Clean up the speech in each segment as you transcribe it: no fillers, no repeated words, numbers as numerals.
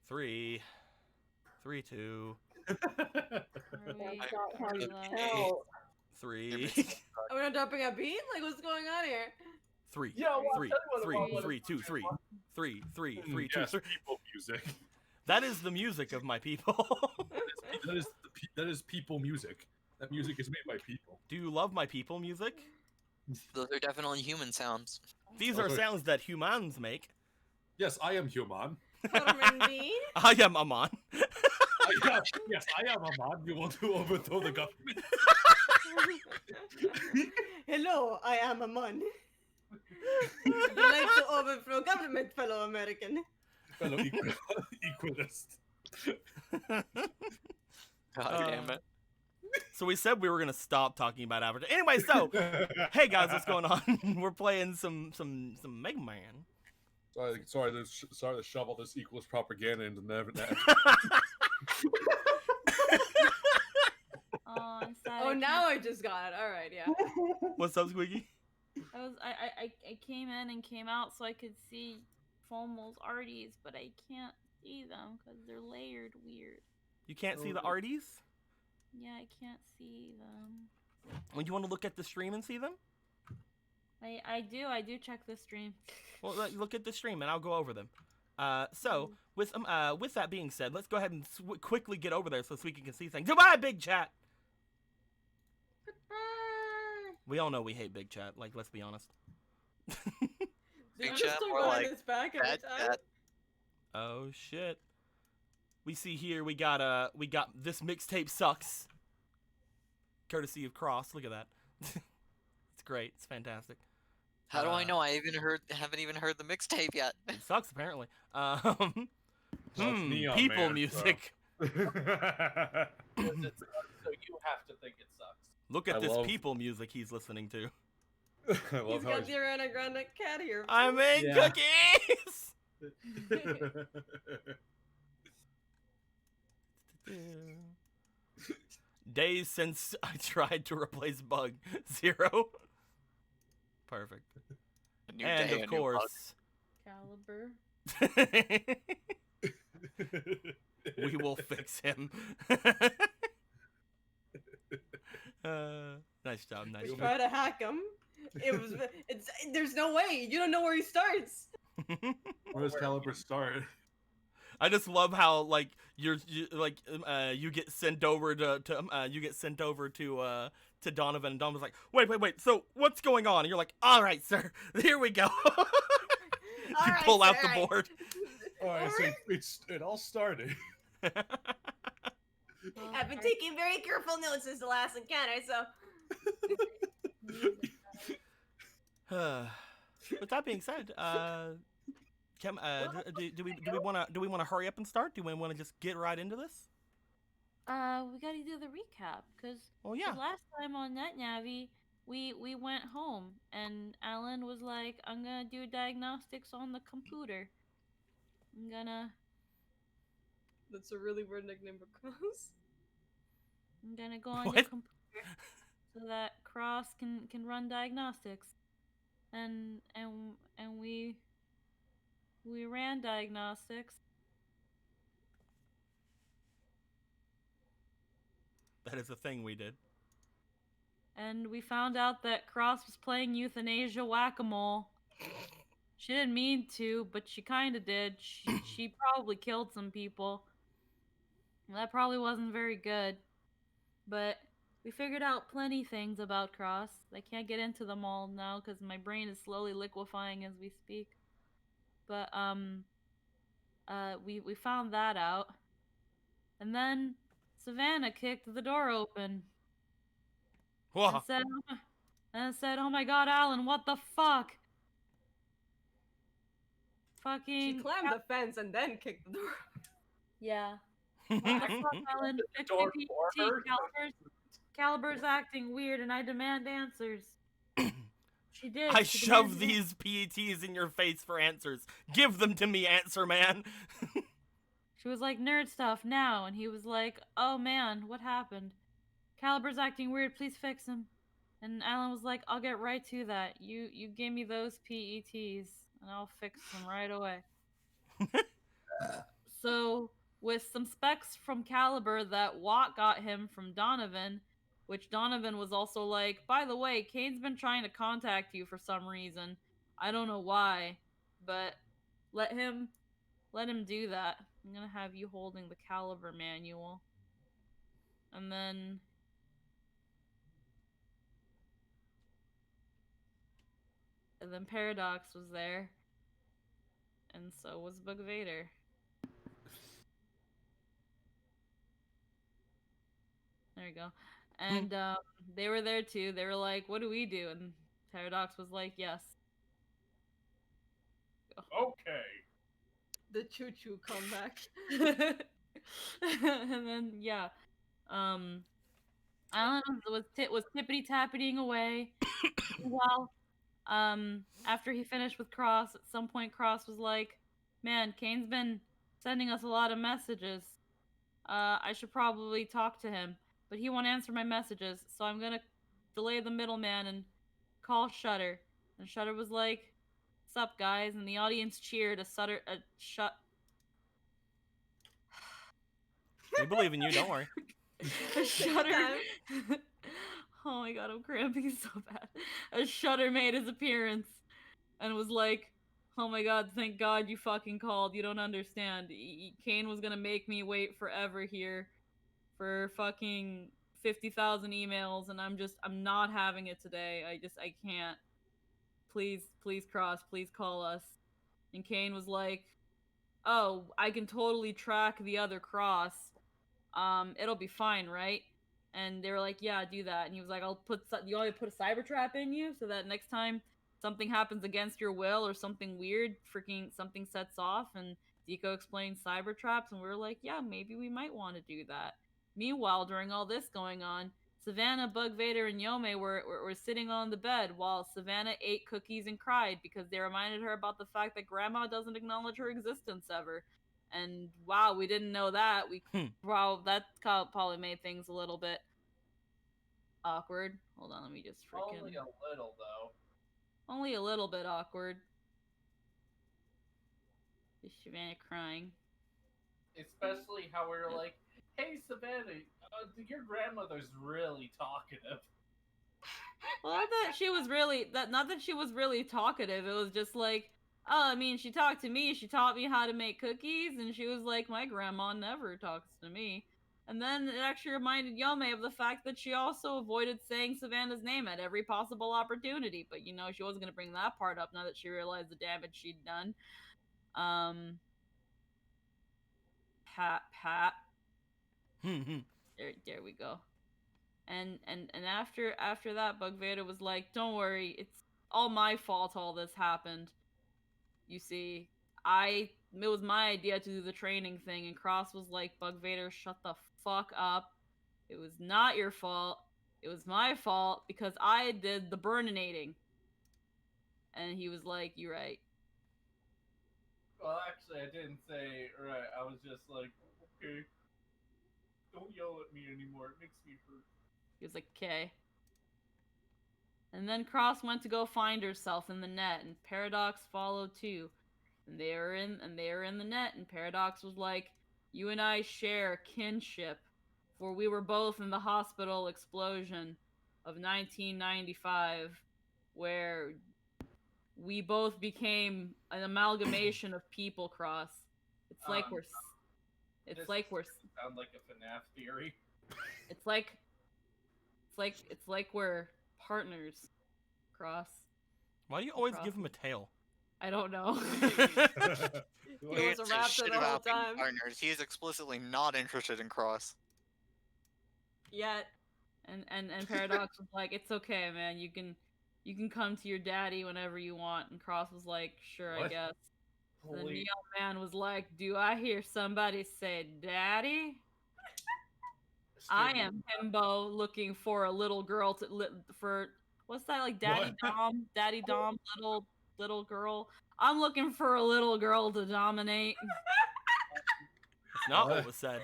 3, 3, 2, That's not how you count. 3, Are we not dropping a beat? Like, what's going on here? 3, Yeah, well, I'll 3, tell you what 3, it was. 3, 2, 3, 3, 3, 3, 2, Yes, 3. people music. That is the music of my people. That is people music. That music is made by people. Do you love my people music? Those are definitely human sounds. These are sounds that humans make. Yes, I am human. Indeed. I am Amon. Yes, I am Amon. You want to overthrow the government? Hello, I am Amon. Would you like to overthrow government, fellow American? Fellow equalist. God damn it. So we said we were gonna stop talking about Avatar. Anyway, so hey guys, what's going on? We're playing some Megaman. Sorry to shove all this equalist propaganda into the net. Oh, I'm sad. Oh, now I just got it. All right, yeah. What's up, Squeaky? I came in and came out so I could see Fomal's arties, but I can't see them because they're layered weird. You can't see the arties? Yeah, I can't see them. Well, you want to look at the stream and see them? I do check the stream. Well, look at the stream and I'll go over them. So with that being said, let's go ahead and quickly get over there so Squeaky can see things. Goodbye, Big Chat. We all know we hate Big Chat. Like, let's be honest. Big Chat, more like bad chat. Oh shit. We see here we got this mixtape sucks. Courtesy of Cross. Look at that. It's great. It's fantastic. How do I know? I haven't even heard the mixtape yet. It sucks apparently. Neon People Man, music. So you have to think it sucks. Look at I this love- people music he's listening to. I love He's how got the Ariana Grande cat here. I make Yeah. cookies. Days since I tried to replace Bug. 0. Perfect. A new And day, of a new bug. course, Caliber. we will fix him. Nice job, nice We job. try to hack him. There's no way. You don't know where he starts. Where does Caliber start? I just love how like you get sent over to Donovan, and Donovan's like, wait, so what's going on? And you're like, all right, sir, here we go. You All right, pull out sir, the board. Alright, so it all started. I've been taking very careful notes since the last encounter, so. With that being said, do we want to hurry up and start? Do we want to just get right into this? We gotta do the recap because Oh yeah. last time on NetNavi we went home and Alan was like, I'm gonna do diagnostics on the computer. That's a really weird nickname for Cross. I'm gonna go on your What? computer so that Cross can run diagnostics. And we ran diagnostics. That is a thing we did. And we found out that Cross was playing euthanasia whack-a-mole. She didn't mean to, but she kind of did. She probably killed some people. That probably wasn't very good. But we figured out plenty things about Cross. I can't get into them all now because my brain is slowly liquefying as we speak. But we found that out. And then Savannah kicked the door open. Whoa. And said, "Oh my God, Alan, what the fuck?" She Fucking climbed the fence and then kicked the door. yeah. What the fuck, Alan? Fix door my for PhD. her? Caliber's acting weird, and I demand answers. She did. I She shove demanded these PETs in your face for answers. Give them to me, answer man. She was like, "Nerd stuff now," and he was like, "Oh man, what happened? Caliber's acting weird. Please fix him." And Alan was like, "I'll get right to that. You give me those PETs, and I'll fix them right away." So, with some specs from Caliber that Watt got him from Donovan, which Donovan was also like, by the way, Kane's been trying to contact you for some reason. I don't know why, but let him do that. I'm gonna have you holding the Caliber manual. And then Paradox was there. And so was Bug Vader. There you go. And they were there too. They were like, what do we do? And Paradox was like, yes. Okay. The choo-choo comeback. And then, yeah. Alan was tippity tappitying away. While after he finished with Cross, at some point Cross was like, man, Kane's been sending us a lot of messages. I should probably talk to him, but he won't answer my messages, so I'm gonna delay the middleman and call Shutter. And Shutter was like, "Sup, guys?" And the audience cheered. We believe in you. Don't worry. A Shutter. Oh my god, I'm cramping so bad. A Shutter made his appearance and was like, "Oh my god, thank God you fucking called. You don't understand. Kane was gonna make me wait forever here for fucking 50,000 emails, and I'm not having it today. I can't. Please, Cross, please call us." And Kane was like, "Oh, I can totally track the other Cross. It'll be fine, right?" And they were like, "Yeah, do that." And he was like, you want me to put a cyber trap in you so that next time something happens against your will or something weird, freaking something sets off." And Zico explained cyber traps, and we were like, yeah, maybe we might want to do that. Meanwhile, during all this going on, Savannah, Bug Vader, and Yome were sitting on the bed while Savannah ate cookies and cried because they reminded her about the fact that Grandma doesn't acknowledge her existence ever. And wow, we didn't know that. Wow, that probably made things a little bit awkward. Hold on, let me just freaking. Only a little, though. Only a little bit awkward. Is Savannah crying? Especially how we were like, hey, Savannah, your grandmother's really talkative. Well, not that she was really talkative. It was just like, oh, I mean, she talked to me. She taught me how to make cookies, and she was like, my grandma never talks to me. And then it actually reminded Yome of the fact that she also avoided saying Savannah's name at every possible opportunity. But, you know, she wasn't going to bring that part up now that she realized the damage she'd done. Pat. There we go. And after that, Bug Vader was like, don't worry, it's all my fault all this happened. You see, it was my idea to do the training thing, and Cross was like, Bug Vader, shut the fuck up. It was not your fault. It was my fault because I did the burninating. And he was like, you're right. Well, actually, I didn't say right. I was just like, okay, don't yell at me anymore. It makes me hurt. He was like, okay. And then Cross went to go find herself in the net, and Paradox followed too. And they were in the net, and Paradox was like, you and I share kinship, for we were both in the hospital explosion of 1995, where we both became an amalgamation of people. Cross. It's like we're sound like a FNAF theory. It's like we're partners. Cross. Why do you always give him a tail? I don't know. He was a raptor the whole time. Partners. He is explicitly not interested in Cross. Yet. And Paradox was like, it's okay, man. You can come to your daddy whenever you want. And Cross was like, sure, What? I guess. Holy... The Neo Man was like, do I hear somebody say daddy? I am himbo looking for a little girl for what's that, like daddy dom, little girl. I'm looking for a little girl to dominate. That's not what was said.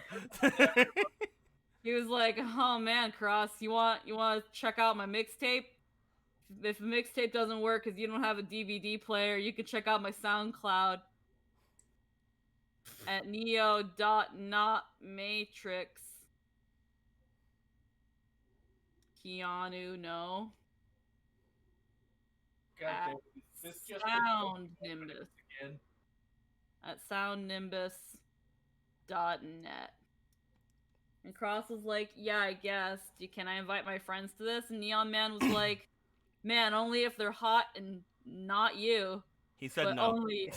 He was like, oh man, Cross, you want to check out my mixtape? If the mixtape doesn't work because you don't have a DVD player, you can check out my SoundCloud. at neo.notmatrix. Keanu, no. God At damn, is this just Sound Nimbus. again? At soundnimbus.net. And Cross was like, yeah, I guess. Can I invite my friends to this? And Neon Man was like, man, only if they're hot and not you. He said But no. only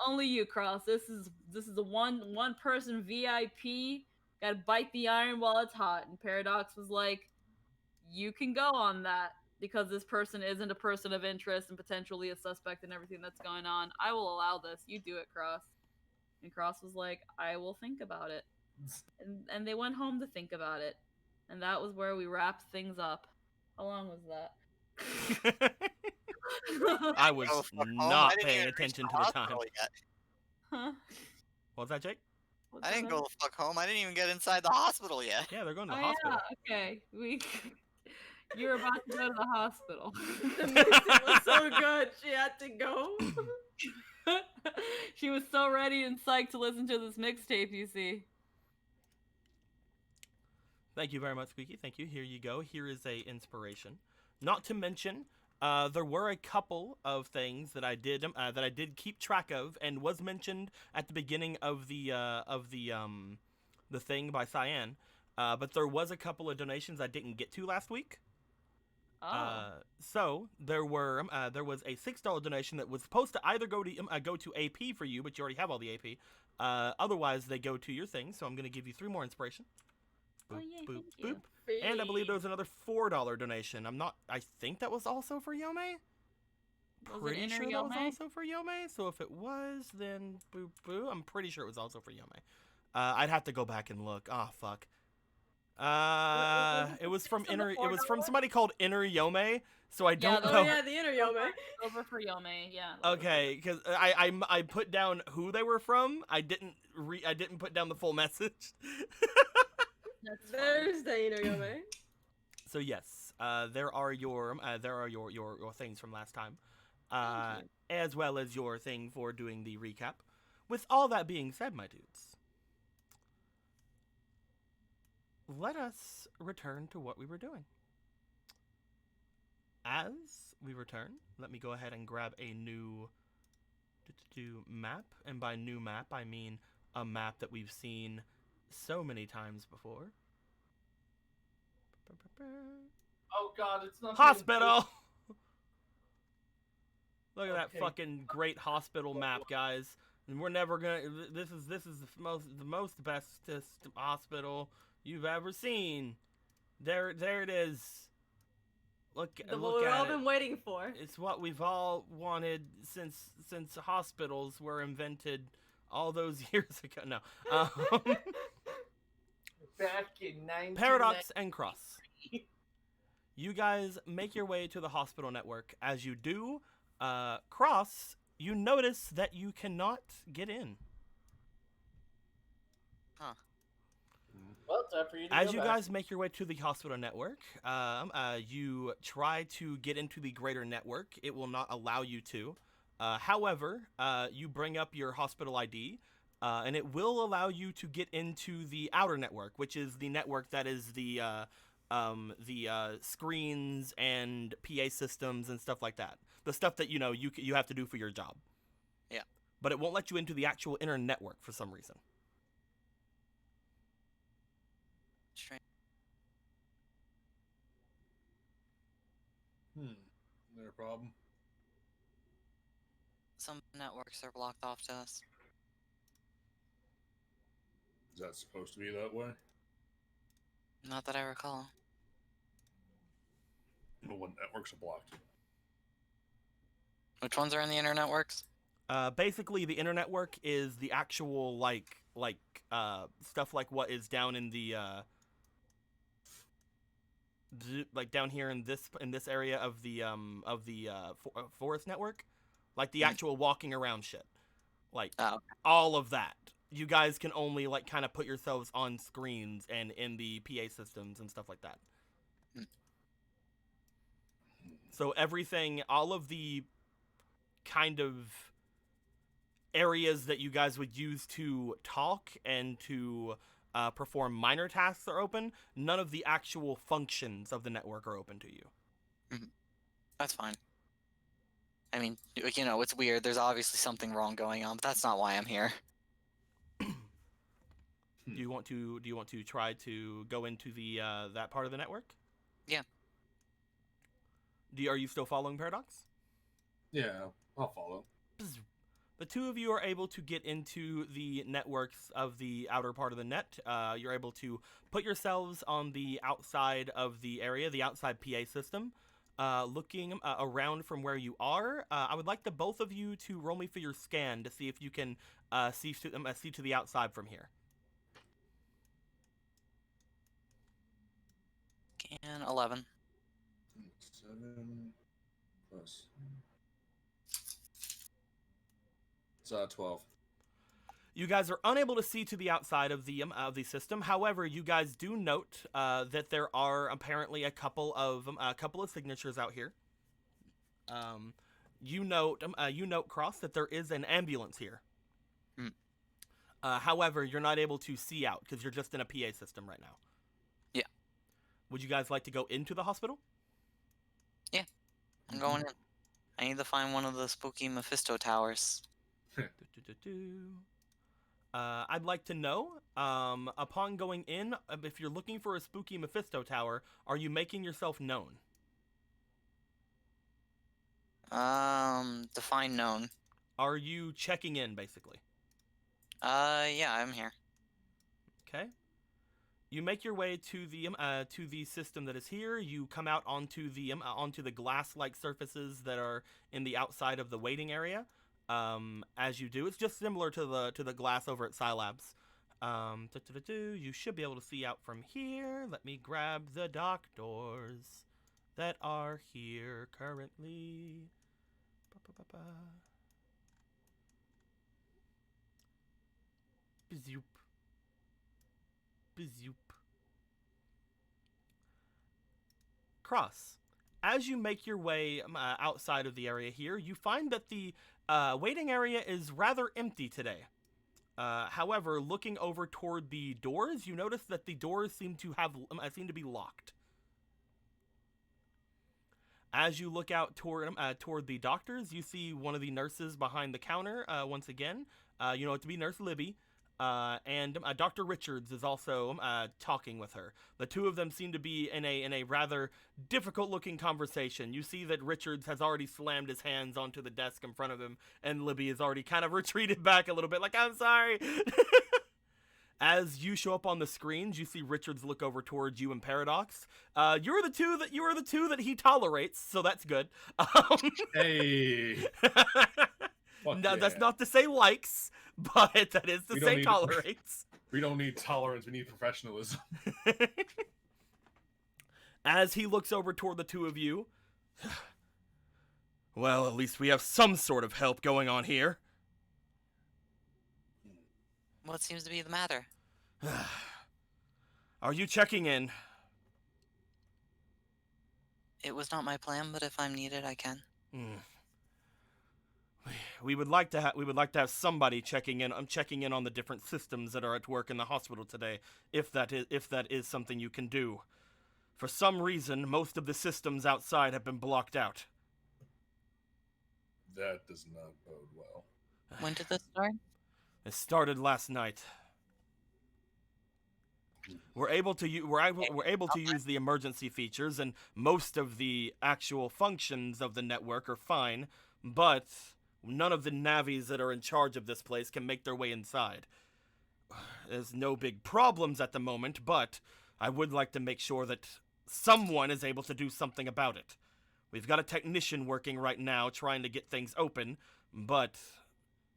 only you, Cross. This is a one person VIP. Gotta bite the iron while it's hot. And Paradox was like, you can go on that because this person isn't a person of interest and potentially a suspect in everything that's going on. I will allow this. You do it, Cross. And Cross was like, I will think about it. And they went home to think about it. And that was where we wrapped things up. How long was that? I was Oh, fuck home. not I didn't paying even reach attention the to the time. hospital yet. Huh? What was that, Jake? What's I that didn't mean? go the fuck home. I didn't even get inside the hospital yet. Yeah, they're going to Oh the hospital. yeah, okay. You're about to go to the hospital. The mixtape was so good, she had to go. She was so ready and psyched to listen to this mixtape, you see. Thank you very much, Squeaky. Thank you. Here you go. Here is a inspiration. Not to mention, there were a couple of things that I did keep track of, and was mentioned at the beginning of the thing by Cyan. But there was a couple of donations I didn't get to last week. Oh. So there was a $6 donation that was supposed to either go to AP for you, but you already have all the AP. Otherwise, they go to your thing. So I'm gonna give you 3 more inspiration. Boop, Oh, yay, boop, thank boop. And I believe there was another $4 donation. I think that was also for Yome. Was it Pretty Inner sure that was Yome? also for Yome. So if it was, then boo boo. I'm pretty sure it was also for Yome. I'd have to go back and look. Oh fuck. It was from on the It was from $4? somebody called Inner Yome. So I don't the- know. Oh yeah, the inner Yome. Over for Yome, yeah. Okay, because I put down who they were from. I didn't put down the full message. That's fine. There's the inner Yome. So yes, there are your things from last time, Thank as well as your thing for doing the recap. With all that being said, my dudes, let us return to what we were doing. As we return, let me go ahead and grab a new map, and by new map I mean a map that we've seen so many times before. Oh god, it's not Hospital. Look at that Okay. fucking great hospital map, guys. And we're never gonna. This is the most bestest hospital you've ever seen. There it is. Look What look we've all at it. been waiting for. It's what we've all wanted since hospitals were invented all those years ago. No. back in 1990. Paradox and Cross. You guys make your way to the hospital network. As you do, Cross, you notice that you cannot get in. Well, time for you to As go you back. guys make your way to the hospital network, you try to get into the greater network. It will not allow you to. However, you bring up your hospital ID, and it will allow you to get into the outer network, which is the network that is the screens and PA systems and stuff like that. The stuff that you have to do for your job. Yeah. But it won't let you into the actual inner network for some reason. Strange. Is there a problem? Some networks are blocked off to us. Is that supposed to be that way? Not that I recall. But what networks are blocked? Which ones are in the inner networks? Basically, the inner network is the actual stuff like what is down in the like down here in this area of the forest network, like the actual walking around shit, like Oh. all of that. You guys can only kind of put yourselves on screens and in the PA systems and stuff like that. So everything, all of the kind of areas that you guys would use to talk and to perform minor tasks are open. None of the actual functions of the network are open to you. That's fine. I mean, you know, it's weird. There's obviously something wrong going on, but that's not why I'm here. Do you want to try to go into the that part of the network? Yeah. Are you still following Paradox? Yeah, I'll follow. The two of you are able to get into the networks of the outer part of the net. You're able to put yourselves on the outside of the area, the outside PA system. Looking around from where you are, I would like the both of you to roll me for your scan to see if you can see to the outside from here. Scan 11. 7 plus. It's 12. You guys are unable to see to the outside of the system. However, you guys do note that there are apparently a couple of signatures out here. You note Cross, that there is an ambulance here. However, you're not able to see out because you're just in a PA system right now. Yeah. Would you guys like to go into the hospital? Yeah, I'm going in. I need to find one of the spooky Mephisto towers. I'd like to know, upon going in, if you're looking for a spooky Mephisto tower, are you making yourself known? Define known. Are you checking in, basically? Yeah, I'm here. Okay. You make your way to the system that is here. You come out onto the glass-like surfaces that are in the outside of the waiting area. As you do, it's just similar to the glass over at Scilabs. You should be able to see out from here. Let me grab the doctors that are here currently. Bzoop. Bzoop. Cross. As you make your way outside of the area here, you find that the waiting area is rather empty today. However, looking over toward the doors, you notice that the doors seem to be locked. As you look out toward the doctors, you see one of the nurses behind the counter once again. You know it to be Nurse Libby. And Dr. Richards is also talking with her. The two of them seem to be in a rather difficult-looking conversation. You see that Richards has already slammed his hands onto the desk in front of him, and Libby has already kind of retreated back a little bit, like, I'm sorry. As you show up on the screens, you see Richards look over towards you and Paradox. You are the two that he tolerates, so that's good. Hey. No, Yeah. that's not to say likes, but that is to say tolerates. We don't need tolerance, we need professionalism. As he looks over toward the two of you, well, at least we have some sort of help going on here. What seems to be the matter? Are you checking in? It was not my plan, but if I'm needed, I can. We would like to have somebody checking in. I'm checking in on the different systems that are at work in the hospital today, if that is something you can do. For some reason, most of the systems outside have been blocked out. That does not bode well. When did this start? It started last night. We're able to use the emergency features, and most of the actual functions of the network are fine, but none of the Navis that are in charge of this place can make their way inside. There's no big problems at the moment, but I would like to make sure that someone is able to do something about it. We've got a technician working right now trying to get things open, but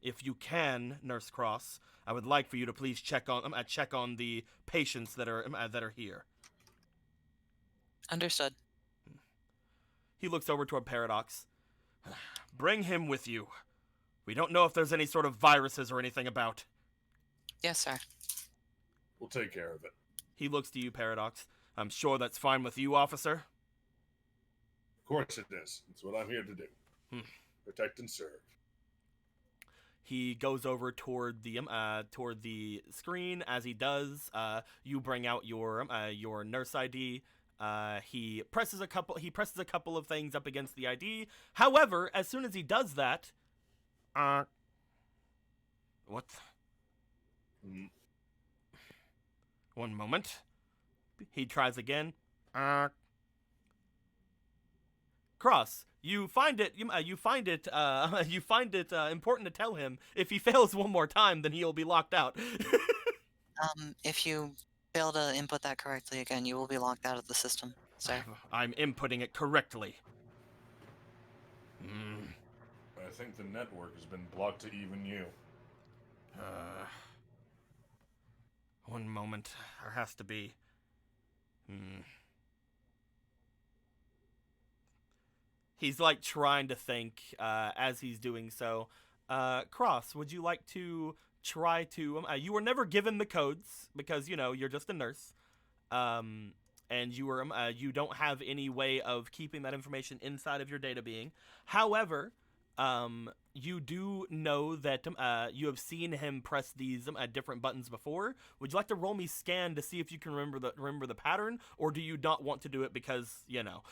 if you can, Nurse Cross, I would like for you to please check on the patients that are here. Understood. He looks over toward Paradox. Bring him with you. We don't know if there's any sort of viruses or anything about. Yes, sir. We'll take care of it. He looks to you, Paradox. I'm sure that's fine with you, officer? Of course it is. It's what I'm here to do. Protect and serve. He goes over toward the screen. As he does, you bring out your nurse ID. He presses a couple of things up against the ID. However, as soon as he does that, what? One moment. He tries again. Cross. You find it important to tell him if he fails one more time, then he'll be locked out. If you fail to input that correctly again, you will be locked out of the system, sir. I'm inputting it correctly. I think the network has been blocked to even you. One moment. There has to be. He's like trying to think as he's doing so. Cross, would you like to try to? You were never given the codes because you're just a nurse, and you don't have any way of keeping that information inside of your data being. However, you do know that you have seen him press these different buttons before. Would you like to roll me scan to see if you can remember the pattern, or do you not want to do it because No,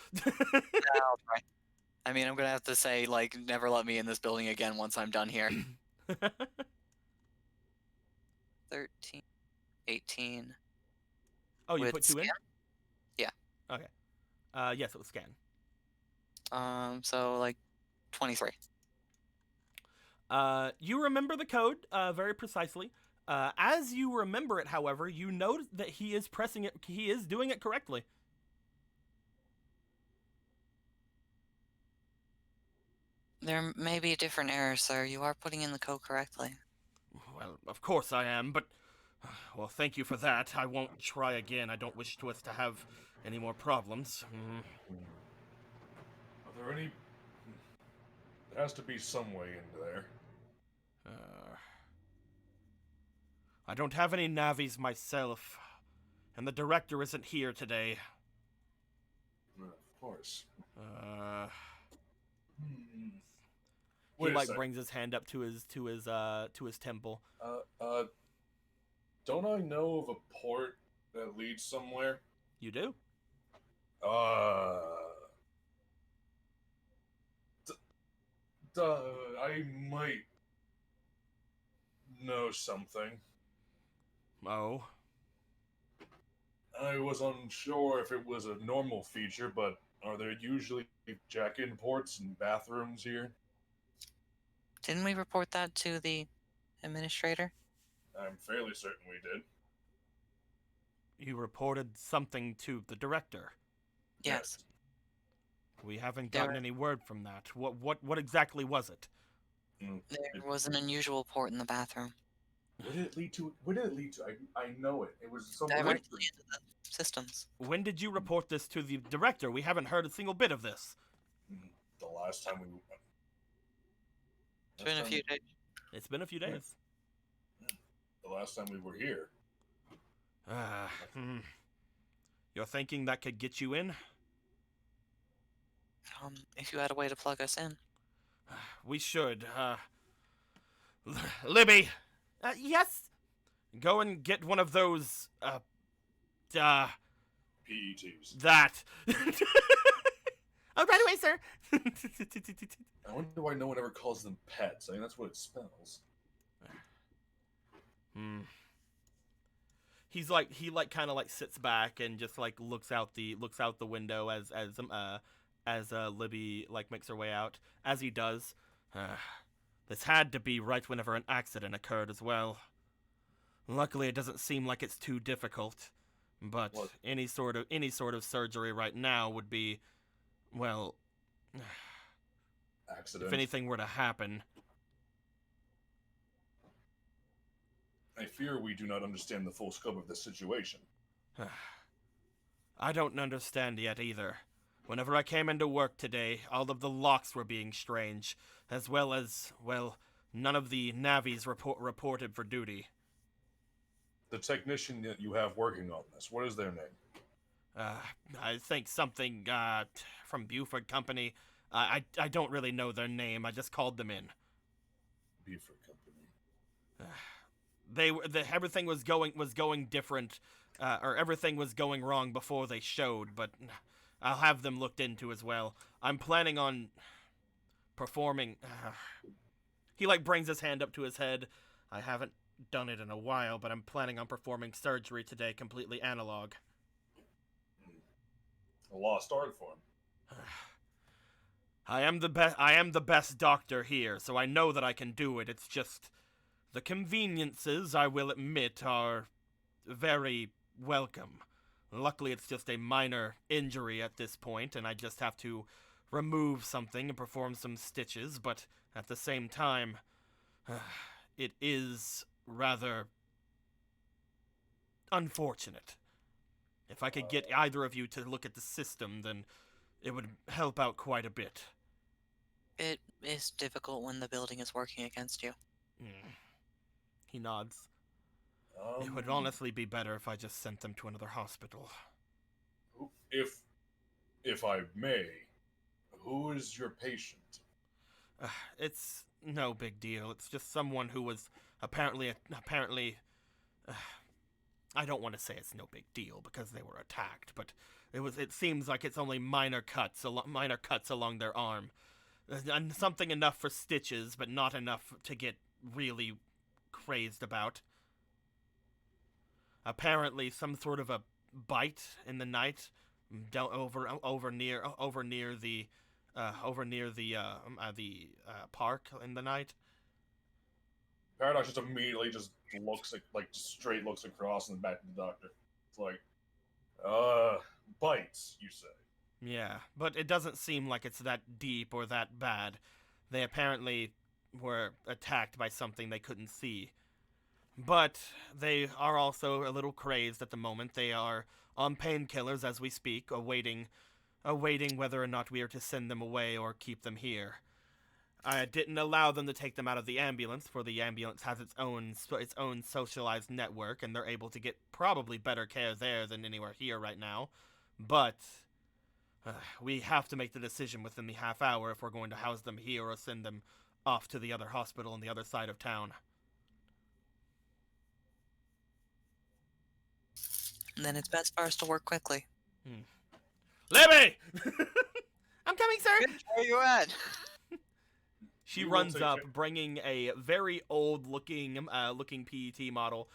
right. I mean, I'm gonna have to say, like, never let me in this building again once I'm done here. 13, 18. Oh, you With put 2 in? scan? Yeah. Okay. Yes, it was scan. So like 23. You remember the code very precisely. As you remember it, however, you note that he is pressing it. He is doing it correctly. There may be a different error, sir. You are putting in the code correctly. Well, of course I am, but well, thank you for that. I won't try again. I don't wish us to have any more problems. Are there any... There has to be some way into there. I don't have any Navis myself, and the director isn't here today. Of course. He Wait a like sec. brings his hand up to his temple. Don't I know of a port that leads somewhere? You do? I might know something. Oh. I was unsure if it was a normal feature, but are there usually jack-in ports and bathrooms here? Didn't we report that to the administrator? I'm fairly certain we did. You reported something to the director. Yes. We haven't There- gotten any word from that. What exactly was it? There was an unusual port in the bathroom. Where did it lead to? I know it. It was somewhere. Directly into the systems. When did you report this to the director? We haven't heard a single bit of this. The last time we. It's been a few days. It's been a few days. The last time we were here. You're thinking that could get you in? If you had a way to plug us in. We should. Libby! Yes? Go and get one of those, PETs. that. Oh, right away, sir! I wonder why no one ever calls them pets. I mean, that's what it spells. He's like, he kind of sits back and just looks out the window as Libby makes her way out. As he does, this had to be right whenever an accident occurred as well. Luckily, it doesn't seem like it's too difficult, but What? any sort of surgery right now would be, well, Accident. if anything were to happen. I fear we do not understand the full scope of the situation. I don't understand yet either. Whenever I came into work today, all of the locks were being strange, as well as, well, none of the Navis reported for duty. The technician that you have working on this, what is their name? I think something, from Buford Company. I don't really know their name, I just called them in. Buford Company. Everything was going different, or everything was going wrong before they showed. But I'll have them looked into as well. I'm planning on performing. He like brings his hand up to his head. I haven't done it in a while, but I'm planning on performing surgery today, completely analog. A lost art form. I am the best doctor here, so I know that I can do it. It's just the conveniences, I will admit, are very welcome. Luckily, it's just a minor injury at this point, and I just have to remove something and perform some stitches, but at the same time, it is rather unfortunate. If I could get either of you to look at the system, then it would help out quite a bit. It is difficult when the building is working against you. He nods. It would honestly be better if I just sent them to another hospital. If I may, who is your patient? It's no big deal. It's just someone who was apparently. I don't want to say it's no big deal because they were attacked, but it seems like it's only minor cuts along their arm. And something enough for stitches, but not enough to get really crazed about. Apparently, some sort of a bite in the night, over near the park in the night. Paradox just immediately just looks straight looks across and back to the doctor. It's like, bites, you say? Yeah, but it doesn't seem like it's that deep or that bad. They apparently were attacked by something they couldn't see. But they are also a little crazed at the moment. They are on painkillers as we speak, awaiting whether or not we are to send them away or keep them here. I didn't allow them to take them out of the ambulance, for the ambulance has its own socialized network, and they're able to get probably better care there than anywhere here right now. But we have to make the decision within the half hour if we're going to house them here or send them off to the other hospital on the other side of town. And then it's best for us to work quickly. Libby! I'm coming, sir! Where are you at? She runs up, bringing a very old-looking PET model.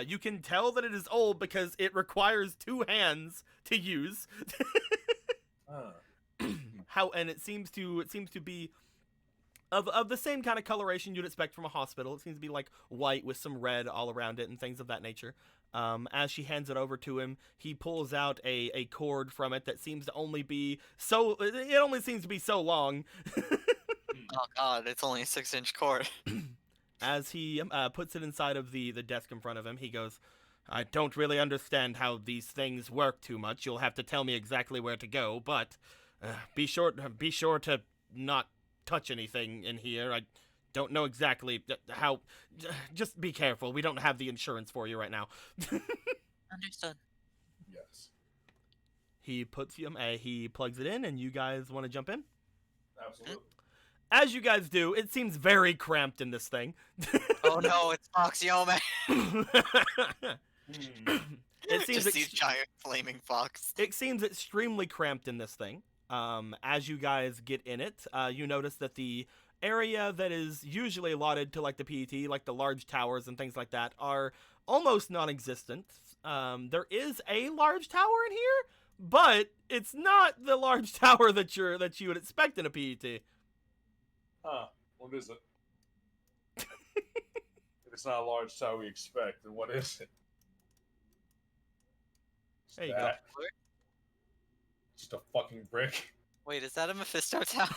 You can tell that it is old because it requires 2 hands to use. And it seems to be of the same kind of coloration you'd expect from a hospital. It seems to be like white with some red all around it and things of that nature. As she hands it over to him, he pulls out a cord from it that seems to only be so. It only seems to be so long. Oh god, it's only a 6-inch cord. As he puts it inside of the desk in front of him, he goes, "I don't really understand how these things work too much. You'll have to tell me exactly where to go, but be sure to not touch anything in here. I don't know exactly how. Just be careful. We don't have the insurance for you right now." Understood. Yes. He plugs it in, and you guys want to jump in? Absolutely. As you guys do, it seems very cramped in this thing. Oh no, it's Foxiome. It seems just these giant flaming fox. It seems extremely cramped in this thing. As you guys get in it, you notice that the area that is usually allotted to like the PET, like the large towers and things like that, are almost non-existent. There is a large tower in here, but it's not the large tower that you would expect in a PET. Huh. What is it? If it's not a large tower we expect, then what is it? There you go. Just a fucking brick. Wait, is that a Mephisto tower?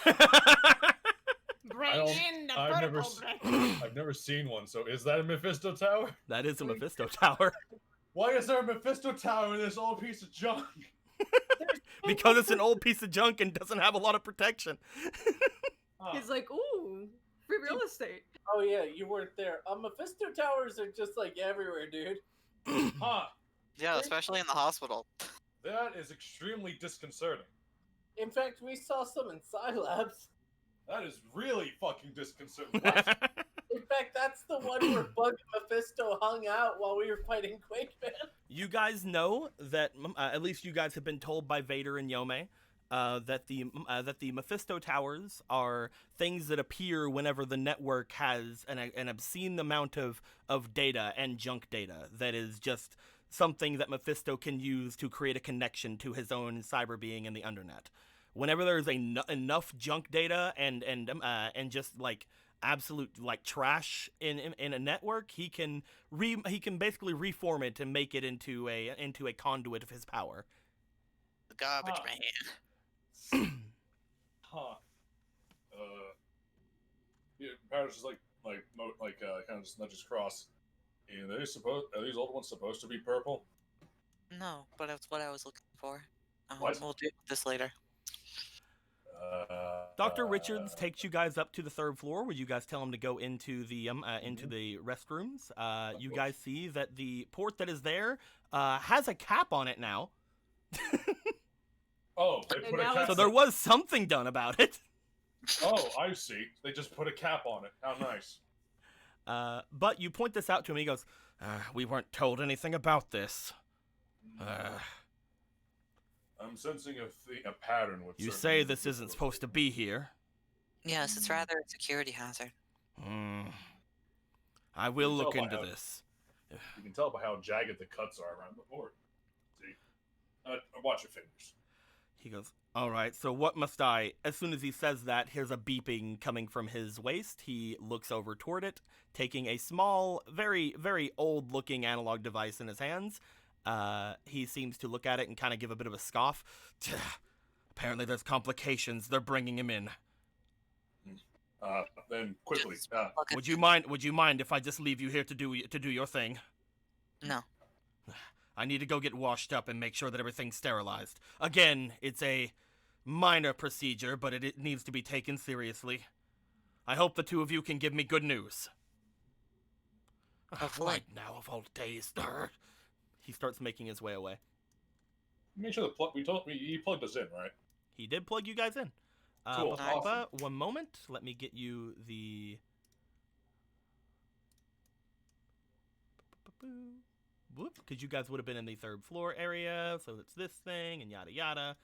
Bring in the I've purple brick. I've never seen one, so is that a Mephisto tower? That is a Mephisto tower. Why is there a Mephisto tower in this old piece of junk? Because it's an old piece of junk and doesn't have a lot of protection. He's like, ooh, free real estate. Oh yeah, you weren't there. Mephisto towers are just like everywhere, dude. Huh. Yeah, especially in the hospital. That is extremely disconcerting. In fact, we saw some in Scilabs. That is really fucking disconcerting. What? In fact, that's the one where Bug and Mephisto hung out while we were fighting Quakeman. You guys know that at least you guys have been told by Vader and Yome that the Mephisto towers are things that appear whenever the network has an obscene amount of data and junk data that is just something that Mephisto can use to create a connection to his own cyber being in the Undernet. Whenever there's enough junk data and just like absolute like trash in a network, he can basically reform it and make it into a conduit of his power. The garbage Huh. man. Huh. Yeah, Paris is like kind of just nudges Cross. And are these old ones supposed to be purple? No, but that's what I was looking for. What? We'll deal with this later. Dr. Richards takes you guys up to the third floor, where you guys tell him to go into the restrooms. You guys see that the port that is there has a cap on it now. Oh, they And put a now cap. So there was something done about it. Oh, I see. They just put a cap on it. How nice. But you point this out to him, and he goes, "We weren't told anything about this." I'm sensing a pattern with. You certain say this isn't individuals. supposed to be here. Yes, it's rather a security hazard. I will You can look tell by into how- this. You can tell by how jagged the cuts are around the port. See? Watch your fingers. He goes, "All right, so what must I..." As soon as he says that, here's a beeping coming from his waist. He looks over toward it, taking a small, very, very old-looking analog device in his hands. He seems to look at it and kind of give a bit of a scoff. Apparently there's complications. They're bringing him in. Then quickly. Just look at- Would you mind if I just leave you here to do your thing? No. I need to go get washed up and make sure that everything's sterilized. Again, it's a minor procedure, but it needs to be taken seriously. I hope the two of you can give me good news. Hopefully. Right now of all days. He starts making his way away. Make sure the plug. He plugged us in, right? He did plug you guys in. Cool. Papa, one moment. Let me get you the... Whoop, because you guys would have been in the third floor area, so it's this thing, and yada yada.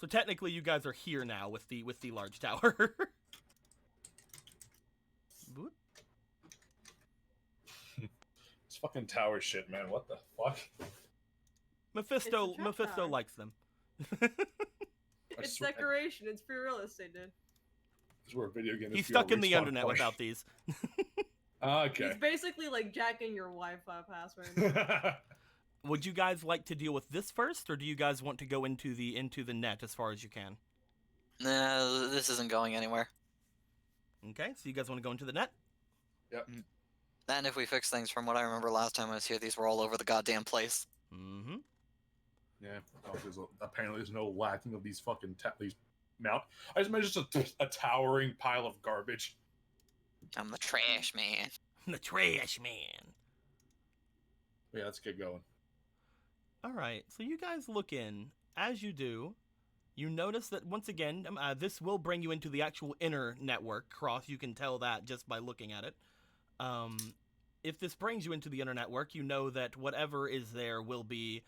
So technically you guys are here now with the large tower. Whoop. It's fucking tower shit, man. What the fuck? Mephisto It's a trap tower. likes them. I It's swear- decoration. It's free real estate, dude. This is where video game. He's stuck in the Undernet without these. Okay. It's basically like jacking your Wi-Fi password. Would you guys like to deal with this first, or do you guys want to go into the net as far as you can? No, this isn't going anywhere. Okay, so you guys want to go into the net? And if we fix things from what I remember last time I was here, these were all over the goddamn place. Mm-hmm. Yeah. Apparently, there's no lacking of these fucking these mount. I just imagine just a towering pile of garbage. I'm the trash man. The trash man. Yeah, let's get going. All right, so you guys look in. As you do, you notice that once again, this will bring you into the actual inner network. Cross, you can tell that just by looking at it. If this brings you into the inner network, you know that whatever is there will be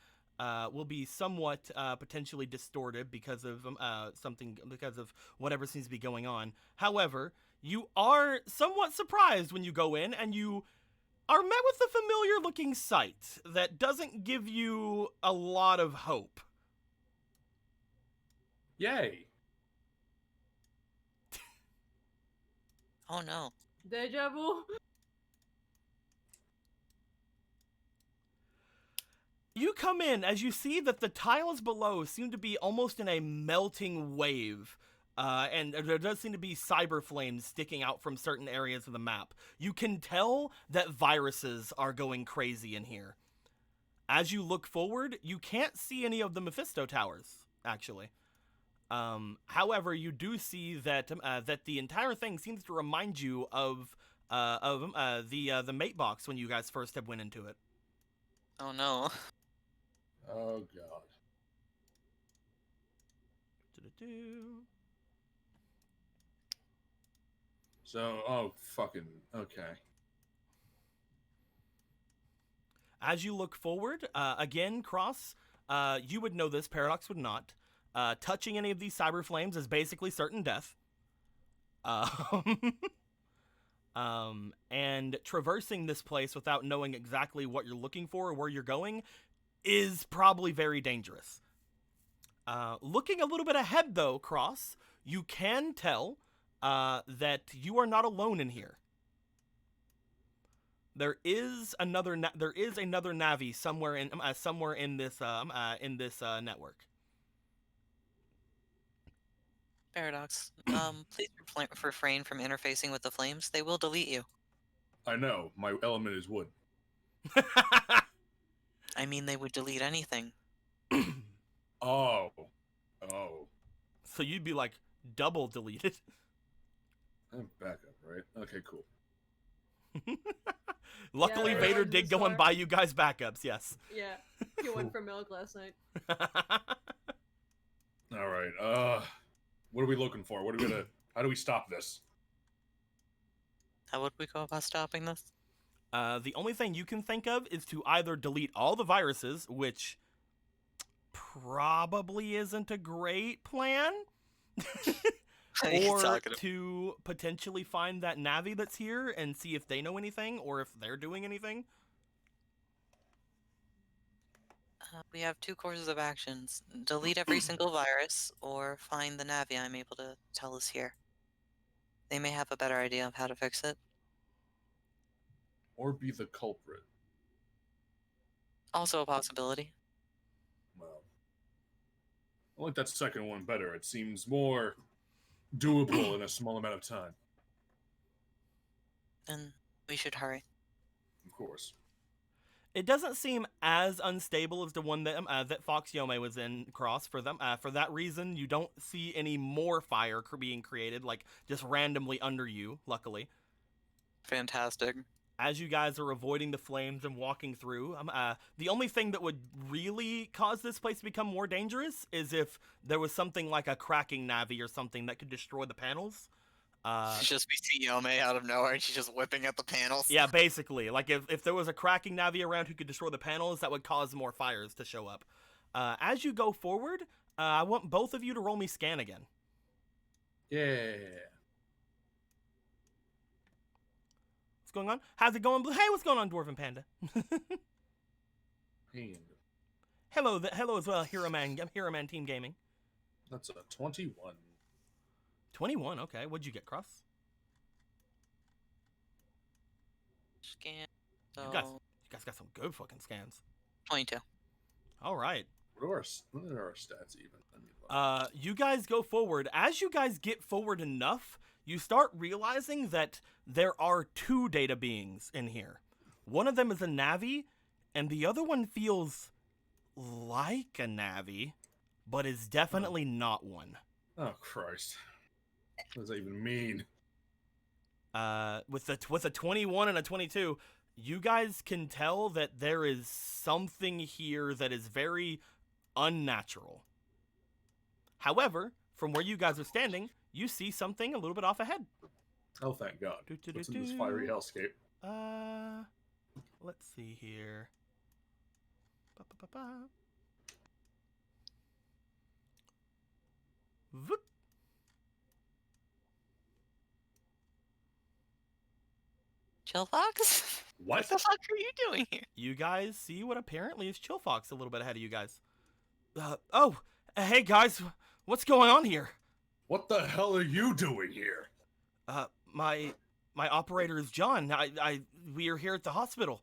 somewhat potentially distorted because of whatever seems to be going on. However, you are somewhat surprised when you go in and you are met with a familiar looking sight that doesn't give you a lot of hope. Yay! Oh no. Deja vu. You come in as you see that the tiles below seem to be almost in a melting wave. And there does seem to be cyber flames sticking out from certain areas of the map. You can tell that viruses are going crazy in here. As you look forward, you can't see any of the Mephisto towers, actually. However, you do see that that the entire thing seems to remind you of the mate box when you guys first have went into it. Oh no. Oh god. Do-do-do. So, oh, fucking, okay. As you look forward, again, Cross, you would know this, Paradox would not. Touching any of these cyber flames is basically certain death. Um, and traversing this place without knowing exactly what you're looking for or where you're going is probably very dangerous. Looking a little bit ahead, though, Cross, you can tell that you are not alone in here. There is another Navi somewhere in this network. Paradox. Please refrain from interfacing with the flames. They will delete you. I know, my element is wood. I mean, they would delete anything. Oh. So you'd be like double deleted. I'm back up, right? Okay, cool. Luckily, Yeah, Vader everyone's did a go and star. buy you guys backups. Yes. Yeah, he went for milk last night. All right. What are we looking for? What are we gonna? How do we stop this? How would we go about stopping this? The only thing you can think of is to either delete all the viruses, which probably isn't a great plan, What are you or talking about? to potentially find that Navi that's here and see if they know anything or if they're doing anything. We have two courses of actions. Delete every single virus, or find the Navi I'm able to tell is here. They may have a better idea of how to fix it. Or be the culprit? Also a possibility. Well, I like that second one better. It seems more doable in a small amount of time. Then we should hurry. Of course. It doesn't seem as unstable as the one that Fox Yome was in, Cross. For them, for that reason, you don't see any more fire being created, like just randomly under you. Luckily, Fantastic. as you guys are avoiding the flames and walking through, the only thing that would really cause this place to become more dangerous is if there was something like a cracking Navi or something that could destroy the panels. It's just we see Yome out of nowhere and she's just whipping at the panels. Yeah, basically. Like, if there was a cracking Navi around who could destroy the panels, that would cause more fires to show up. As you go forward, I want both of you to roll me scan again. Yeah. What's going on? How's it going? Hey, what's going on, Dwarven Panda? And Hello as well, Hero Man Team Gaming. that's a 21. 21, okay. What'd you get, Cross? Scan. You So, guys got some good fucking scans. 22. All right. What are our stats even? Let me look. You guys go forward. As you guys get forward enough, you start realizing that there are two data beings in here. One of them is a Navi, and the other one feels like a Navi, but is definitely not one. Oh Christ! What does that even mean? With a 21 and a 22, you guys can tell that there is something here that is very unnatural. However, from where you guys are standing, you see something a little bit off ahead. Oh, thank God! What's in this fiery hellscape? Let's see here. Ba-ba-ba-ba. Voop. Chillfox? What? What the fuck are you doing here? You guys see what apparently is Chillfox a little bit ahead of you guys. Hey guys, what's going on here? What the hell are you doing here? My operator is John. We are here at the hospital.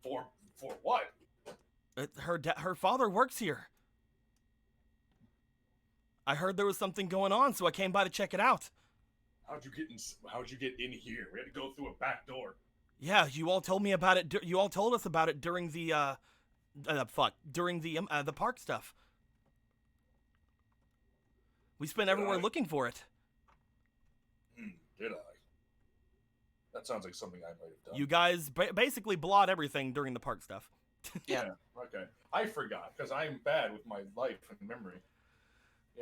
For what? Her father works here. I heard there was something going on, so I came by to check it out. How'd you get in here? We had to go through a back door. Yeah, you all told me about it. You all told us about it during the during the park stuff. We spent everywhere looking for it. Did I? That sounds like something I might have done. You guys basically blot everything during the park stuff. Yeah. Okay. I forgot because I'm bad with my life and memory.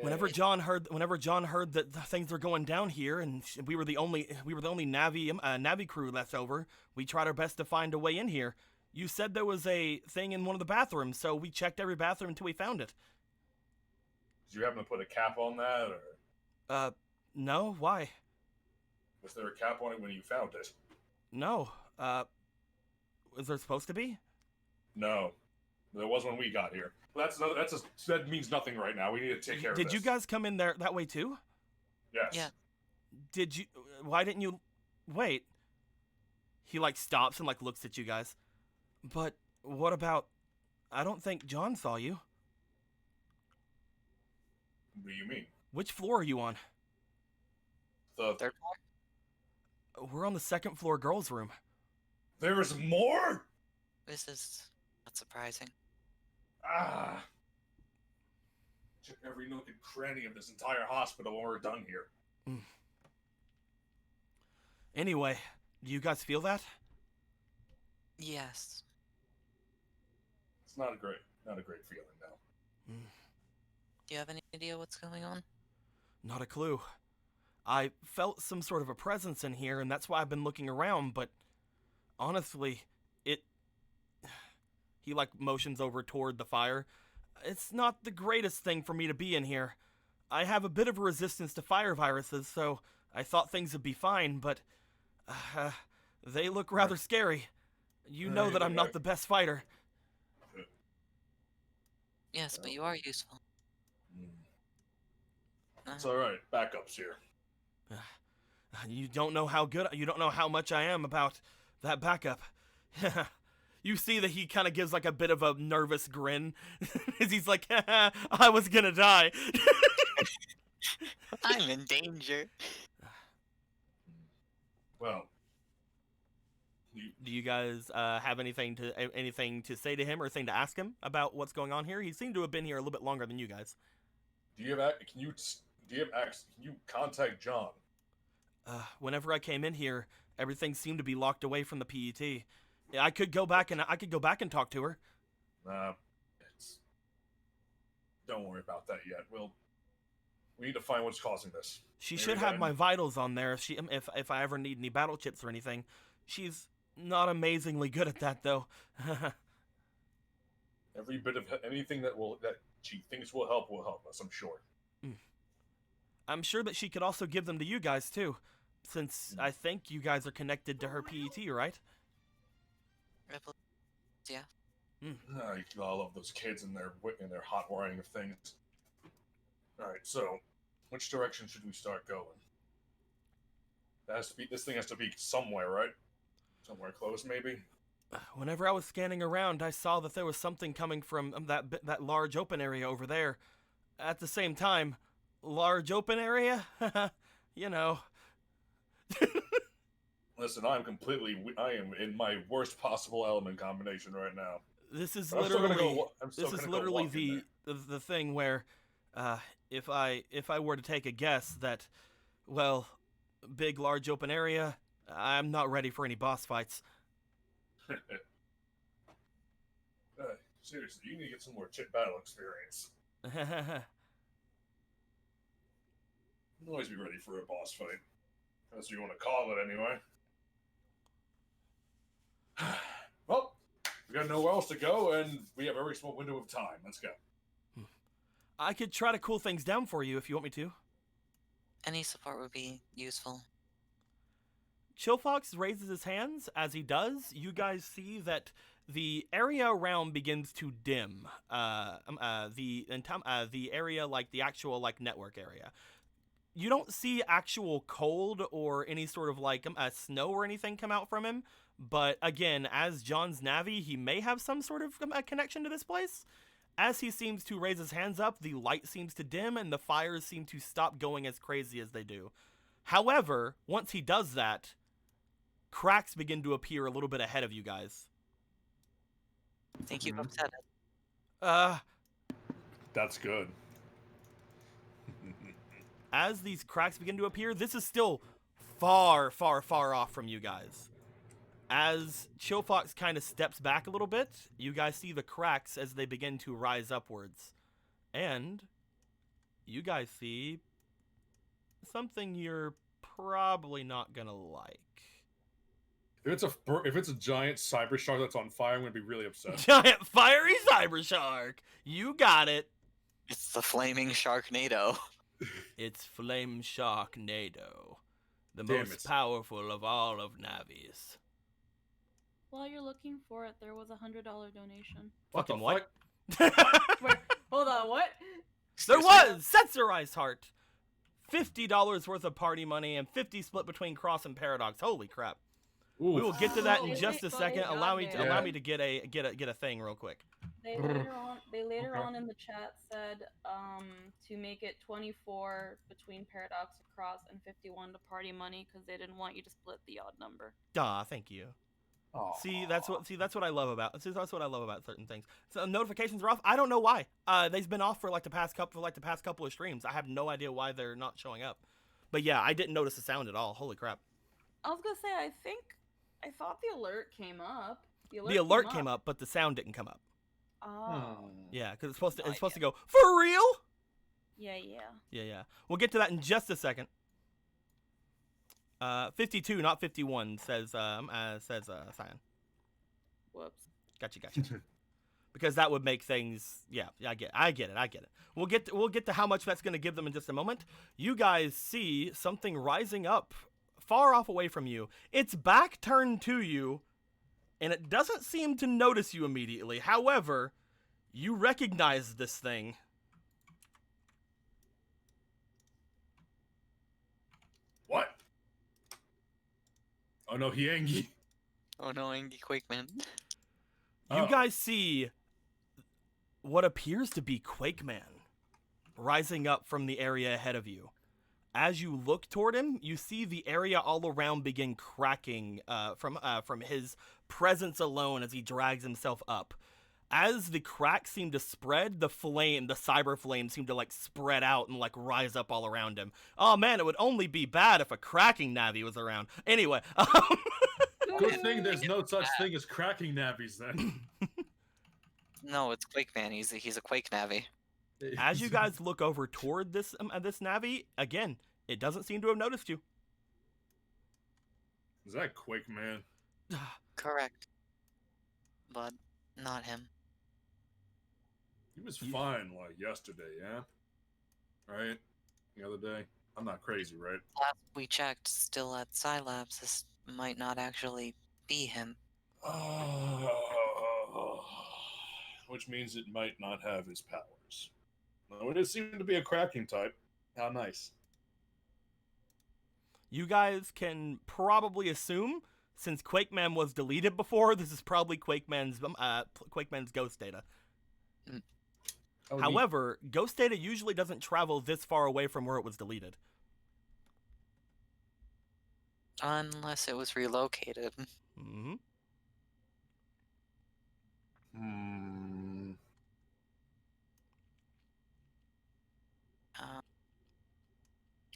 Whenever Yay. John heard that things were going down here, and we were the only Navi crew left over, we tried our best to find a way in here. You said there was a thing in one of the bathrooms, so we checked every bathroom until we found it. Did you happen to put a cap on that, or No, why? was there a cap on it when you found it? No, was there supposed to be? No, there was when we got here. That means nothing right now. We need to take care of this. Did you guys come in there that way too? Yes. Yeah. Did you? Why didn't you? Wait. He like stops and like looks at you guys. But what about? I don't think John saw you. What do you mean? Which floor are you on? The Third floor? We're on the second floor girls' room. There's more. This is not surprising. Ah. Check every nook and cranny of this entire hospital when we're done here. Anyway, do you guys feel that? Yes. It's not a great feeling now. Do you have any idea what's going on? Not a clue. I felt some sort of a presence in here, and that's why I've been looking around, but honestly, he like motions over toward the fire. It's not the greatest thing for me to be in here. I have a bit of a resistance to fire viruses, so I thought things would be fine, but they look rather scary. You know that I'm not the best fighter. Yes, but you are useful. It's all right. Backup's here. You don't know how much I am about that backup. You see that he kind of gives like a bit of a nervous grin as he's like, I was gonna die. I'm in danger. Well, Do you guys have anything to say to him or anything to ask him about what's going on here? He seemed to have been here a little bit longer than you guys. can you contact John? Whenever I came in here, everything seemed to be locked away from the PET. I could go back and talk to her. Don't worry about that yet. We need to find what's causing this. She Maybe should have then- my vitals on there if I ever need any battle chips or anything. She's not amazingly good at that though. Every bit of anything that she thinks will help us. I'm sure. I'm sure that she could also give them to you guys too, since I think you guys are connected to her PET, right? Yeah. I love those kids and their hot wiring of things. All right, so which direction should we start going? This thing has to be somewhere, right? Somewhere close, maybe. Whenever I was scanning around, I saw that there was something coming from that large open area over there. At the same time, large open area? You know. Listen, I am in my worst possible element combination right now. This is But I'm still gonna literally go- I'm still this is gonna go literally walk in the thing where if I were to take a guess that, well, big large open area, I'm not ready for any boss fights. Seriously, you need to get some more chip battle experience. You'll always be ready for a boss fight. That's what you want to call it, anyway. Well, we got nowhere else to go, and we have a very small window of time. Let's go. I could try to cool things down for you if you want me to. Any support would be useful. Chillfox raises his hands. As he does, you guys see that the area around begins to dim. The area, like the actual like network area. You don't see actual cold or any sort of like snow or anything come out from him. But again, as John's Navi, he may have some sort of connection to this place. As he seems to raise his hands up, the light seems to dim and the fires seem to stop going as crazy as they do. However, once he does that, cracks begin to appear a little bit ahead of you guys. I think you've upset it. That's good. As these cracks begin to appear, this is still far, far, far off from you guys. As Chillfox kind of steps back a little bit, you guys see the cracks as they begin to rise upwards. And you guys see something you're probably not gonna like. If it's a giant cyber shark that's on fire, I'm gonna be really upset. Giant fiery cyber shark. You got it. It's the flaming Sharknado. It's Flame Sharknado, the Damn most it. powerful of all of Navi's. While you're looking for it, there was a $100 donation. What the Fucking what? fuck? Wait, hold on, what? There Excuse me? was sensorized heart. $50 worth of party money and 50 split between Cross and Paradox. Holy crap! Oof. We will get to that in Oh, just a but second. it got Allow me there. allow Yeah. me to get a thing real quick. They later Okay. on in the chat said to make it 24 between Paradox and Cross and 51 to party money because they didn't want you to split the odd number. Ah, thank you. Aw. See, that's what I love about. That's what I love about certain things. So notifications are off. I don't know why. They've been off for the past couple of streams. I have no idea why they're not showing up. But yeah, I didn't notice the sound at all. Holy crap! I was gonna say I thought the alert came up. The alert came up, but the sound didn't come up. Oh. Yeah, because it's supposed to No it's supposed to idea. go for real. Yeah. Yeah. We'll get to that in just a second. 52, not 51, says Cyan. Whoops. Gotcha. Because that would make things, yeah, I get it. We'll get to how much that's going to give them in just a moment. You guys see something rising up far off away from you. Its back turned to you, and it doesn't seem to notice you immediately. However, you recognize this thing. What? Oh no, Hiengi. Oh no, Angie Quakeman. You Oh. guys see what appears to be Quakeman rising up from the area ahead of you. As you look toward him, you see the area all around begin cracking from his presence alone as he drags himself up. As the cracks seem to spread, the cyber flame seem to spread out and rise up all around him. Oh man, it would only be bad if a cracking Navi was around. Anyway, Good thing there's no such thing as cracking navies then. No, it's Quakeman. He's a Quake Navi. as you guys look over toward this Navi, again, it doesn't seem to have noticed you. Is that Quake Man? Correct. But not him. He was fine yesterday, yeah? Right? The other day? I'm not crazy, right? Last we checked, still at Scilabs, this might not actually be him. Which means it might not have his powers. Though it does seem to be a cracking type. How nice. You guys can probably assume, since Quakeman was deleted before, this is probably Quakeman's ghost data. Oh, However, ghost data usually doesn't travel this far away from where it was deleted. Unless it was relocated. Mm-hmm.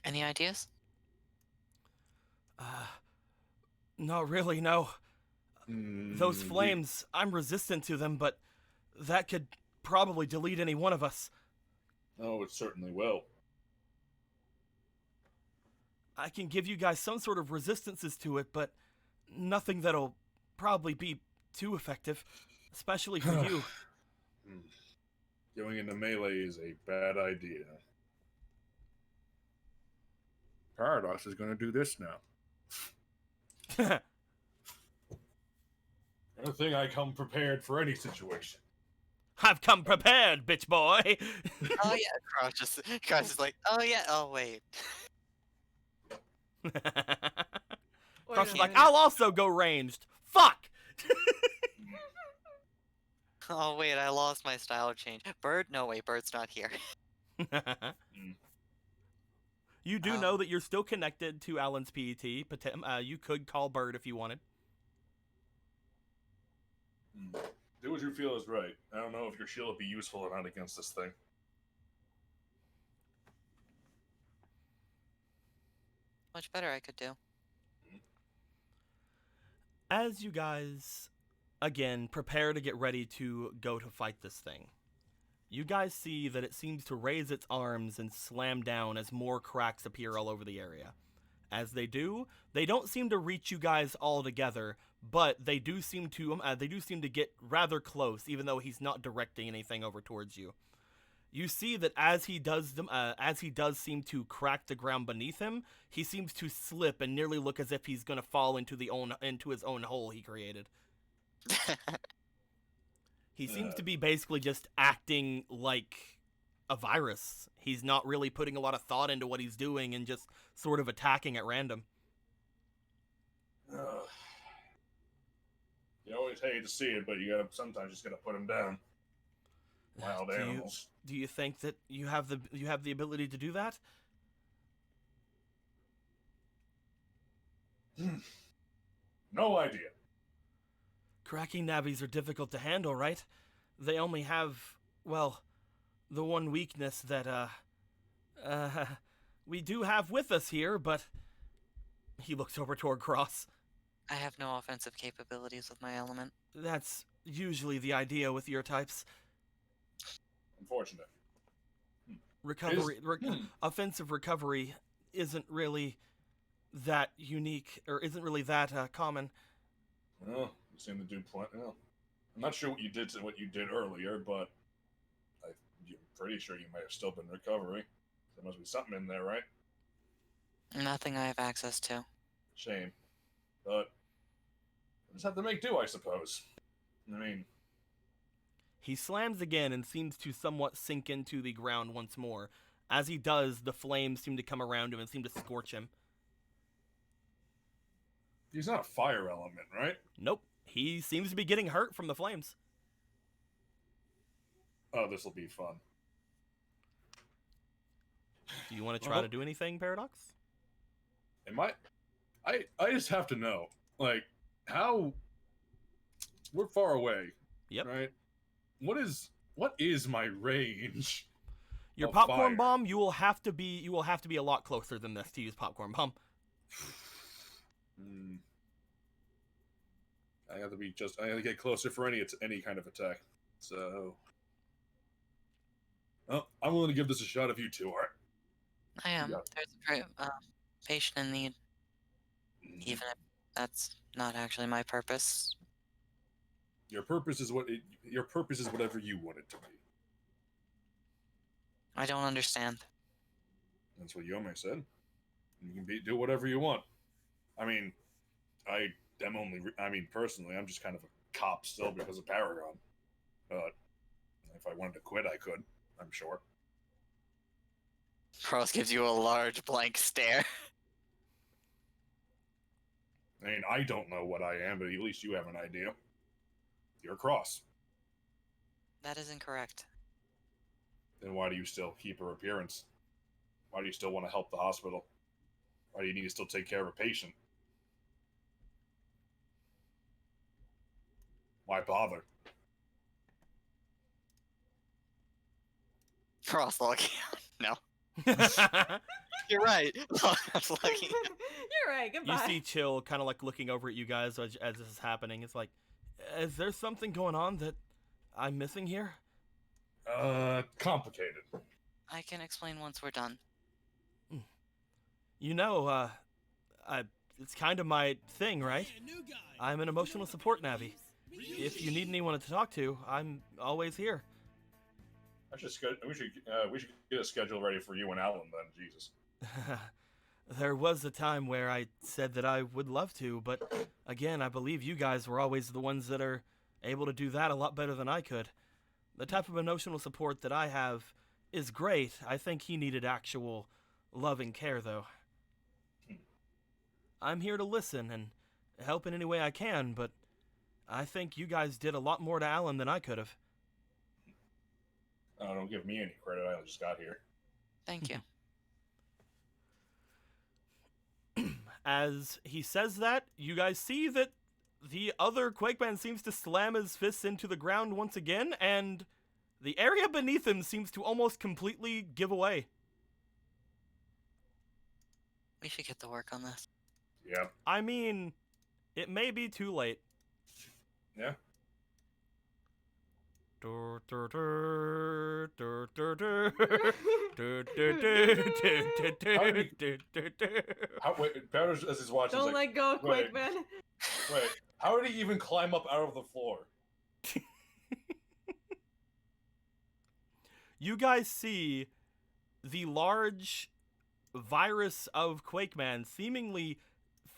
Any ideas? Not really, no. Those flames, I'm resistant to them, but that could probably delete any one of us. Oh, it certainly will. I can give you guys some sort of resistances to it, but nothing that'll probably be too effective, especially for you. Going into melee is a bad idea. Paradox is going to do this now. I don't think I come prepared for any situation. I've come prepared, bitch boy. Oh yeah, Crouch is like, oh yeah, oh wait. Crouch is like, I'll also go ranged. Fuck. Oh wait, I lost my style change. Bird? No wait, Bird's not here. You do know that you're still connected to Alan's PET. You could call Bird if you wanted. Do what you feel is right. I don't know if your shield would be useful or not against this thing. Much better I could do. As you guys, again, prepare to get ready to go to fight this thing, you guys see that it seems to raise its arms and slam down as more cracks appear all over the area. As they do, they don't seem to reach you guys all together, but they do seem to get rather close, even though he's not directing anything over towards you. You see that as he does seem to crack the ground beneath him, he seems to slip and nearly look as if he's gonna fall into his own hole he created. He seems to be basically just acting like a virus. He's not really putting a lot of thought into what he's doing and just sort of attacking at random. You always hate to see it, but sometimes just gotta put them down. Wild animals. Do you think that you have the ability to do that? No idea. Cracking Navis are difficult to handle, right? They only have, well, the one weakness that, we do have with us here, but he looks over toward Cross. I have no offensive capabilities with my element. That's usually the idea with your types. Unfortunate. Offensive recovery isn't really that unique, or isn't really that common. Well, you seem to do plenty. Well, I'm not sure what you did earlier, but I'm pretty sure you might have still been recovering. There must be something in there, right? Nothing I have access to. Shame. But I just have to make do, I suppose. I mean... He slams again and seems to somewhat sink into the ground once more. As he does, the flames seem to come around him and seem to scorch him. He's not a fire element, right? Nope. He seems to be getting hurt from the flames. Oh, this'll be fun. Do you want to try to do anything, Paradox? I just have to know, like, how... We're far away. Yep. Right? What is my range? Your of popcorn fire? bomb, you will have to be a lot closer than this to use popcorn bomb. I have to get closer for any kind of attack. So, well, I'm willing to give this a shot if you two are. I am. Yeah. There's a patient in need, even if that's not actually my purpose. Your purpose is whatever you want it to be. I don't understand. That's what Yome said. You can do whatever you want. I mean, personally, I'm just kind of a cop still because of Paragon. But if I wanted to quit, I could. I'm sure. Cross gives you a large blank stare. I mean, I don't know what I am, but at least you have an idea. You're Cross. That is incorrect. Then why do you still keep her appearance? Why do you still want to help the hospital? Why do you need to still take care of a patient? Why bother? Cross looking. No. You're right. Cross looking. You're right. Goodbye. You see Chill kind of like looking over at you guys as this is happening. It's like, is there something going on that I'm missing here? Complicated. I can explain once we're done. You know, it's kind of my thing, right? I'm an emotional support Navi. If you need anyone to talk to, I'm always here. We should get a schedule ready for you and Alan then. Jesus. There was a time where I said that I would love to, but again, I believe you guys were always the ones that are able to do that a lot better than I could. The type of emotional support that I have is great. I think he needed actual loving care, though. I'm here to listen and help in any way I can, but I think you guys did a lot more to Alan than I could have. Oh, don't give me any credit. I just got here. Thank you. As he says that, you guys see that the other Quakeman seems to slam his fists into the ground once again, and the area beneath him seems to almost completely give away. We should get to work on this. Yeah. I mean, it may be too late. Yeah. Wait, Powder's as he's watching. Don't like, let go, wait, Quakeman. wait. How did he even climb up out of the floor? You guys see the large virus of Quakeman seemingly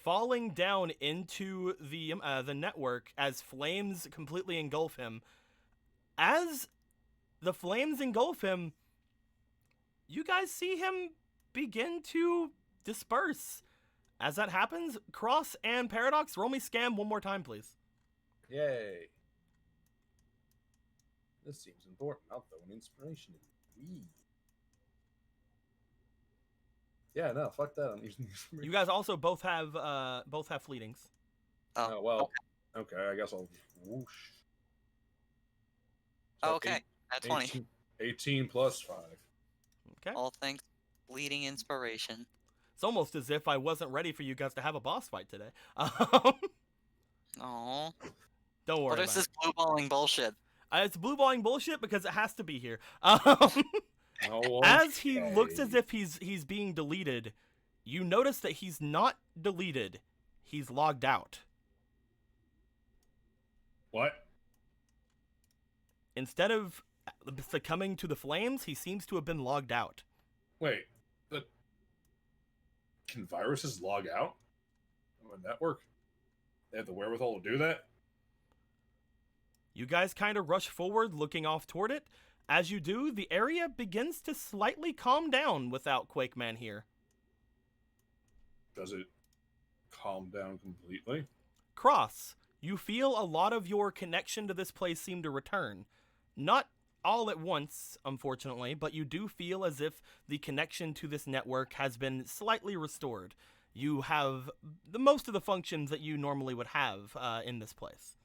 falling down into the network as flames completely engulf him. As the flames engulf him, you guys see him begin to disperse. As that happens, Cross and Paradox, roll me scam one more time, please. Yay. This seems important. I'll throw an inspiration in. Wee. Yeah, no, fuck that. I'm using inspiration. You guys also both have fleetings. Oh, well. Okay, I guess I'll whoosh. So Okay, at 20. 18 plus 5. Okay. All thanks leading inspiration. It's almost as if I wasn't ready for you guys to have a boss fight today. Oh. Don't worry What about is this blue balling bullshit? It's blue balling bullshit because it has to be here. Oh, As he okay. looks as if he's being deleted, you notice that he's not deleted. He's logged out. What? Instead of succumbing to the flames, he seems to have been logged out. Wait, but can viruses log out of a network? They have the wherewithal to do that? You guys kind of rush forward, looking off toward it. As you do, the area begins to slightly calm down without Quakeman here. Does it calm down completely? Cross, you feel a lot of your connection to this place seem to return. Not all at once, unfortunately, but you do feel as if the connection to this network has been slightly restored. You have most of the functions that you normally would have in this place.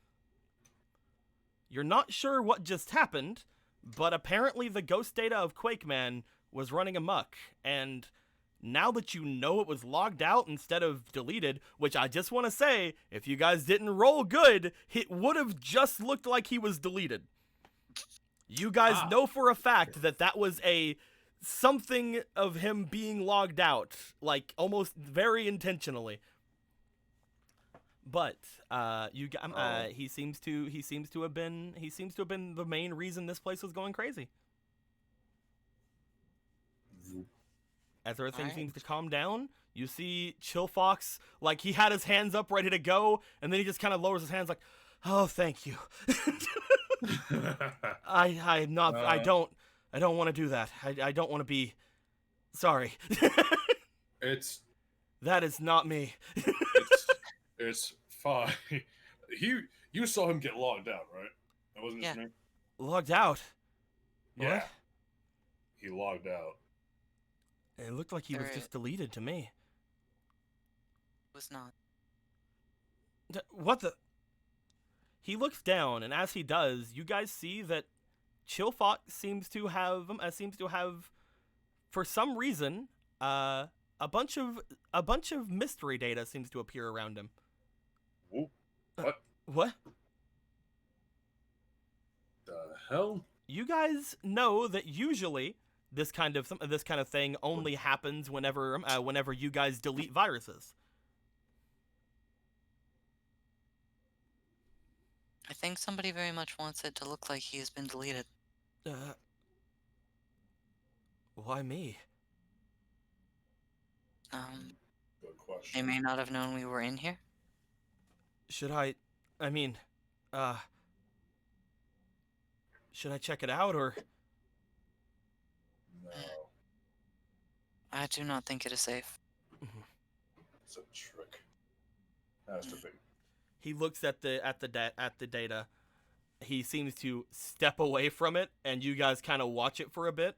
You're not sure what just happened, but apparently the ghost data of Quakeman was running amok, and now that you know it was logged out instead of deleted, which I just want to say, if you guys didn't roll good, it would have just looked like he was deleted. You guys know for a fact that that was something of him being logged out, like almost very intentionally. But he seems to have been the main reason this place was going crazy. As everything seems to calm down, you see Chill Fox, like he had his hands up ready to go, and then he just kind of lowers his hands like, "Oh, thank you." I don't want to do that. I don't want to be sorry. That is not me. It's fine. You saw him get logged out, right? That wasn't his name? Logged out? Yeah. What? He logged out. It looked like he was just deleted to me. It was not. What the? He looks down, and as he does, you guys see that Chill Fox seems to have, for some reason, a bunch of mystery data seems to appear around him. Whoa. What? What? The hell? You guys know that usually this kind of thing only happens whenever you guys delete viruses. I think somebody very much wants it to look like he's been deleted. Why me? Good question. They may not have known we were in here. Should I check it out, or? No. I do not think it is safe. It's a trick. Has to be. He looks at the data. He seems to step away from it, and you guys kind of watch it for a bit.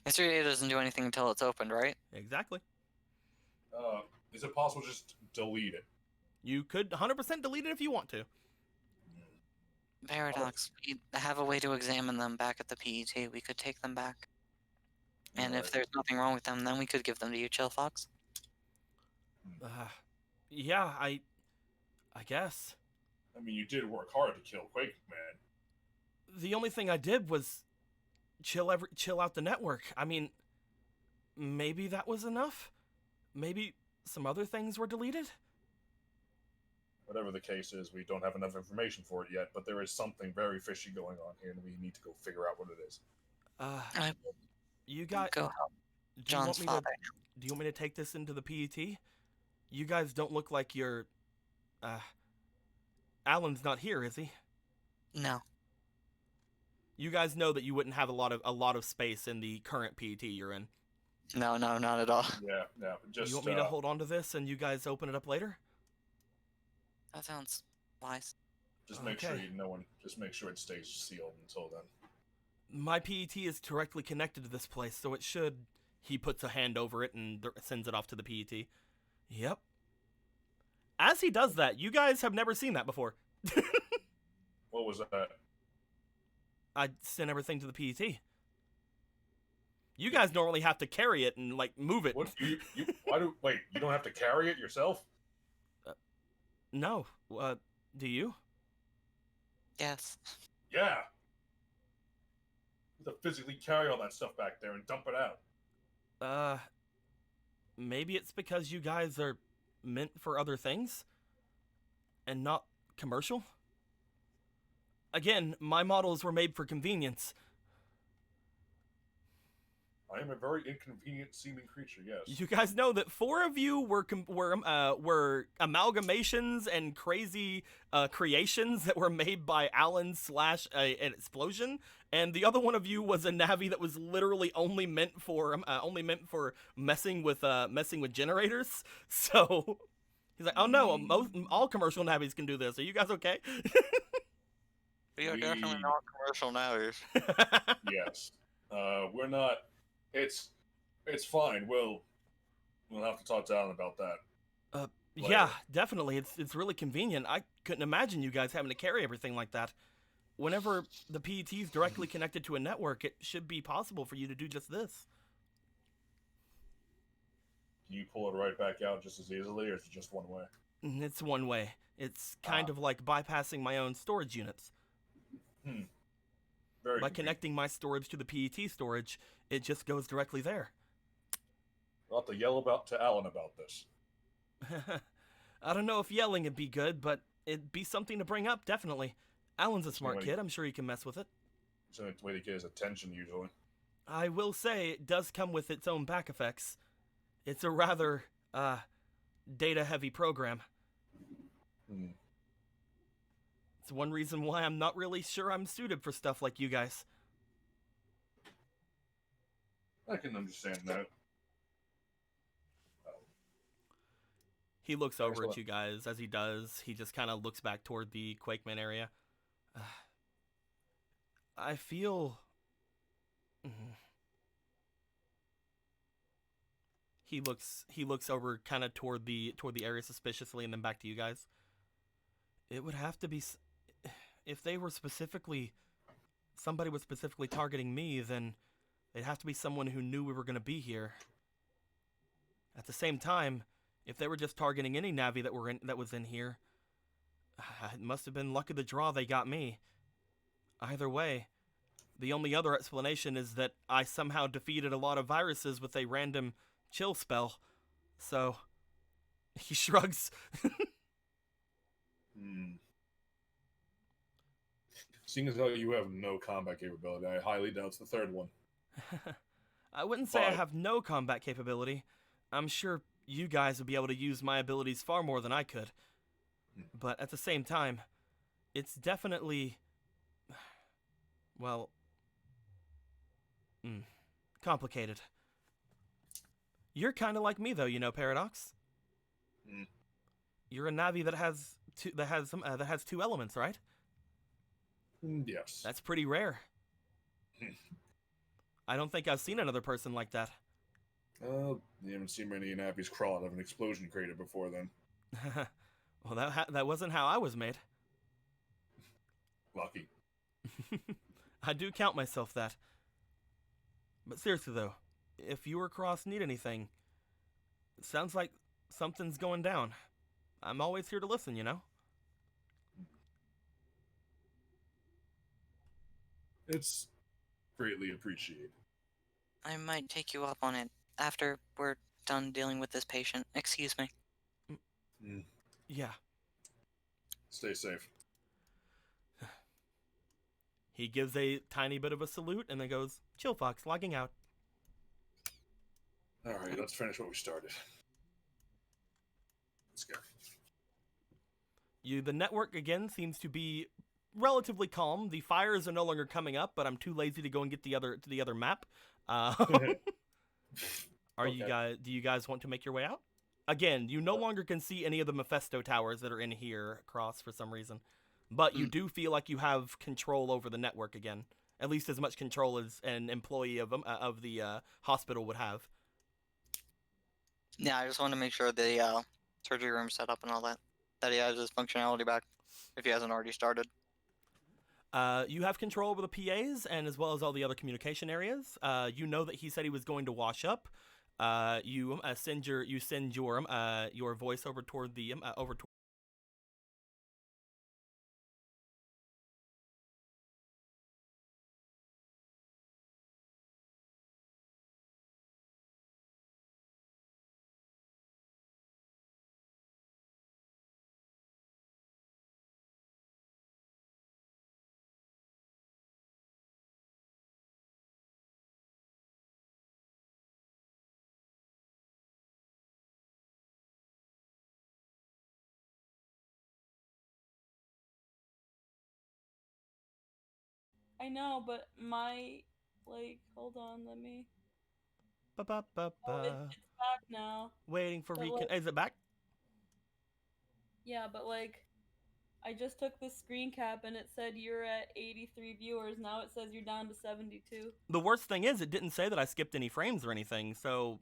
Mystery data doesn't do anything until it's opened, right? Exactly. Is it possible to just delete it? You could 100% delete it if you want to. Paradox. We have a way to examine them back at the PET. We could take them back. And if there's nothing wrong with them, then we could give them to you, Chill Fox. Yeah, I guess. I mean, you did work hard to kill Quake Man. The only thing I did was chill out the network. I mean, maybe that was enough? Maybe some other things were deleted? Whatever the case is, we don't have enough information for it yet, but there is something very fishy going on here, and we need to go figure out what it is. I will You got go help do you John's want me father. do you want me to take this into the PET? You guys don't look like you're Alan's not here, is he? No. You guys know that you wouldn't have a lot of space in the current PET you're in. No, not at all. Yeah. Just You want me to hold on to this and you guys open it up later? That sounds wise. just make sure Okay. just make sure it stays sealed until then. My PET is directly connected to this place, so it should. He puts a hand over it and sends it off to the PET. Yep. As he does that, you guys have never seen that before. What was that? I send everything to the PET. You guys normally have to carry it and like move it. What you wait? You don't have to carry it yourself? No. Do you? Yes. Yeah. You have to physically carry all that stuff back there and dump it out. Maybe it's because you guys are meant for other things and not commercial. Again, my models were made for convenience. I am a very inconvenient seeming creature. Yes. You guys know that 4 of you were amalgamations and crazy creations that were made by Alan / an explosion, and the other one of you was a Navi that was literally only meant for messing with generators. So he's like, oh no, all commercial Navis can do this. Are you guys okay? We are We- definitely not commercial nowadays. Yes. We're not. It's fine. We'll have to talk to Alan about that. Yeah, Later. definitely. It's really convenient. I couldn't imagine you guys having to carry everything like that. Whenever the PET is directly connected to a network, it should be possible for you to do just this. Can you pull it right back out just as easily, or is it just one way? It's one way. It's kind of like bypassing my own storage units. Very By convenient. connecting my storage to the PET storage, it just goes directly there. We'll have to yell to Alan about this. I don't know if yelling would be good, but it'd be something to bring up, definitely. Alan's a smart Anyway. kid. I'm sure he can mess with it. It's the only way to get his attention usually. I will say it does come with its own back effects. It's a rather, data-heavy program. Hmm. It's one reason why I'm not really sure I'm suited for stuff like you guys. I can understand that. He looks over Excellent. at you guys. As he does, he just kind of looks back toward the Quakeman area. I feel... He looks over kind of toward the area suspiciously and then back to you guys. It would have to be... If they were somebody was specifically targeting me, then they'd have to be someone who knew we were going to be here. At the same time, if they were just targeting any Navi that was in here, it must have been luck of the draw they got me. Either way, the only other explanation is that I somehow defeated a lot of viruses with a random chill spell. So, he shrugs. Seeing as though you have no combat capability, I highly doubt it's the third one. I wouldn't say I But- have no combat capability. I'm sure you guys would be able to use my abilities far more than I could. But at the same time, it's definitely... Well... complicated. You're kind of like me, though, you know, Paradox. Mm. You're a Navi that has two elements, right? Yes. That's pretty rare. I don't think I've seen another person like that. You haven't seen many Navis crawl out of an explosion crater before then. Well, that wasn't how I was made. Lucky. I do count myself that. But seriously, though, if you or Cross need anything, it sounds like something's going down. I'm always here to listen, you know? It's greatly appreciated. I might take you up on it after we're done dealing with this patient. Excuse me. Yeah. Stay safe. He gives a tiny bit of a salute and then goes, "Chill, Fox, logging out." All right, let's finish what we started. Let's go. The network again seems to be relatively calm. The fires are no longer coming up, but I'm too lazy to go and get the other map. Are you Okay. guys? Do you guys want to make your way out? Again, you no longer can see any of the Mephisto towers that are in here across for some reason, but you do feel like you have control over the network again. At least as much control as an employee of the hospital would have. Yeah, I just want to make sure the surgery room's set up and all that. That he has his functionality back, if he hasn't already started. You have control over the PAs and as well as all the other communication areas. You know that he said he was going to wash up. You send your voice over toward the over. I know, but my hold on, let me. Oh, it's back now. Waiting for But, recon. Is it back? Yeah, but I just took the screen cap and it said you're at 83 viewers. Now it says you're down to 72. The worst thing is, it didn't say that I skipped any frames or anything. So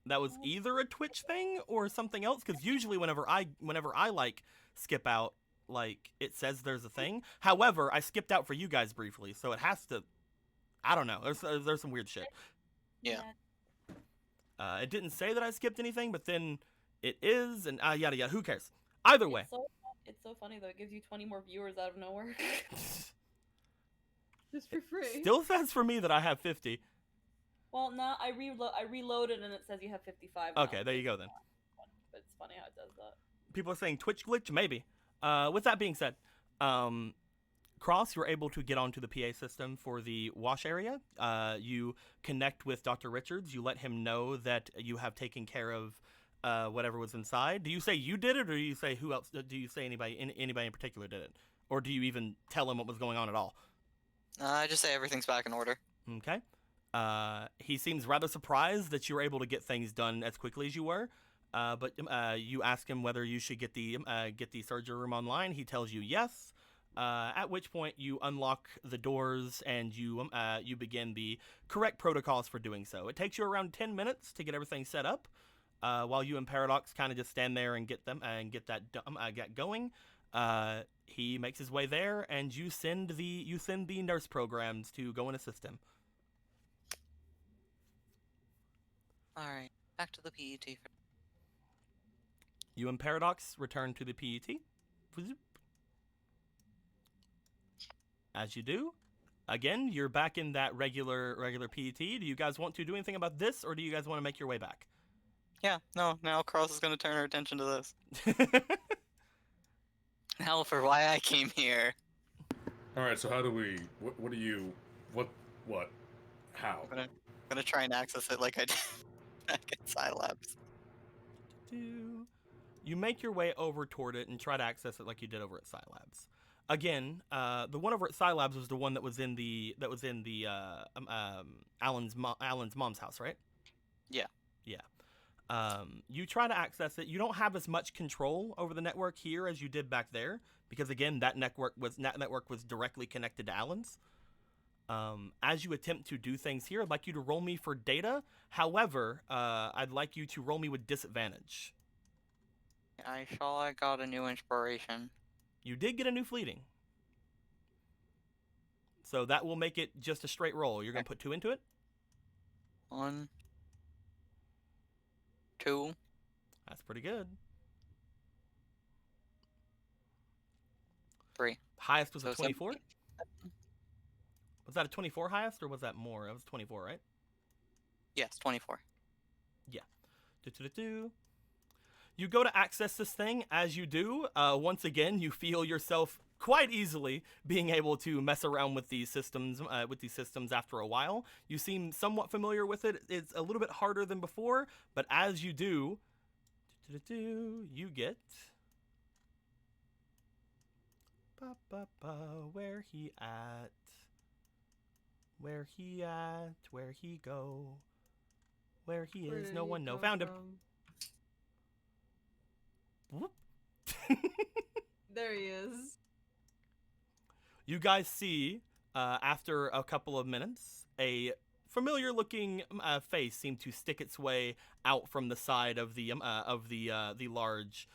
that was either a Twitch thing or something else. Because usually, whenever I like skip out, like it says there's a thing. However, I skipped out for you guys briefly, so it has to. I don't know. There's some weird shit. Yeah. It didn't say that I skipped anything, but then it is, and yada yada. Who cares? Either way. It's so funny though. It gives you 20 more viewers out of nowhere. Just for free. Still says for me that I have 50. Well, now I reloaded and it says you have 55. Okay, now. there you go then. But it's funny how it does that. People are saying Twitch glitch, maybe. With that being said, Cross, you're able to get onto the PA system for the wash area. You connect with Dr. Richards. You let him know that you have taken care of whatever was inside. Do you say you did it, or do you say who else? Do you say anybody in particular did it, or do you even tell him what was going on at all? I just say everything's back in order. Okay. He seems rather surprised that you were able to get things done as quickly as you were. But you ask him whether you should get the surgery room online. He tells you yes. At which point you unlock the doors and you begin the correct protocols for doing so. It takes you around 10 minutes to get everything set up. While you and Paradox kind of just stand there and get get going. He makes his way there, and you send the nurse programs to go and assist him. All right, back to the PET. You and Paradox return to the PET. As you do, again, you're back in that regular PET. Do you guys want to do anything about this, or do you guys want to make your way back? Yeah, no, now Cross is going to turn her attention to this. Hell for why I came here. All right, so how do we? What do you? What? How? I'm gonna try and access it like I did back at Scilabs. You make your way over toward it and try to access it like you did over at Scilabs. Again, the one over at Scilabs was the one that was in the Alan's mom's house, right? Yeah. Yeah. You try to access it. You don't have as much control over the network here as you did back there, because again, that network was directly connected to Alan's. As you attempt to do things here, I'd like you to roll me for data. However, I'd like you to roll me with disadvantage. I saw I got a new inspiration. You did get a new fleeting. So that will make it just a straight roll. You're going to put 2 into it? 1, 2. That's pretty good. 3. Highest was So a 24? Was that a 24 highest, or was that more? It was 24, right? Yes, 24. Do-do-do-do. You go to access this thing. As you do, once again, you feel yourself quite easily being able to mess around with these systems. After a while, you seem somewhat familiar with it. It's a little bit harder than before, but as you do, you get. Where he at? Where he at? Where he go? Where he Where is? did No he one know. come Found him. from? Whoop. There he is. You guys see, after a couple of minutes, a familiar-looking face seem to stick its way out from the side of the large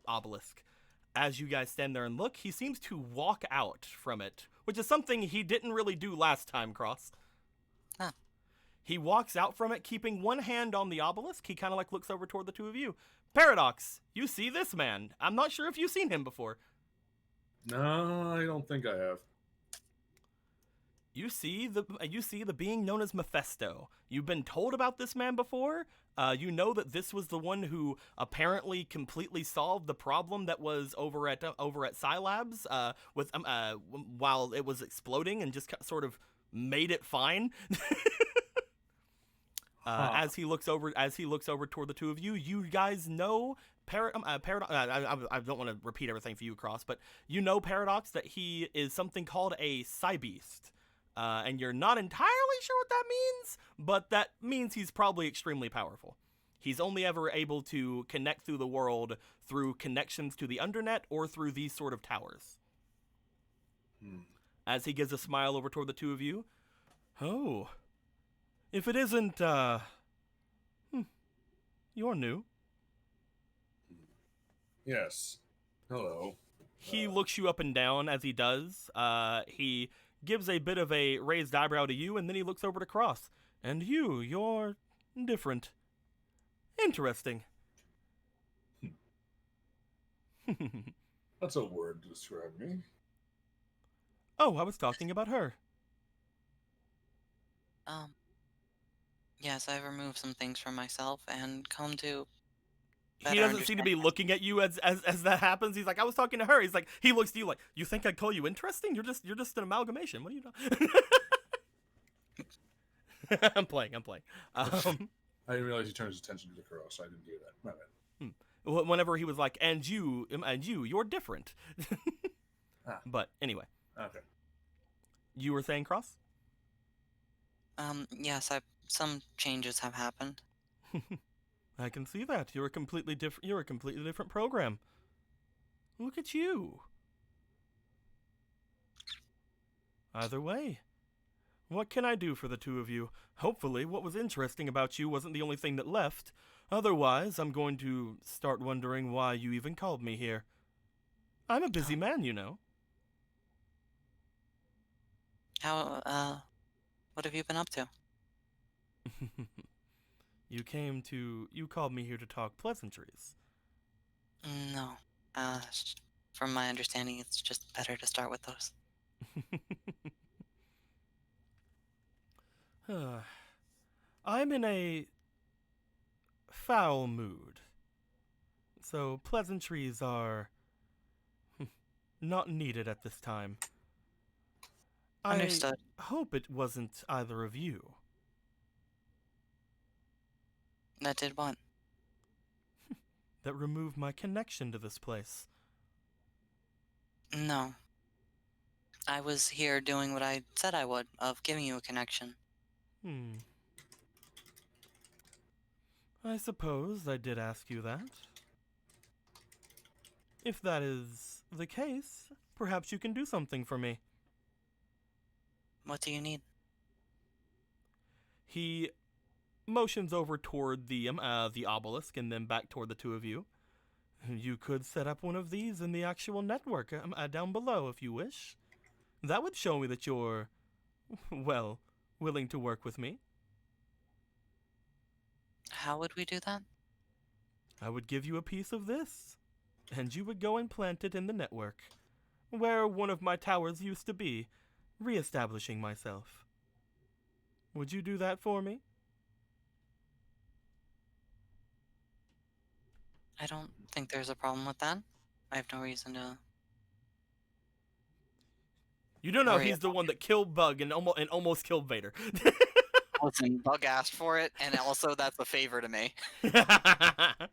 obelisk. As you guys stand there and look, he seems to walk out from it, which is something he didn't really do last time, Cross. Huh. He walks out from it, keeping one hand on the obelisk. He kind of like looks over toward the two of you. Paradox, you see this man. I'm not sure if you've seen him before. No, I don't think I have. You see the being known as Mephisto. You've been told about this man before. You know that this was the one who apparently completely solved the problem that was over at Scilabs while it was exploding, and just sort of made it fine. As he looks over toward the two of you, you guys know Paradox. I don't want to repeat everything for you, Cross, but you know Paradox, that he is something called a Psybeast. And you're not entirely sure what that means, but that means he's probably extremely powerful. He's only ever able to connect through the world through connections to the Undernet or through these sort of towers. As he gives a smile over toward the two of you. Oh. If it isn't, you're new. Yes. Hello. He looks you up and down as he does. He gives a bit of a raised eyebrow to you, and then he looks over to Cross. And you're different. Interesting. That's a word to describe me. Oh, I was talking about her. Yes, I've removed some things from myself and come to He better doesn't seem to be understand. looking at you as that happens. He's like, I was talking to her. He's like, he looks to you like, you think I'd call you interesting? You're just an amalgamation. What are you doing? I'm playing. I didn't realize he turned his attention to the cross. I didn't do that. My bad. Whenever he was like, and you're different. But anyway, Okay. you were saying, Cross? Yes, some changes have happened. I can see that. You're a completely different program. Look at you. Either way, what can I do for the two of you? Hopefully, what was interesting about you wasn't the only thing that left. Otherwise, I'm going to start wondering why you even called me here. I'm a busy man, you know. What have you been up to? You called me here to talk pleasantries. No. From my understanding, it's just better to start with those. I'm in a foul mood, so pleasantries are not needed at this time. Understood. I hope it wasn't either of you. That did what? That removed my connection to this place. No. I was here doing what I said I would, of giving you a connection. I suppose I did ask you that. If that is the case, perhaps you can do something for me. What do you need? He motions over toward the obelisk and then back toward the two of you. You could set up one of these in the actual network down below if you wish. That would show me that you're, well, willing to work with me. How would we do that? I would give you a piece of this, and you would go and plant it in the network. where one of my towers used to be, reestablishing myself. Would you do that for me? I don't think there's a problem with that. I have no reason to You don't know worry he's the about one that killed Bug and almost killed Vader. Listen, Bug asked for it, and also that's a favor to me. Mm.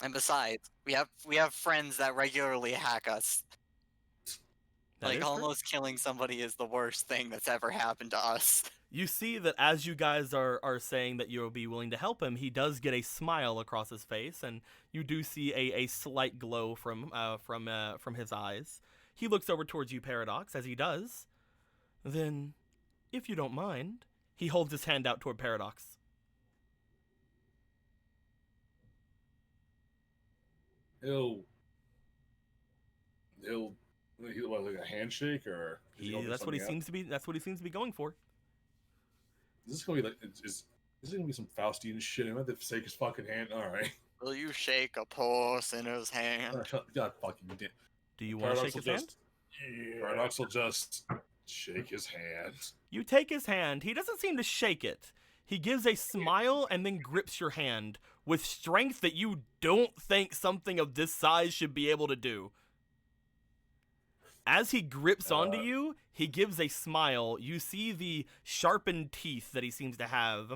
And besides, we have friends that regularly hack us. That Like, is true. almost killing somebody is the worst thing that's ever happened to us. You see that as you guys are saying that you'll be willing to help him, he does get a smile across his face, and you do see a slight glow from his eyes. He looks over towards you, Paradox. As he does, then, if you don't mind, he holds his hand out toward Paradox. He'll like a handshake or is he gonna do That's what he something else? seems to be. That's what he seems to be going for. Is this gonna be like is this gonna be some Faustian shit? I'm gonna shake his fucking hand. All right. Will you shake a poor sinner's hand? God fucking damn. Do you want to shake his hand? Paradox will just shake his hand. You take his hand. He doesn't seem to shake it. He gives a smile and then grips your hand with strength that you don't think something of this size should be able to do. As he grips onto you, he gives a smile. You see the sharpened teeth that he seems to have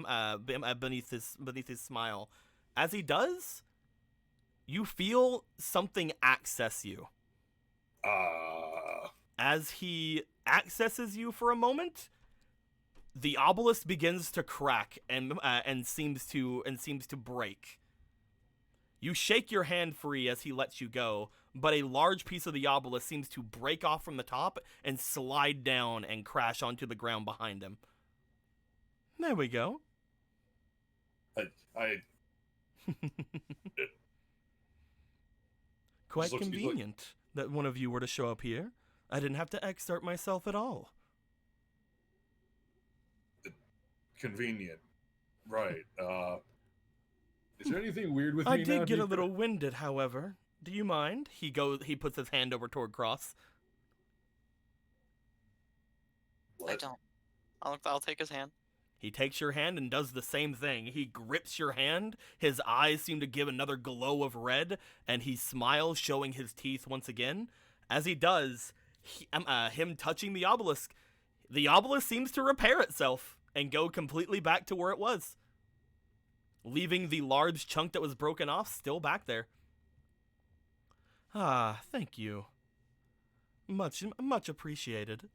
beneath his smile. As he does, you feel something access you. As he accesses you for a moment, the obelisk begins to crack and seems to break. You shake your hand free as he lets you go, but a large piece of the obelisk seems to break off from the top and slide down and crash onto the ground behind him. There we go. I Quite Just looks- he's like- convenient that one of you were to show up here. I didn't have to exert myself at all. convenient. Right. Is there anything weird with I me now? did get a Deeper? little winded, however. Do you mind? He puts his hand over toward Cross. I What? don't. I'll take his hand. He takes your hand and does the same thing. He grips your hand. His eyes seem to give another glow of red, and he smiles, showing his teeth once again. As he does, him touching the obelisk seems to repair itself and go completely back to where it was, leaving the large chunk that was broken off still back there. Ah, thank you. Much appreciated.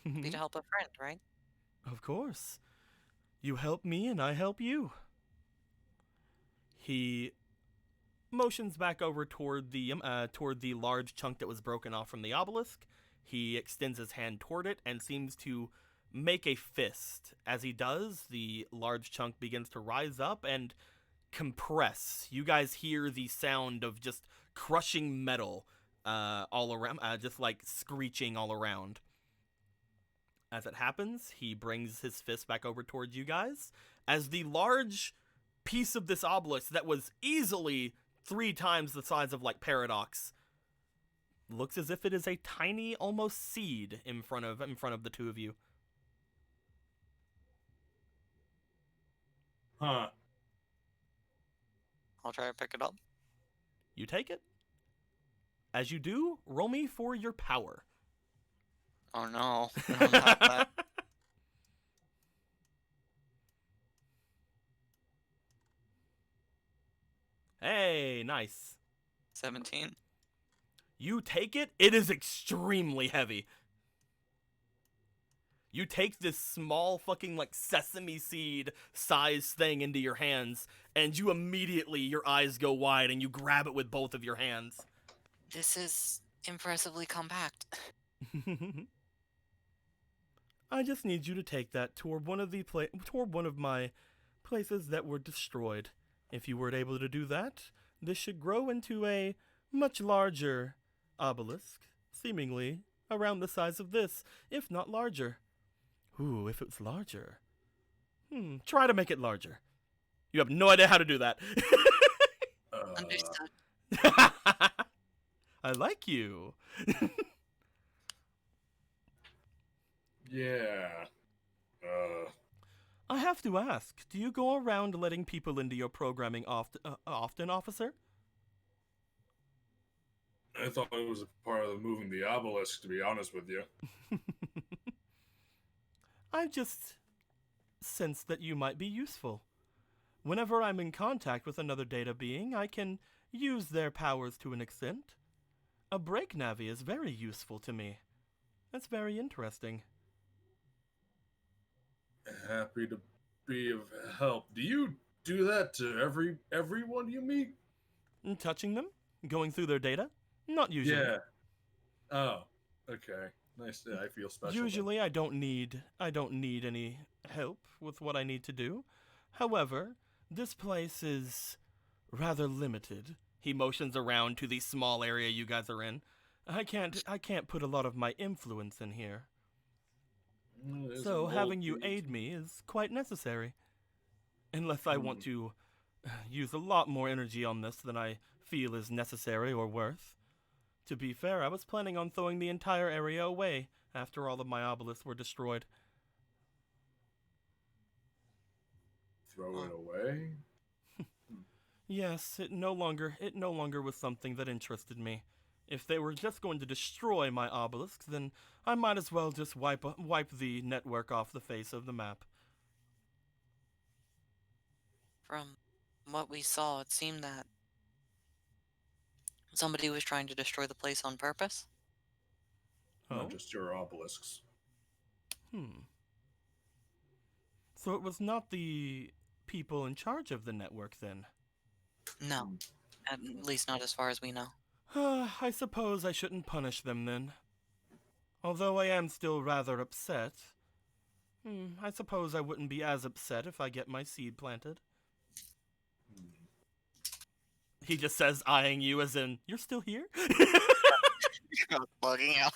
Be to help a friend, right? Of course. You help me and I help you. He motions back over toward the large chunk that was broken off from the obelisk. He extends his hand toward it and seems to make a fist. As he does, the large chunk begins to rise up and compress. You guys hear the sound of just crushing metal all around, just like screeching all around. As it happens, he brings his fist back over towards you guys, as the large piece of this obelisk that was easily 3 times the size of like Paradox looks as if it is a tiny, almost seed in front of the two of you. Huh. I'll try to pick it up. You take it. As you do, roll me for your power. Oh no. I don't have that. Hey, nice. 17. You take it. It is extremely heavy. You take this small fucking like sesame seed size thing into your hands, and you immediately, your eyes go wide and you grab it with both of your hands. This is impressively compact. I just need you to take that toward one of my places that were destroyed. If you were able to do that, this should grow into a much larger obelisk, seemingly around the size of this, if not larger. Ooh, if it's larger. Try to make it larger. You have no idea how to do that. Understood. I like you. Yeah. I have to ask, do you go around letting people into your programming often, officer? I thought it was a part of moving the obelisk, to be honest with you. I just sense that you might be useful. Whenever I'm in contact with another data being, I can use their powers to an extent. A break Navi is very useful to me. That's very interesting. Happy to be of help. Do you do that to everyone you meet? And touching them? Going through their data? Not usually. Yeah. Oh, okay. Nice. Yeah, I feel special. Usually I don't need any help with what I need to do. However, this place is rather limited. He motions around to the small area you guys are in. I can't put a lot of my influence in here. So having you aid me is quite necessary. Unless I want to use a lot more energy on this than I feel is necessary or worth. To be fair, I was planning on throwing the entire area away after all of my obelisks were destroyed. Throw it away? Yes, it no longer was something that interested me. If they were just going to destroy my obelisks, then I might as well just wipe the network off the face of the map. From what we saw, it seemed that somebody was trying to destroy the place on purpose. Oh? Not just your obelisks. So it was not the people in charge of the network then? No, at least not as far as we know. I suppose I shouldn't punish them then. Although I am still rather upset. I suppose I wouldn't be as upset if I get my seed planted. He just says, eyeing you as in, you're still here? Bugging out.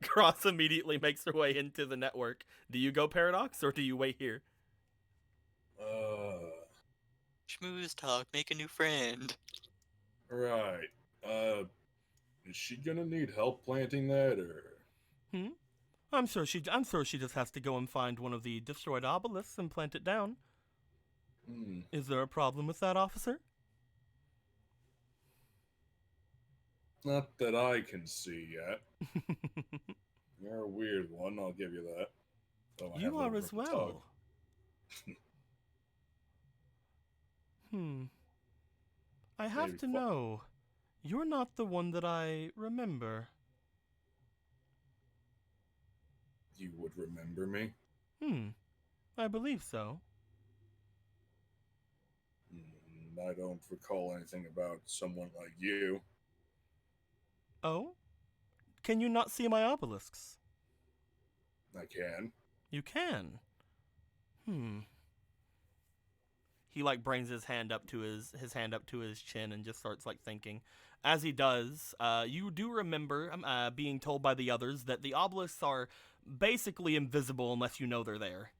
Cross immediately makes her way into the network. Do you go Paradox, or do you wait here? Schmooze talk, make a new friend. Right. Is she gonna need help planting that, or? I'm sure she just has to go and find one of the destroyed obelisks and plant it down. Is there a problem with that, officer? Not that I can see yet. You're a weird one, I'll give you that. Though I have You a are as rough talk. well. I have Maybe to know. You're not the one that I remember. You would remember me? I believe so. I don't recall anything about someone like you. Oh? Can you not see my obelisks? I can. You can. He brings his hand up to his chin and just starts thinking. As he does, you do remember being told by the others that the obelisks are basically invisible unless you know they're there.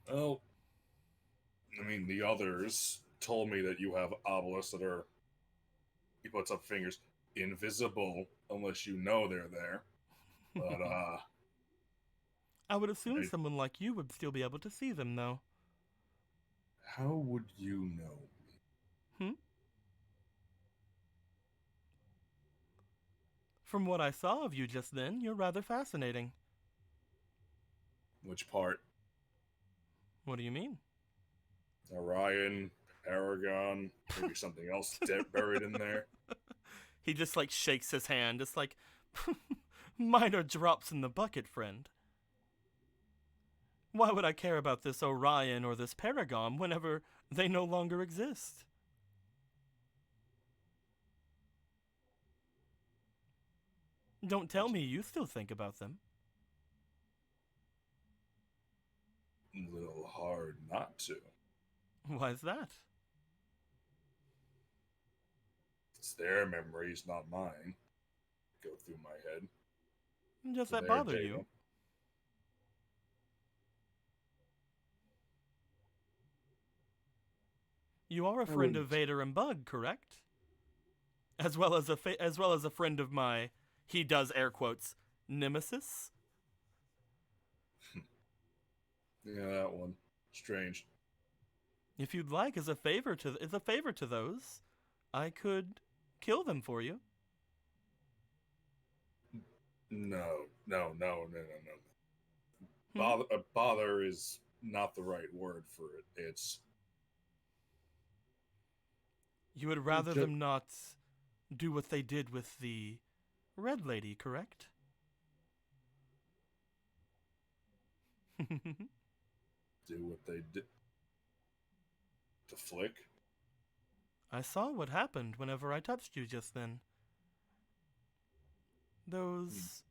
Well, I mean, the others told me that you have obelisks that are, he puts up fingers, invisible unless you know they're there. But, I would assume someone like you would still be able to see them, though. How would you know me? From what I saw of you just then, you're rather fascinating. Which part? What do you mean? Orion, Paragon, maybe something else buried in there. He just shakes his hand, just minor drops in the bucket, friend. Why would I care about this Orion or this Paragon whenever they no longer exist? Don't tell me you still think about them. A little hard not to. Why's that? It's their memories, not mine. Go through my head. Does To that their bother data. you? You are a I friend of wouldn't- Vader and Bug, correct? As well as a friend of my, he does air quotes, nemesis. Yeah, that one. Strange. If you'd like, as a favor to those, I could kill them for you. No. Hmm? Bother is not the right word for it. It's You would rather Ju- them not do what they did with the Red Lady, correct? do what they did. To flick? I saw what happened whenever I touched you just then. Those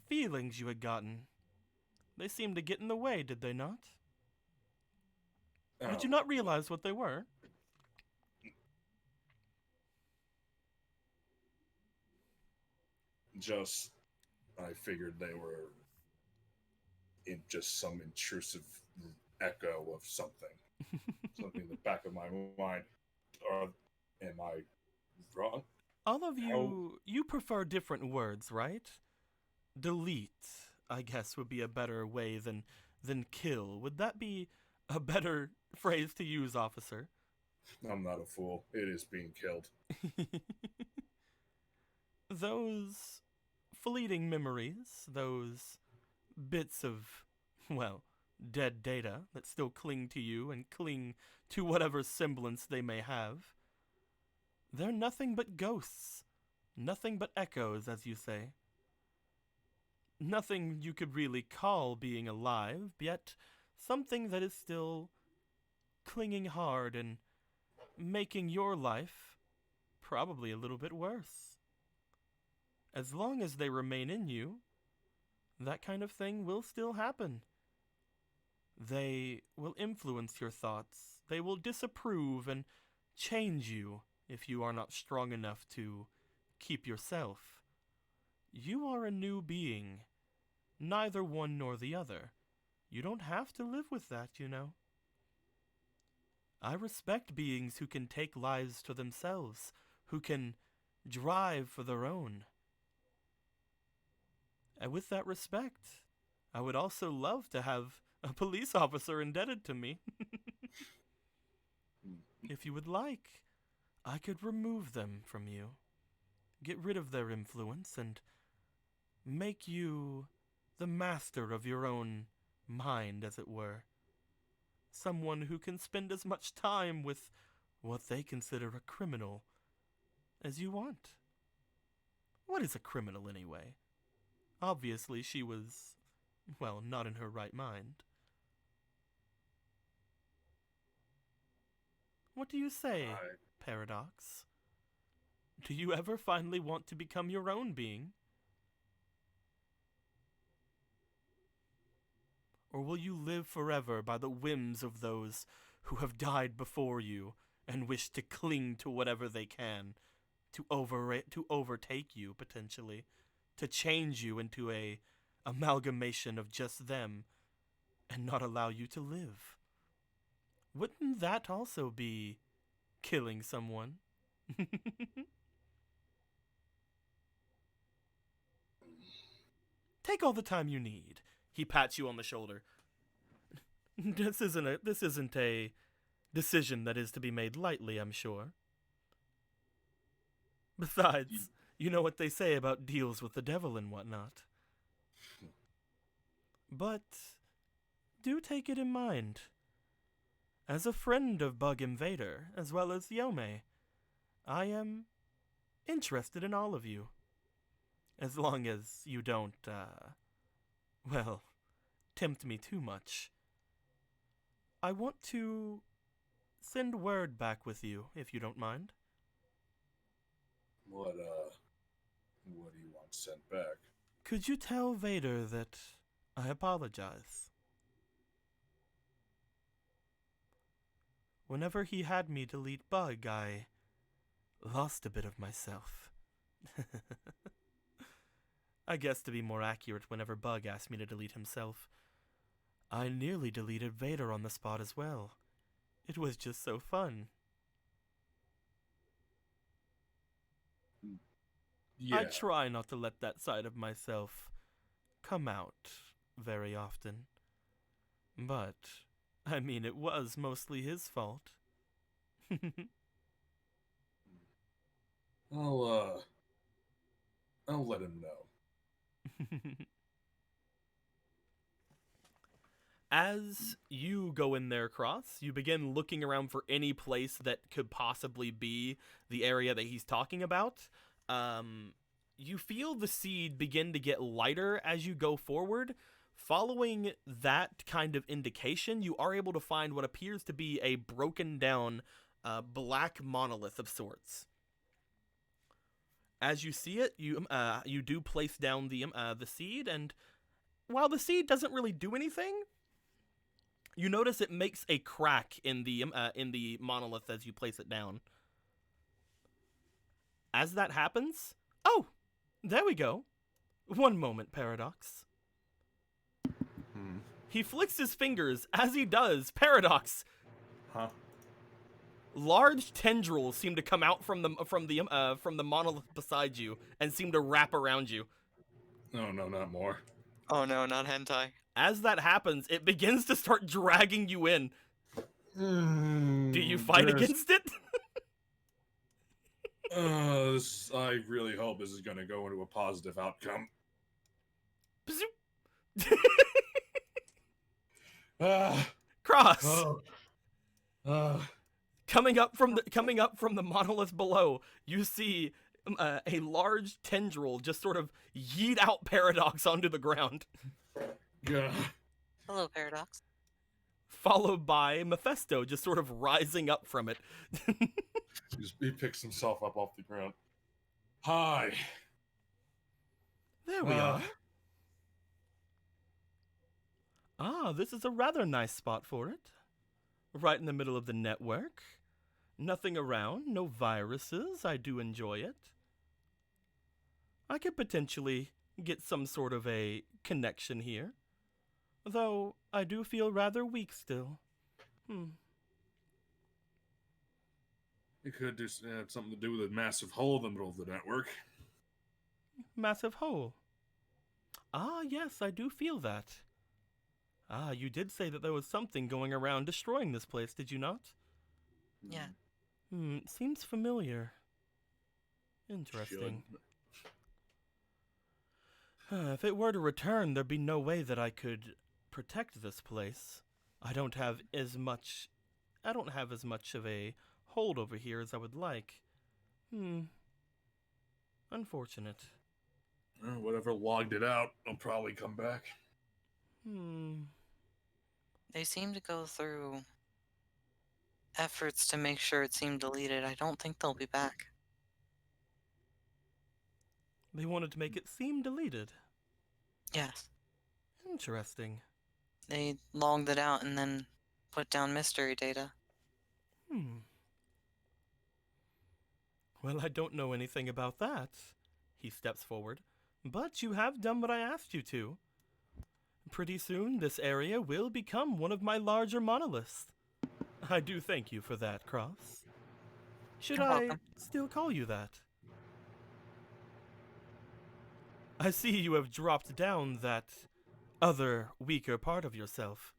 feelings you had gotten, they seemed to get in the way, did they not? Did you Oh, not realize what they were? just I figured they were in just some intrusive echo of something. Something in the back of my mind. Or am I wrong? All of How- you prefer different words, right? Delete, I guess, would be a better way than kill. Would that be a better phrase to use, officer? I'm not a fool. It is being killed. Those fleeting memories, those bits of, well, dead data that still cling to you and cling to whatever semblance they may have, they're nothing but ghosts, nothing but echoes, as you say. Nothing you could really call being alive, yet something that is still clinging hard and making your life probably a little bit worse. As long as they remain in you, that kind of thing will still happen. They will influence your thoughts. They will disapprove and change you if you are not strong enough to keep yourself. You are a new being, neither one nor the other. You don't have to live with that, you know. I respect beings who can take lives to themselves, who can drive for their own. And with that respect, I would also love to have a police officer indebted to me. If you would like, I could remove them from you, get rid of their influence, and make you the master of your own mind, as it were. Someone who can spend as much time with what they consider a criminal as you want. What is a criminal, anyway? Obviously, she was, well, not in her right mind. What do you say, Paradox? Do you ever finally want to become your own being? Or will you live forever by the whims of those who have died before you and wish to cling to whatever they can to overtake you, potentially, to change you into a amalgamation of just them and not allow you to live? Wouldn't that also be killing someone? Take all the time you need. He pats you on the shoulder. This isn't a decision that is to be made lightly, I'm sure. Besides, you know what they say about deals with the devil and whatnot. But do take it in mind. As a friend of Bug Invader, as well as Yome, I am interested in all of you. As long as you don't, well, tempt me too much. I want to send word back with you, if you don't mind. What do you want sent back? Could you tell Vader that I apologize? Whenever he had me delete Bug, I lost a bit of myself. I guess to be more accurate, whenever Bug asked me to delete himself, I nearly deleted Vader on the spot as well. It was just so fun. Yeah. I try not to let that side of myself come out very often. But, I mean, it was mostly his fault. I'll let him know. As you go in there, Cross, you begin looking around for any place that could possibly be the area that he's talking about. You feel the seed begin to get lighter as you go forward. Following that kind of indication, you are able to find what appears to be a broken down black monolith of sorts. As you see it, you do place down the seed, and while the seed doesn't really do anything, you notice it makes a crack in the monolith as you place it down. As that happens, oh, there we go. One moment, Paradox. He flicks his fingers. As he does, Paradox. Huh? Large tendrils seem to come out from the monolith beside you and seem to wrap around you. No, not more. Oh no, not hentai. As that happens, it begins to start dragging you in. Do you fight against it? I really hope this is going to go into a positive outcome. Cross. Oh. Coming up from the monolith below, you see a large tendril just sort of yeet out Paradox onto the ground, Yeah. Hello, Paradox. followed by Mephisto just sort of rising up from it. He picks himself up off the ground. Hi. There we are. Ah, this is a rather nice spot for it. Right in the middle of the network. Nothing around, no viruses. I do enjoy it. I could potentially get some sort of a connection here. Though, I do feel rather weak still. It could just have something to do with a massive hole in the middle of the network. Massive hole. Ah, yes, I do feel that. Ah, you did say that there was something going around destroying this place, did you not? Yeah. Seems familiar. Interesting. If it were to return, there'd be no way that I could protect this place. I don't have as much of a hold over here as I would like. Unfortunate. Whatever logged it out, it'll probably come back. They seem to go through efforts to make sure it seemed deleted. I don't think they'll be back. They wanted to make it seem deleted. Yes. Interesting. They logged it out and then put down mystery data. Well, I don't know anything about that. He steps forward. But you have done what I asked you to. Pretty soon, this area will become one of my larger monoliths. I do thank you for that, Cross. Should You're I welcome. still call you that? I see you have dropped down that other, weaker part of yourself.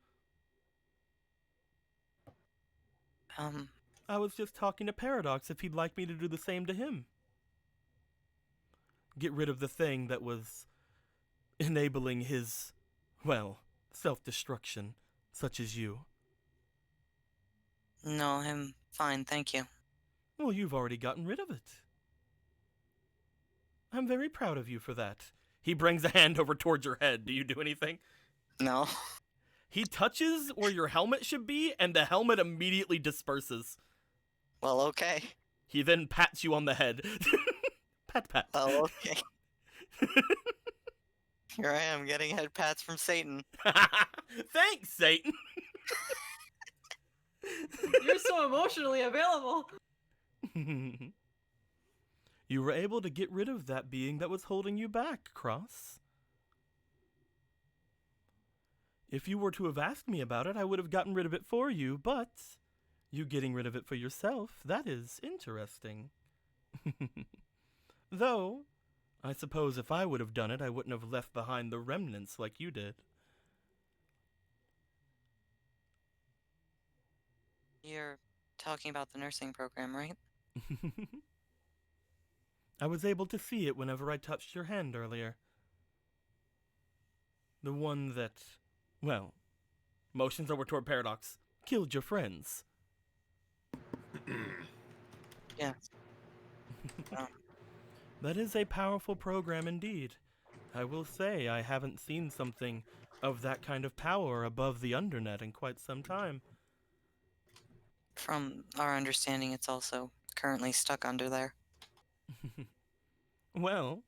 I was just talking to Paradox if he'd like me to do the same to him. Get rid of the thing that was enabling his, well, self-destruction, such as you. No, I'm fine, thank you. Well, you've already gotten rid of it. I'm very proud of you for that. He brings a hand over towards your head. Do you do anything? No. He touches where your helmet should be, and the helmet immediately disperses. Well, okay. He then pats you on the head. Pat, pat. Well, okay. Here I am getting head pats from Satan. Thanks, Satan. You're so emotionally available. You were able to get rid of that being that was holding you back, Cross. If you were to have asked me about it, I would have gotten rid of it for you, but you getting rid of it for yourself, that is interesting. Though, I suppose if I would have done it, I wouldn't have left behind the remnants like you did. You're talking about the nursing program, right? I was able to see it whenever I touched your hand earlier. The one that, well, motions over toward Paradox, killed your friends. Yeah. That is a powerful program indeed. I will say I haven't seen something of that kind of power above the Undernet in quite some time. From our understanding, it's also currently stuck under there. Well,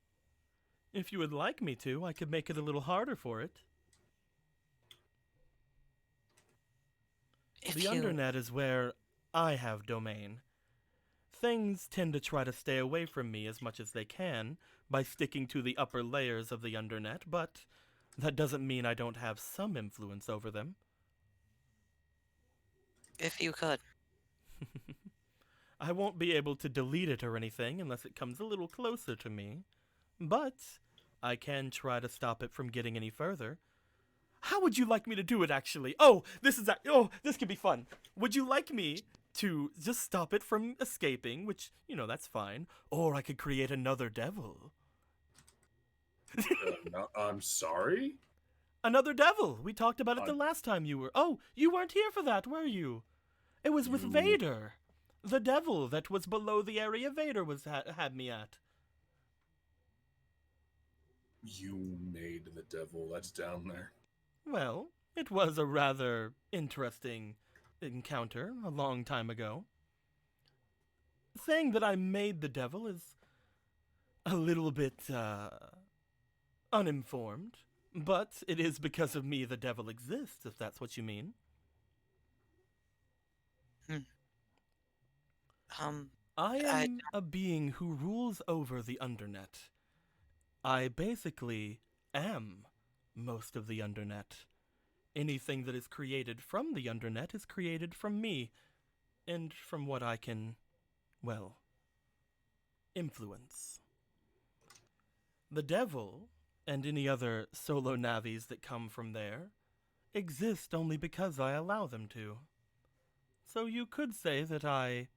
if you would like me to, I could make it a little harder for it. If The you... Undernet is where I have domain. Things tend to try to stay away from me as much as they can by sticking to the upper layers of the Undernet, but that doesn't mean I don't have some influence over them. If you could. I won't be able to delete it or anything unless it comes a little closer to me, but I can try to stop it from getting any further. How would you like me to do it, actually? Oh, this could be fun. Would you like me to just stop it from escaping, which, that's fine, or I could create another devil? No, I'm sorry? Another devil! We talked about it the last time you were... Oh, you weren't here for that, were you? It was with Vader. The devil that was below the area Vader had me at. You made the devil that's down there. Well, it was a rather interesting encounter a long time ago. Saying that I made the devil is a little bit, uninformed, but it is because of me the devil exists, if that's what you mean. I am a being who rules over the Undernet. I basically am most of the Undernet. Anything that is created from the Undernet is created from me, and from what I can, well, influence. The devil, and any other solo Navis that come from there, exist only because I allow them to. So you could say that I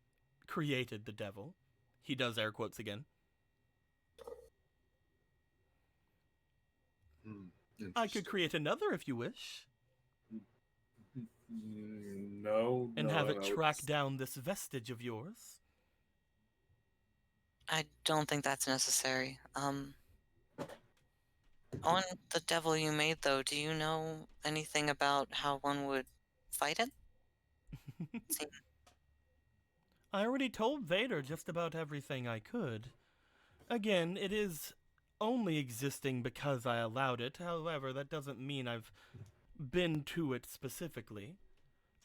created the devil. He does air quotes again. I could create another if you wish. No. And have it track down this vestige of yours. I don't think that's necessary. On the devil you made, though, do you know anything about how one would fight it? I already told Vader just about everything I could. Again, it is only existing because I allowed it. However, that doesn't mean I've been to it specifically.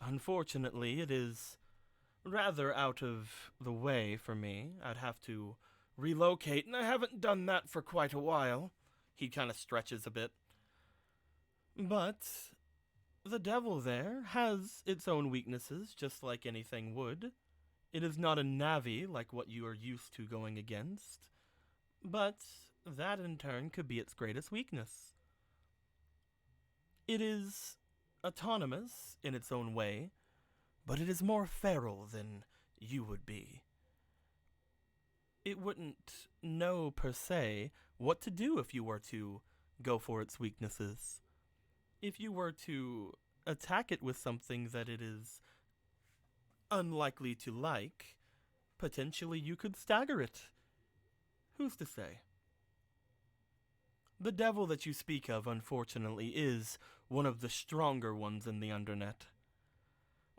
Unfortunately, it is rather out of the way for me. I'd have to relocate, and I haven't done that for quite a while. He kind of stretches a bit. But the devil there has its own weaknesses, just like anything would. It is not a Navi like what you are used to going against, but that in turn could be its greatest weakness. It is autonomous in its own way, but it is more feral than you would be. It wouldn't know per se what to do if you were to go for its weaknesses. If you were to attack it with something that it is unlikely to like, potentially you could stagger it. Who's to say? The devil that you speak of, unfortunately, is one of the stronger ones in the Undernet.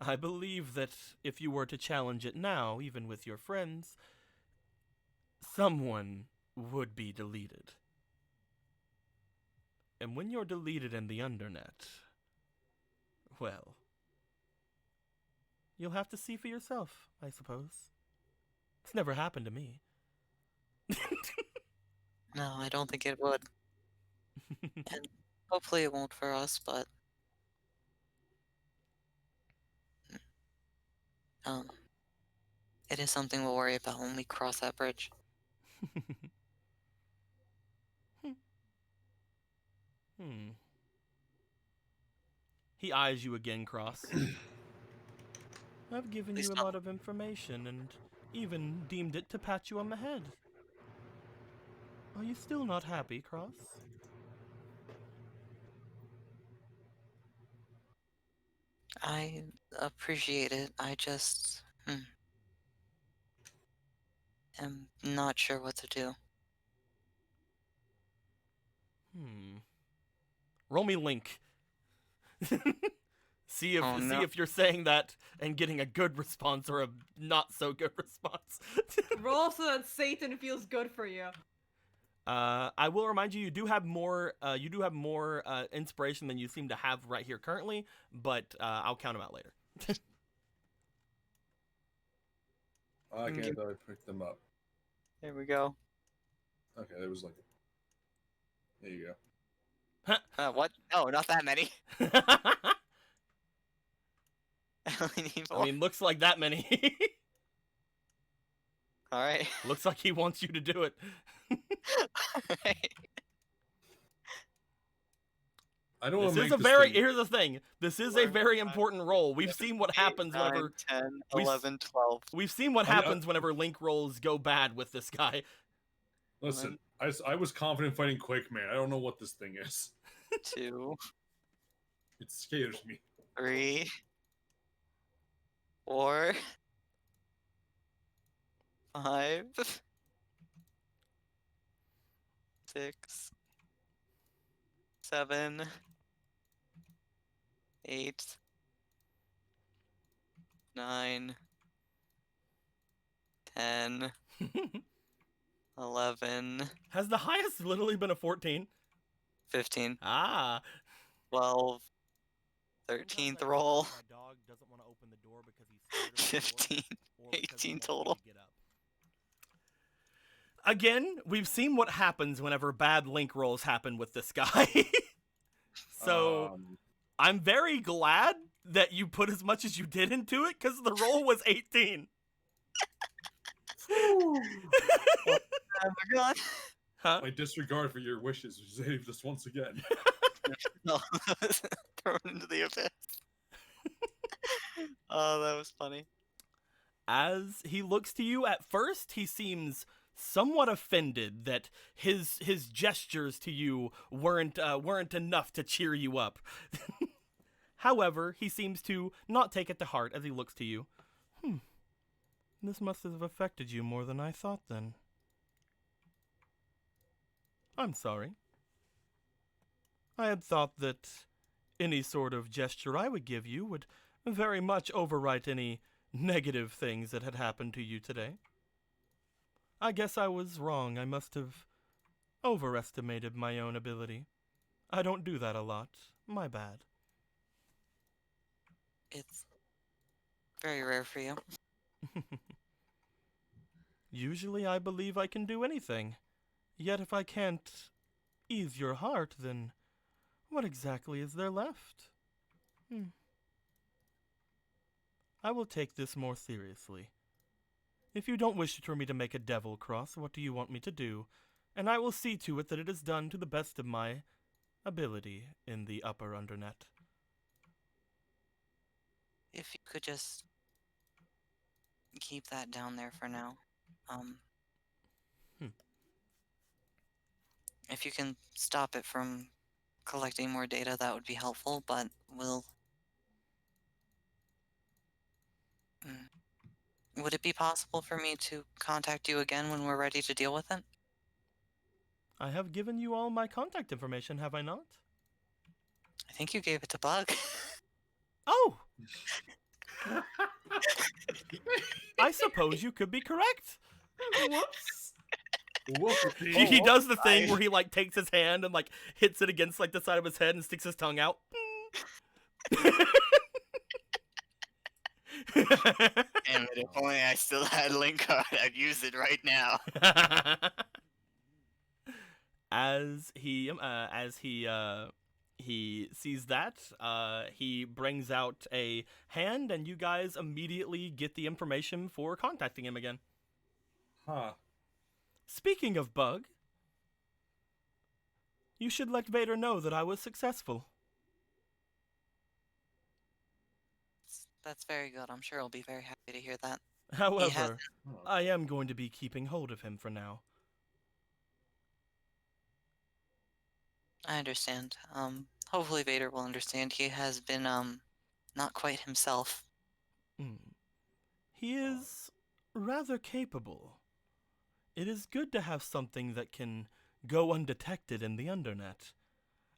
I believe that if you were to challenge it now, even with your friends, someone would be deleted. And when you're deleted in the Undernet, well, you'll have to see for yourself, I suppose. It's never happened to me. No, I don't think it would. And hopefully it won't for us, but... it is something we'll worry about when we cross that bridge. He eyes you again, Cross. I've given Please you a don't. lot of information and even deemed it to pat you on the head. Are you still not happy, Cross? I appreciate it. I just am not sure what to do. Roll me Link. see Oh, no. if you're saying that and getting a good response or a not so good response. Roll so that Satan feels good for you. I will remind you, you do have more inspiration than you seem to have right here currently, but I'll count them out later. I can't thought I picked them up. There we go. Okay, there was like. There you go. What? No, not that many. I only need I four. mean, looks like that many. All right. Looks like he wants you to do it. Alright. I don't This want to is make a this very. thing- Here's the thing. This is a 4, very 5, important role. We've 7, seen what 8, happens 9, whenever 10, we s- 11, 12. we've seen what happens whenever link rolls go bad with this guy. Listen, I was confident fighting Quake Man. I don't know what this thing is. 2, It scares me. 3, 4, 5, 6, 7, 8, 9, 10, 11, Has the highest literally been a 14? 15, Ah. 12, 13th roll, My dog doesn't want to open the door because he's scared of the door, 15, or because he 18 wants me total. to get up. Again, we've seen what happens whenever bad link rolls happen with this guy. So I'm very glad that you put as much as you did into it, because the roll was 18. Oh my god. Huh? My disregard for your wishes saved us once again. No, thrown into the abyss. Oh, that was funny. As he looks to you, at first he seems somewhat offended that his gestures to you weren't enough to cheer you up. However, he seems to not take it to heart as he looks to you. This must have affected you more than I thought then. I'm sorry. I had thought that any sort of gesture I would give you would very much overwrite any negative things that had happened to you today. I guess I was wrong. I must have overestimated my own ability. I don't do that a lot. My bad. It's very rare for you. Usually I believe I can do anything. Yet if I can't ease your heart, then what exactly is there left? I will take this more seriously. If you don't wish for me to make a devil cross, what do you want me to do? And I will see to it that it is done to the best of my ability in the upper undernet. If you could just keep that down there for now. If you can stop it from collecting more data, that would be helpful, but we'll... Would it be possible for me to contact you again when we're ready to deal with it? I have given you all my contact information, have I not? I think you gave it to Bug. Oh! I suppose you could be correct. Whoops. He does the thing where he like takes his hand and like hits it against like the side of his head and sticks his tongue out. Damn it, if only I still had Link card, I'd use it right now. As he sees that, he brings out a hand, and you guys immediately get the information for contacting him again. Huh. Speaking of Bug, You should let Vader know that I was successful. That's very good. I'm sure he'll be very happy to hear that. However, Oh, I am going to be keeping hold of him for now. I understand. Hopefully Vader will understand. He has been, not quite himself. Hmm. He is rather capable. It is good to have something that can go undetected in the Undernet.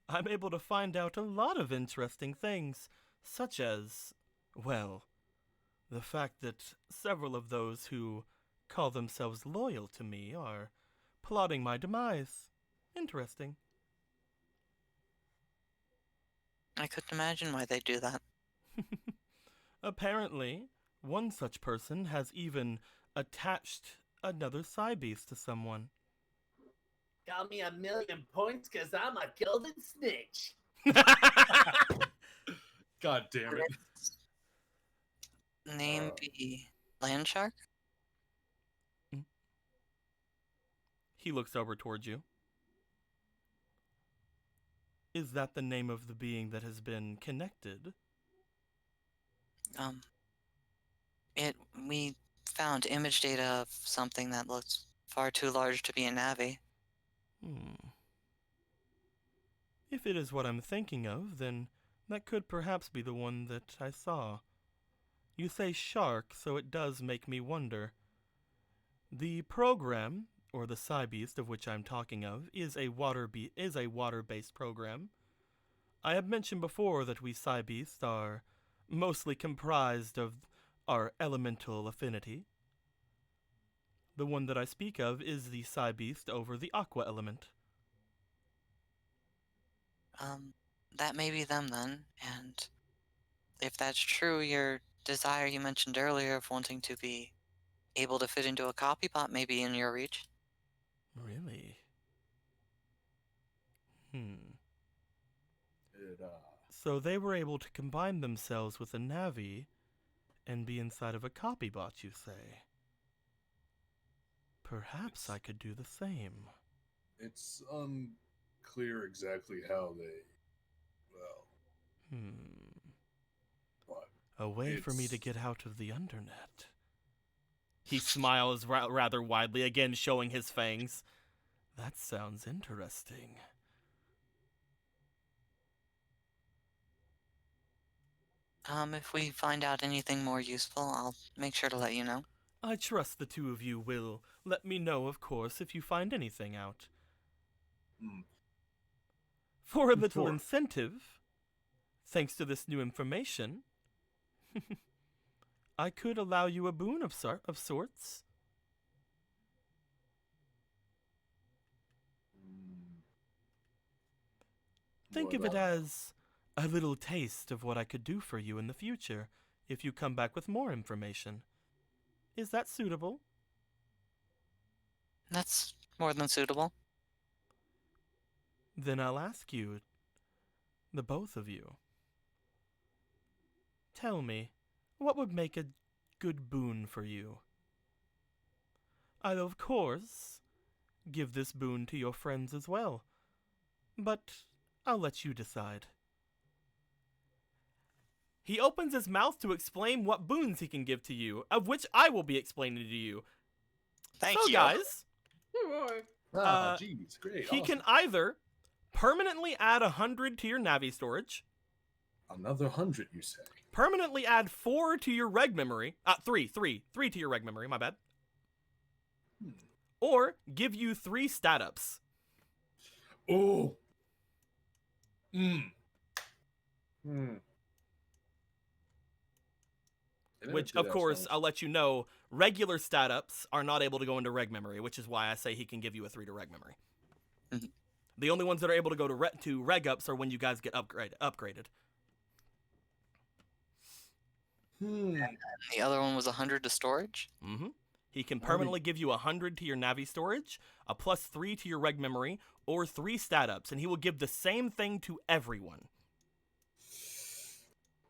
I'm able to find out a lot of interesting things, such as, well, the fact that several of those who call themselves loyal to me are plotting my demise. Interesting. I couldn't imagine why they do that. Apparently, one such person has even attached another Cybeast to someone. Got me 1,000,000 points because I'm a gilded snitch. God damn it. Name be Landshark? He looks over towards you. Is that the name of the being that has been connected? We found image data of something that looks far too large to be a Navi. If it is what I'm thinking of, then that could perhaps be the one that I saw. You say shark, so it does make me wonder. The program, or the Cybeast of which I'm talking of, is a water-based program. I have mentioned before that we Cybeasts are mostly comprised of our elemental affinity. The one that I speak of is the Cybeast over the aqua element. That may be them then, and if that's true, your desire you mentioned earlier of wanting to be able to fit into a copy bot may be in your reach. Really? It, So they were able to combine themselves with a Navi and be inside of a copy bot, you say? Perhaps I could do the same. it's unclear exactly how they, well, but A way for me to It's- get out of the Undernet. He smiles rather widely, again showing his fangs. That sounds interesting. If we find out anything more useful, I'll make sure to let you know. I trust the two of you will let me know, of course, if you find anything out. Hmm. For a little For- incentive, thanks to this new information, I could allow you a boon of sorts. Think of it as a little taste of what I could do for you in the future if you come back with more information. Is that suitable? That's more than suitable. Then I'll ask you, the both of you. Tell me, what would make a good boon for you? I'll, of course, give this boon to your friends as well, but I'll let you decide. He opens his mouth to explain what boons he can give to you, of which I will be explaining to you. Thank so, you. guys, Jeez, great. he Awesome. can either permanently add 100 to your Navi storage, Another 100, you say? permanently add 4 to your reg memory, 3 to your reg memory, my bad, or give you 3 stat ups. Oh. Which, of course, I'll let you know, regular stat ups are not able to go into reg memory, which is why I say he can give you a 3 to reg memory. Mhm. The only ones that are able to go to reg ups are when you guys get upgraded. The other one was 100 to storage? He can permanently give you 100 to your Navi storage, a plus 3 to your reg memory, or 3 stat ups, and he will give the same thing to everyone.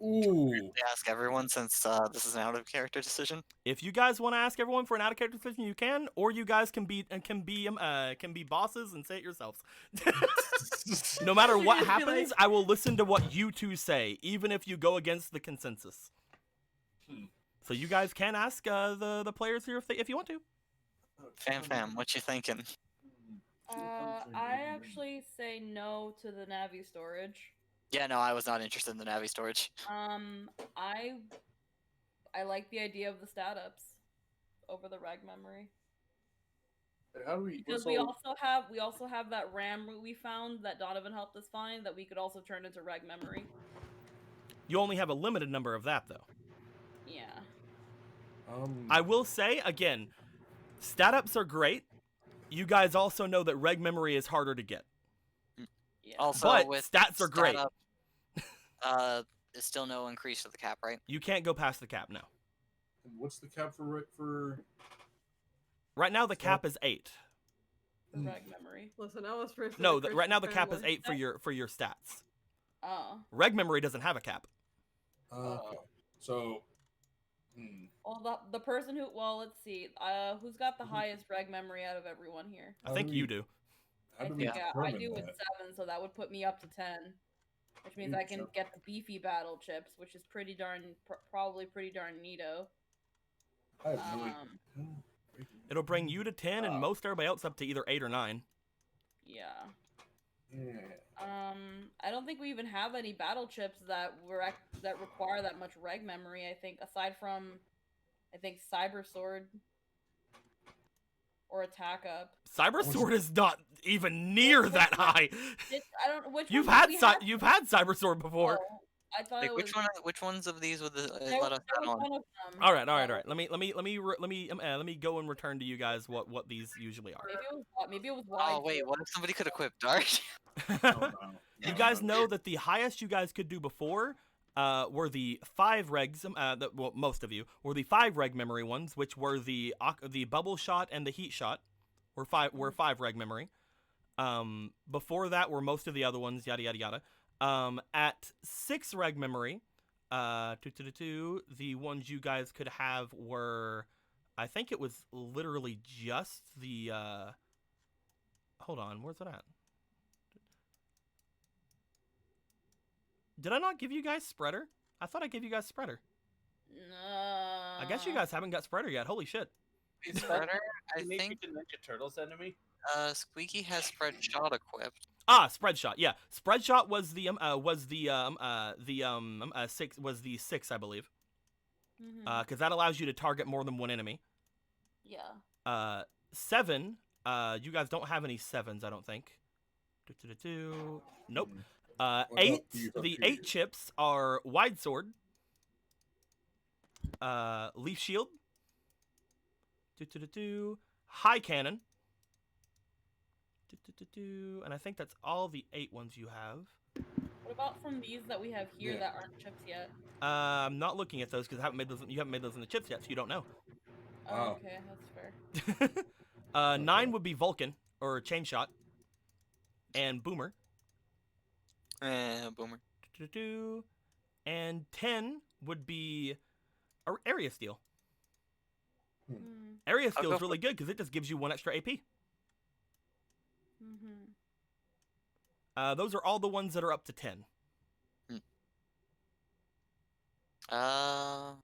Ooh. They ask everyone since this is an out of character decision. If you guys want to ask everyone for an out of character decision, you can, or you guys can be bosses and say it yourselves. No matter You what just be happens, like- I will listen to what you two say, even if you go against the consensus. So you guys can ask the players here if you want to. Fam, what you thinking? I actually say no to the Navi storage. Yeah, no, I was not interested in the Navi storage. I like the idea of the stat ups over the reg memory. How do we? Because we also have that RAM root we found that Donovan helped us find that we could also turn into reg memory. You only have a limited number of that, though. Yeah. I will say, again, stat ups are great. You guys also know that reg memory is harder to get. Yeah. Also, But with stats are great. Up, there's still no increase to the cap, right? You can't go past the cap now. What's the cap for? Right now, the cap is 8. For reg memory. Listen, I was first. No, right now the cap is 8 for your stats. Oh. Reg memory doesn't have a cap. Okay. So. Well, the person who, let's see, who's got the highest reg memory out of everyone here? I think you do. How do I we think I determine do with that? 7, so that would put me up to 10, which means I can get the beefy battle chips, which is pretty darn, probably pretty darn neato. I have no idea. It'll bring you to 10, and most everybody else up to either 8 or 9. Yeah. Yeah. I don't think we even have any battle chips that require that much reg memory. I think aside from, Cyber Sword or Attack Up. Cyber Sword is not even near that high. I don't. Which You've one had did we have? you've had Cyber Sword before. Oh, I thought Like, it was. which ones of these would There let us was add on? one of them. All right. Let me go and return to you guys what these usually are. Maybe it was wide. Oh wait, what if somebody could equip Dart? You guys know that the highest you guys could do before were the 5 regs. Most of you were the 5 reg memory ones, which were the bubble shot and the heat shot. Were 5 reg memory. Before that were most of the other ones. Yada yada yada. At 6 reg memory, the ones you guys could have were, I think it was literally just the. Hold on, where's it at? Did I not give you guys spreader? I thought I gave you guys spreader. I guess you guys haven't got spreader yet. Holy shit. Spreader, I Maybe think. the Ninja Turtles enemy. Squeaky has spread shot equipped. Spread shot. Yeah, spread shot was the 6 was the 6, I believe. Because that allows you to target more than one enemy. Yeah. 7. You guys don't have any 7s, I don't think. Nope. 8. The 8 chips are wide sword. Leaf shield. High cannon. And I think that's all the 8 ones you have. What about from these that we have here that aren't chips yet? I'm not looking at those because you haven't made those in the chips yet, so you don't know. Oh, okay, that's fair. 9 would be Vulcan or chain shot, and Boomer. Boomer. And 10 would be area steal. Area steal is really good because it just gives you 1 extra AP. Those are all the ones that are up to 10. I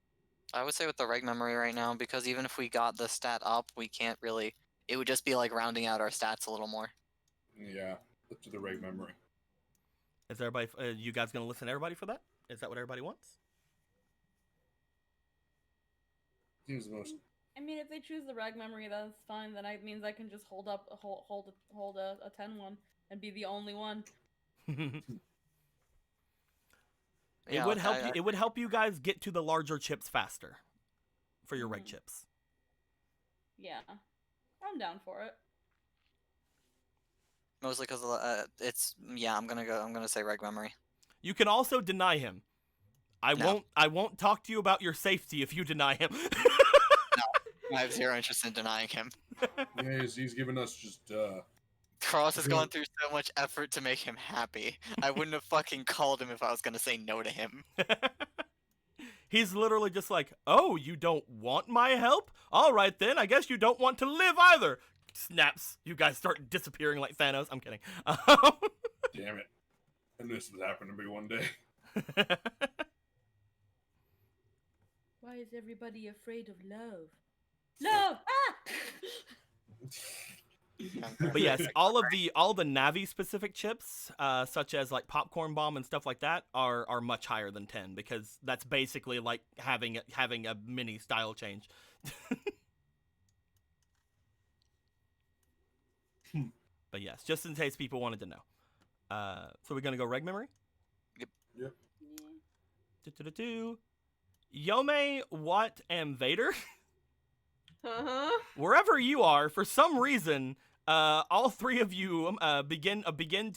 would say with the reg memory right now, because even if we got the stat up, we can't really. It would just be like rounding out our stats a little more. Yeah, up to the reg memory. Is everybody? You guys gonna listen to everybody for that? Is that what everybody wants? Seems the most. I mean, if they choose the reg memory, that's fine. Then it means I can just hold a 10 one and be the only one. It would help you. It would help you guys get to the larger chips faster for your reg chips. Yeah, I'm down for it. Mostly because it's I'm gonna say reg memory. You can also deny him. I won't talk to you about your safety if you deny him. I have 0 interest in denying him. Yeah, he's giving us just Cross has gone through so much effort to make him happy. I wouldn't have fucking called him if I was gonna say no to him. He's literally just like, oh, you don't want my help? All right then, I guess you don't want to live either. Snaps. You guys start disappearing like Thanos. I'm kidding. Damn it. I knew this would happen to me one day. Why is everybody afraid of love? Love! Ah! But yes, all the Navi specific chips, such as like popcorn bomb and stuff like that, are much higher than 10 because that's basically like having a mini style change. But yes, just in case people wanted to know. So we're gonna go reg memory. Yep. Yome, Watt, and Vader. Uh-huh. Wherever you are, for some reason, all three of you begin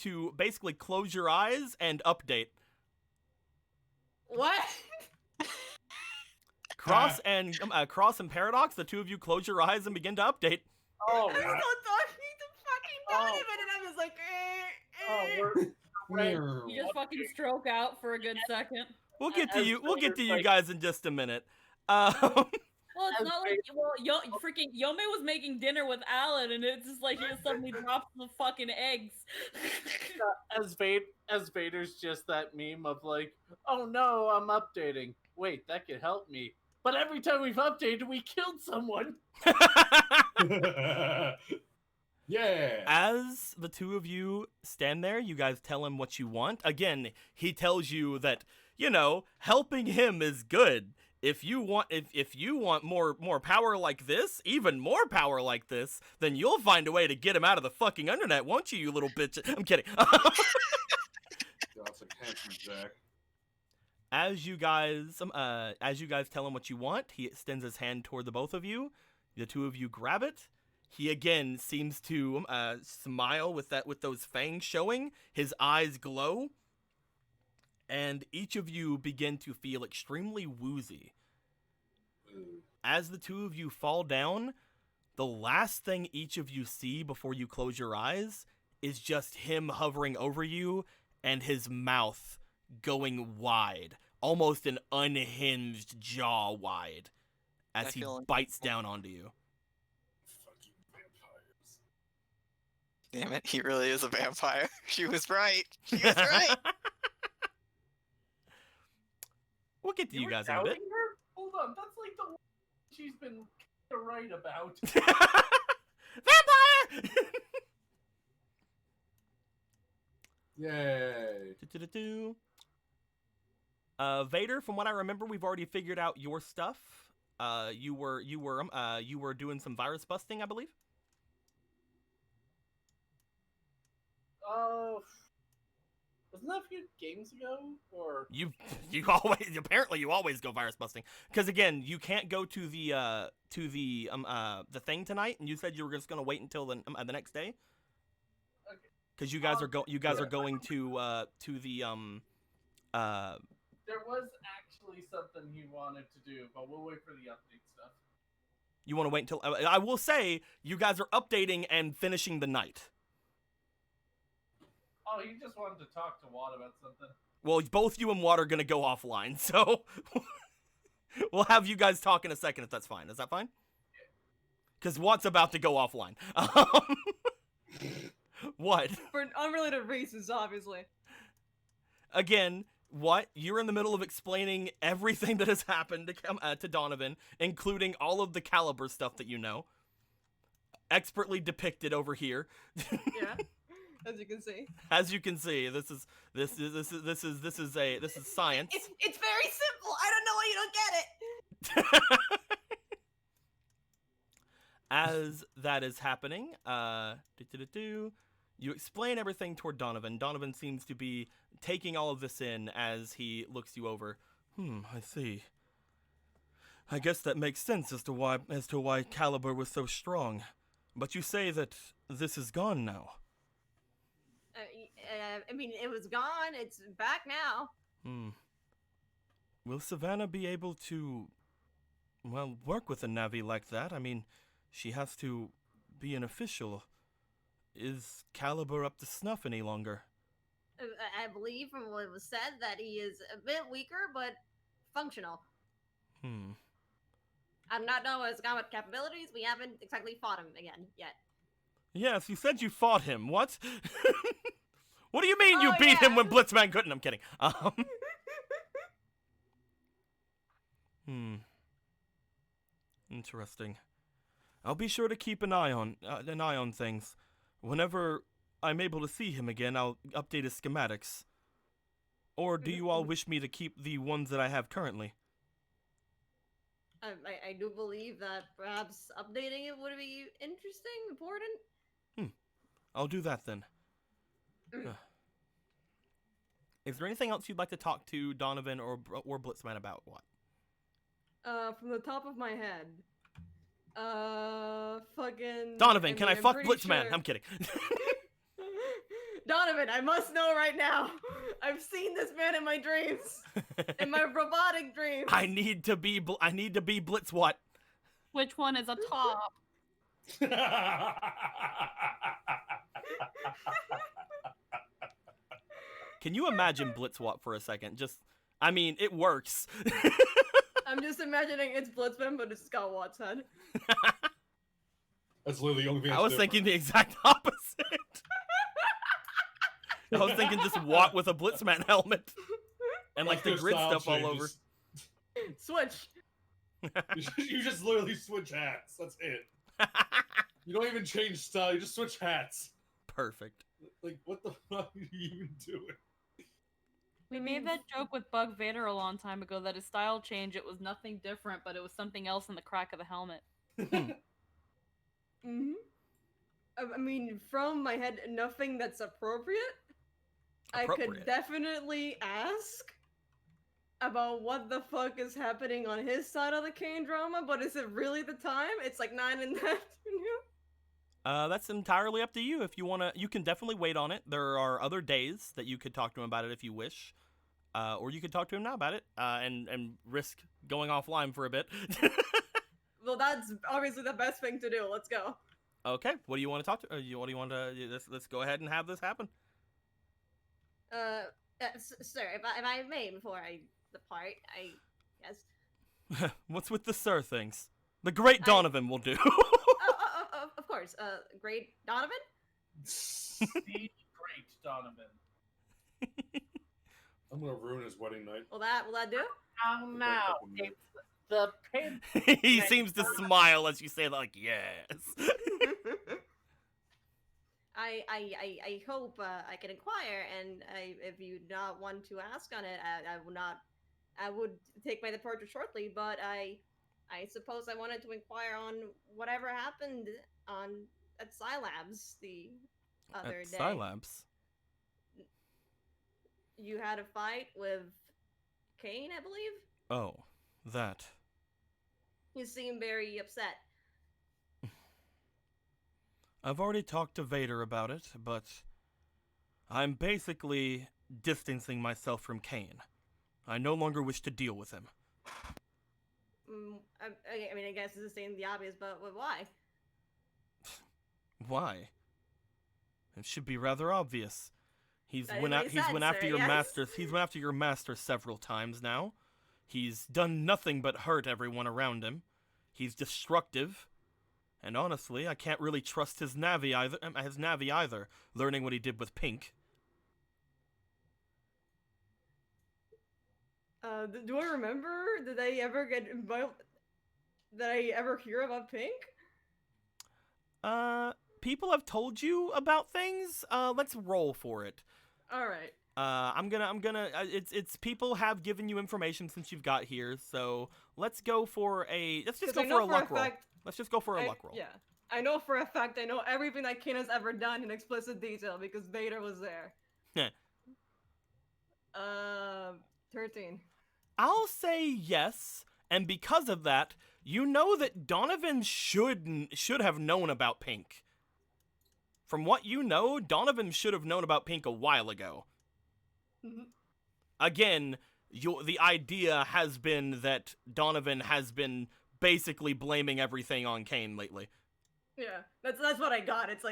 to basically close your eyes and update. What? Cross and Paradox, the two of you close your eyes and begin to update. Oh, I was still talking to fucking Donovan, and I was like, right. You just fucking stroke out for a good second. We'll get to As you. We'll get to you like- guys in just a minute. Well, it's not like freaking Yome was making dinner with Alan, and it's just like he just suddenly drops the fucking eggs. As Vader's just that meme of like, oh no, I'm updating. Wait, that could help me. But every time we've updated, we killed someone. Yeah. As the two of you stand there, you guys tell him what you want. Again, he tells you that, helping him is good. If you want more power like this, even more power like this, then you'll find a way to get him out of the fucking internet, won't you little bitch? I'm kidding. That's a handsome Jack. As you guys tell him what you want, he extends his hand toward the both of you. The two of you grab it. He again seems to smile with those fangs showing. His eyes glow. And each of you begin to feel extremely woozy. As the two of you fall down, the last thing each of you see before you close your eyes is just him hovering over you and his mouth going wide, almost an unhinged jaw wide, as I he feel bites down onto you. Fucking vampires. Damn it, he really is a vampire. She was right. She was right. We'll get to you were guys in a doubting bit. her? Hold on, that's like the one she's been right about. Vampire! Yay. Do-do-do-do. Vader, from what I remember, we've already figured out your stuff. You were doing some virus busting, I believe. Wasn't that a few games ago? Or You always go virus busting, because again, you can't go to the thing tonight, and you said you were just gonna wait until the next day. Okay. Because you guys are going to the there was actually something he wanted to do, but we'll wait for the update stuff. You want to wait until I will say you guys are updating and finishing the night. Oh, he just wanted to talk to Watt about something. Well, both you and Watt are gonna go offline, so we'll have you guys talk in a second if that's fine. Is that fine? Because Watt's about to go offline. What? For unrelated reasons, obviously. Again, what? You're in the middle of explaining everything that has happened to Donovan, including all of the caliber stuff that you know. Expertly depicted over here. Yeah. As you can see. As you can see, this is science. It's very simple. I don't know why you don't get it. As that is happening, you explain everything toward Donovan. Donovan seems to be taking all of this in as he looks you over. I see. I guess that makes sense as to why Caliber was so strong. But you say that this is gone now. I mean, it was gone. It's back now. Will Savannah be able to, work with a Navi like that? I mean, she has to be an official. Is Caliber up to snuff any longer? I believe from what was said that he is a bit weaker, but functional. I do not know his combat capabilities. We haven't exactly fought him again yet. Yes, you said you fought him. What? What do you mean you Oh, beat him yeah. when Blitzman couldn't? I'm kidding. Interesting. I'll be sure to keep an eye on things. Whenever I'm able to see him again, I'll update his schematics. Or do you all wish me to keep the ones that I have currently? I do believe that perhaps updating it would be interesting, important. I'll do that then. Is there anything else you'd like to talk to Donovan or Blitzman about? What? From the top of my head. Fucking... Donovan, can I I'm fuck pretty Blitzman? sure- I'm kidding. Donovan, I must know right now. I've seen this man in my dreams. In my robotic dreams. I need to be Blitz what? Which one is a top? Can you imagine Blitzwat for a second? I mean, it works. I'm just imagining it's Blitzman, but it's Scott Watt's head. That's literally the only thing. I was thinking the exact opposite. I was thinking just Watt with a Blitzman helmet. And like the grid stuff all over. Switch. You just literally switch hats. That's it. You don't even change style. You just switch hats. Perfect. Like, what the fuck are you even doing? We made that joke with Bug Vader a long time ago that his style change, it was nothing different, but it was something else in the crack of the helmet. I mean, from my head, nothing that's appropriate. I could definitely ask about what the fuck is happening on his side of the Kane drama, but is it really the time? It's like 9 in the afternoon. That's entirely up to you. If you wanna, you can definitely wait on it. There are other days that you could talk to him about it if you wish, or you could talk to him now about it, and risk going offline for a bit. Well, that's obviously the best thing to do. Let's go. Okay, what do you want to talk to? What do you want to? Let's go ahead and have this happen. Sir, if I may, before I depart, yes. What's with the sir things? The great Donovan will do. Of course. Great Donovan? The great Donovan. I'm gonna ruin his wedding night. Will that do? Now, it's the pin. He seems to smile as you say that, like, yes. I hope I can inquire, and if you do not want to ask on it, I would take my departure shortly, but I suppose I wanted to inquire on whatever happened at Scilabs the other day. Scilabs? You had a fight with Kane, I believe? Oh, that. You seem very upset. I've already talked to Vader about it, but I'm basically distancing myself from Kane. I no longer wish to deal with him. I mean, I guess it's saying the obvious, but why? Why? It should be rather obvious. He's That went makes sense, after sir, your yes. master. He's went after your master several times now. He's done nothing but hurt everyone around him. He's destructive. And honestly, I can't really trust his Navi either, learning what he did with Pink. Do I remember? Did I ever get involved? Did I ever hear about Pink? People have told you about things. Let's roll for it. All right. It's people have given you information since you've got here, so let's just go for a luck roll. Let's just go for a luck roll. Yeah. I know for a fact I know everything that Kane has ever done in explicit detail because Vader was there. 13. I'll say yes, and because of that, you know that Donovan should have known about Pink. From what you know, Donovan should have known about Pink a while ago. Again, the idea has been that Donovan has been basically blaming everything on Kane lately. Yeah, that's what I got. It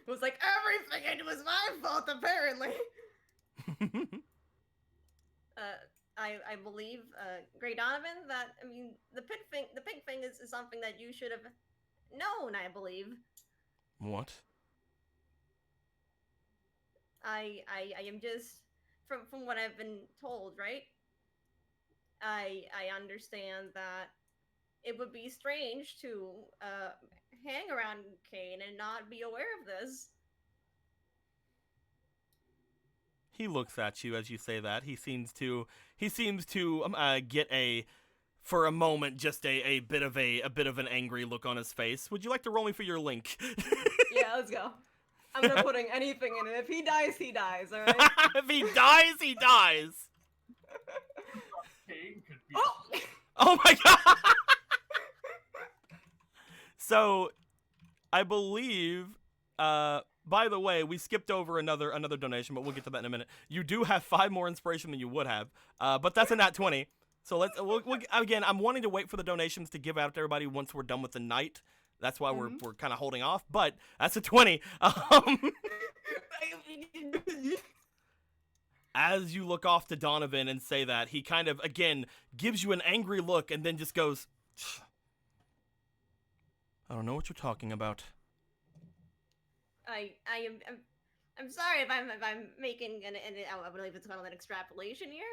was like everything. It was my fault apparently. I believe, Grey Donovan, that I mean the pink thing is something that you should have known. I believe. What? I am just from what I've been told, right? I understand that it would be strange to hang around Kane and not be aware of this. He looks at you as you say that. He seems to get a for a moment just a bit of an angry look on his face. Would you like to roll me for your link? Yeah, let's go. I'm not putting anything in it. If he dies, he dies. All right. If he dies, he dies. Kane could be. Oh! Oh my god. So, I believe by the way, we skipped over another donation, but we'll get to that in a minute. You do have 5 more inspiration than you would have, but that's a nat 20. So we'll again. I'm wanting to wait for the donations to give out to everybody once we're done with the night. That's why we're kind of holding off. But that's a 20. As you look off to Donovan and say that, he kind of again gives you an angry look and then just goes, "I don't know what you're talking about." I'm sorry if I'm making I believe it's called an extrapolation here,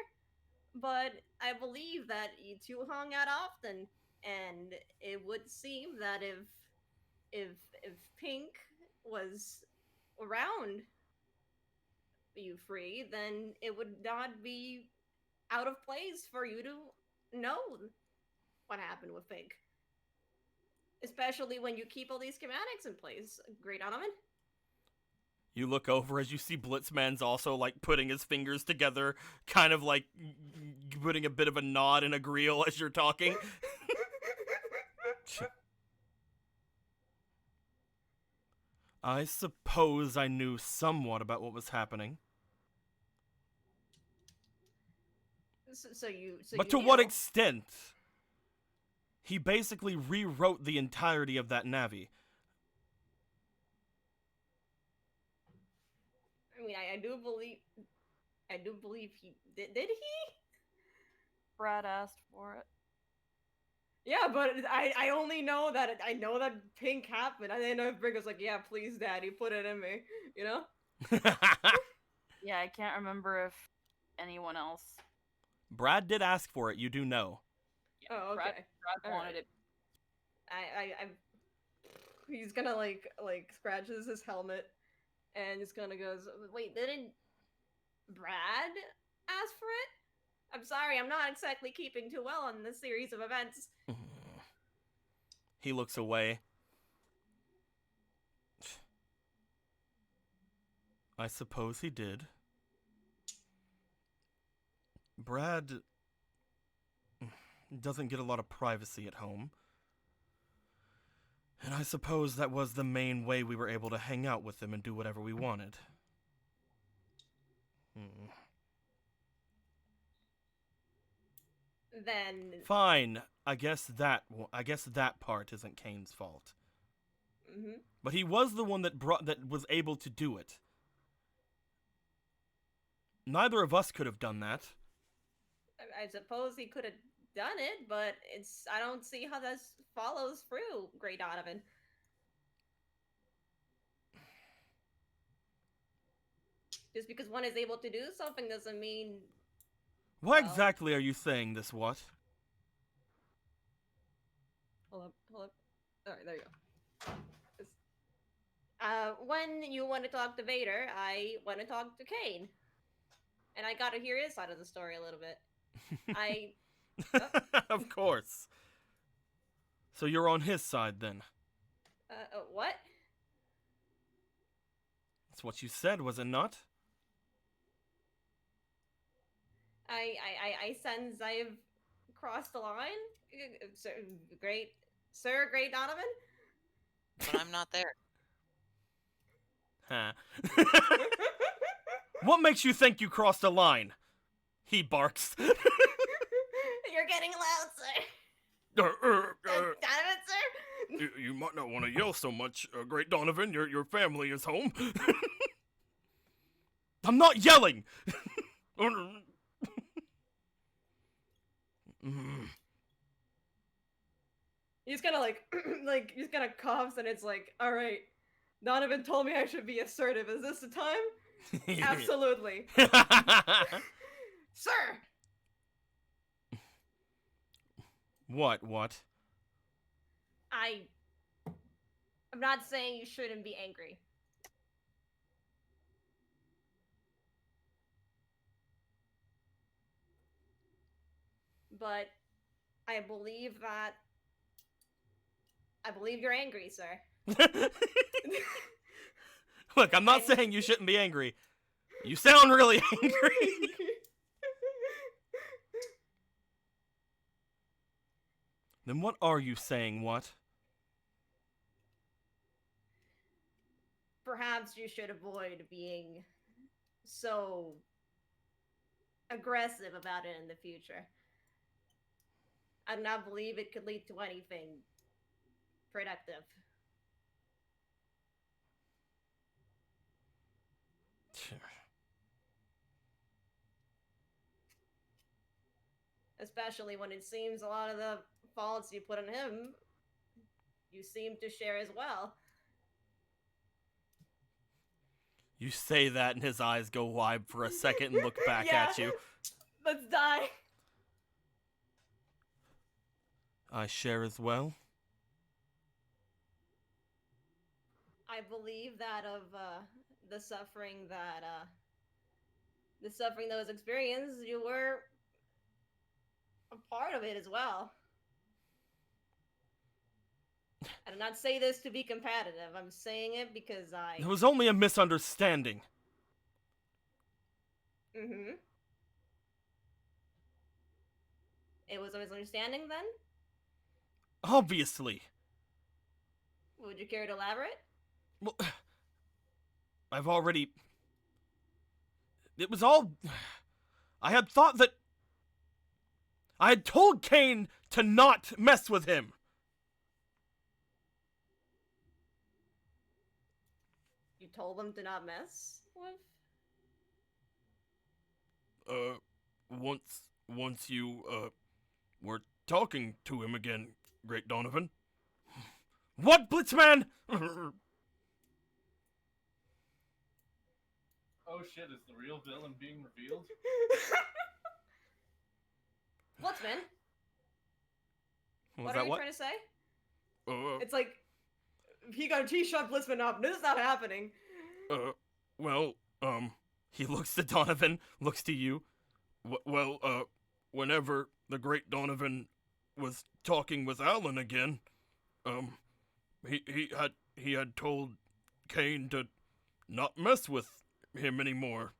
but I believe that you two hung out often, and it would seem that if Pink was around you free, then it would not be out of place for you to know what happened with Pink. Especially when you keep all these schematics in place, Great Donovan. You look over as you see Blitzman's also like putting his fingers together, kind of like putting a bit of a nod and agreeal as you're talking. I suppose I knew somewhat about what was happening. But to what extent? He basically rewrote the entirety of that Navi. I mean, I do believe he did he? Brad asked for it. Yeah, but I only know that I know that Pink happened. I didn't know if Brick was like, yeah, please, Daddy, put it in me. You know? Yeah, I can't remember if anyone else. Brad did ask for it. You do know. Yeah, Oh, okay. Brad wanted it. I'm. He's gonna like scratches his helmet, and just gonna goes, wait, didn't Brad ask for it? I'm sorry, I'm not exactly keeping too well on this series of events. He looks away. I suppose he did. Brad doesn't get a lot of privacy at home. And I suppose that was the main way we were able to hang out with him and do whatever we wanted. Then fine. I guess that part isn't Kane's fault. But he was the one that was able to do it. Neither of us could have done that. I suppose he could have done it, but I don't see how this follows through, Great Donovan. Just because one is able to do something doesn't mean... Why exactly are you saying this, what? Hold up. Alright, there you go. When you want to talk to Vader, I want to talk to Kane. And I gotta hear his side of the story a little bit. Of course. So you're on his side, then? What? That's what you said, was it not? I sense I've crossed the line. Sir, Great Donovan? But I'm not there. Huh. What makes you think you crossed a line? He barks. You're getting loud, sir. Donovan, sir? You might not want to yell so much, Great Donovan. Your family is home. I'm not yelling! He's kind of like, he's kind of coughs, and it's like, all right, Donovan told me I should be assertive. Is this the time? Absolutely. Sir! What? I'm not saying you shouldn't be angry. But I believe you're angry, sir. Look, I'm not saying you shouldn't be angry. You sound really angry. Then what are you saying, what? Perhaps you should avoid being so aggressive about it in the future. I do not believe it could lead to anything productive. Especially when it seems a lot of the faults you put on him, you seem to share as well. You say that and his eyes go wide for a second and look back Yeah. at you. Let's die. I share as well. I believe that of the suffering that was experienced, you were a part of it as well. I did not say this to be competitive. I'm saying it because It was only a misunderstanding. Mm-hmm. It was a misunderstanding then? Obviously. Would you care to elaborate? Well, I've already... It was all... I had thought that... I had told Kane to not mess with him. You told him to not mess with? Once you, were talking to him again, Great Donovan. What, Blitzman? Oh shit, is the real villain being revealed? Blitzman? Was What that are you what? trying to say? It's like, he shut Blitzman up. This is not happening. Well, he looks to Donovan, looks to you. Whenever the Great Donovan was talking with Alan again, he had told Kane to not mess with him anymore.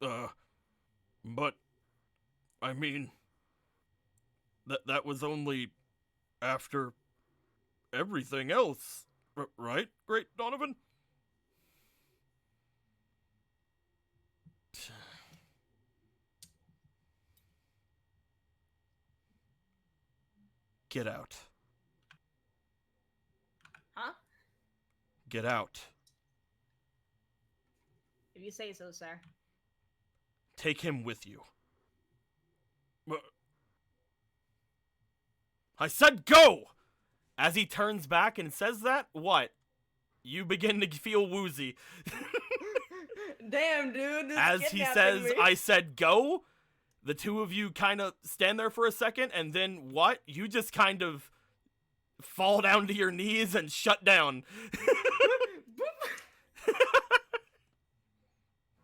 But I mean, that was only after everything else, right, Great Donovan? Get out. Huh? Get out. If you say so, sir. Take him with you. I said go! As he turns back and says that, what? You begin to feel woozy. Damn, dude. This As is he kidnapping says, me. I said go, the two of you kind of stand there for a second, and then what? You just kind of fall down to your knees and shut down.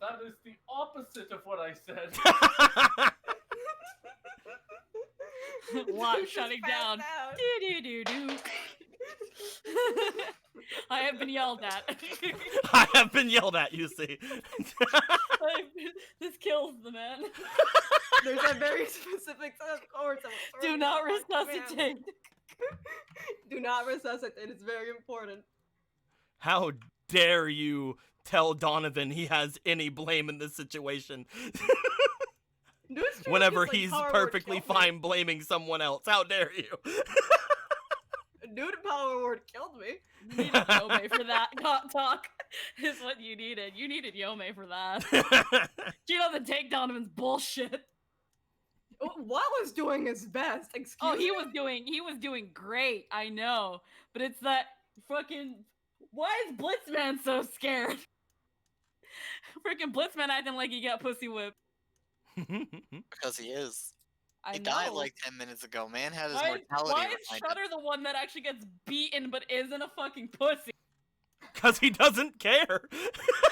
That is the opposite of what I said. Watch Just shutting passed down. out. Do. I have been yelled at. I have been yelled at, you see. This kills the man. There's a very specific set of chords. Do not resuscitate. Do not resuscitate. It's very important. How dare you tell Donovan he has any blame in this situation? Dude, it's true, Whenever just, like, he's Harvard perfectly killed me. fine blaming someone else. How dare you? nude power word killed me. You needed Yome for that. Talk is what you needed. You needed Yome for that. She doesn't take Donovan's bullshit. Wallace doing his best. Excuse Oh, me. he was doing great. I know, but it's that fucking. Why is Blitzman so scared? Freaking Blitzman acting like he got pussy whipped. Because he is. I He know. died like 10 minutes ago. Man had his why mortality is reminded. Shutter the one that actually gets beaten but isn't a fucking pussy? Because he doesn't care.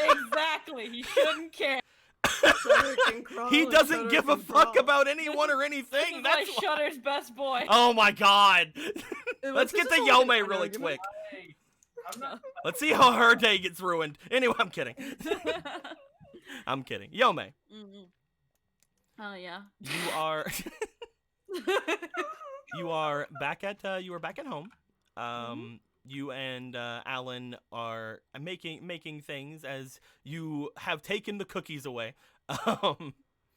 Exactly. He shouldn't care. Shutter can crawl He and doesn't Shutter give a can fuck crawl. about anyone or This anything. is That's why why. Shutter's best boy. Oh my god. Let's This get is to all like Yome an really argument. quick. Hey, I'm not. Let's see how her day gets ruined. Anyway, I'm kidding. I'm kidding. Yome, Mhm. Oh yeah. you are you are back at home. You and Alan are making things as you have taken the cookies away.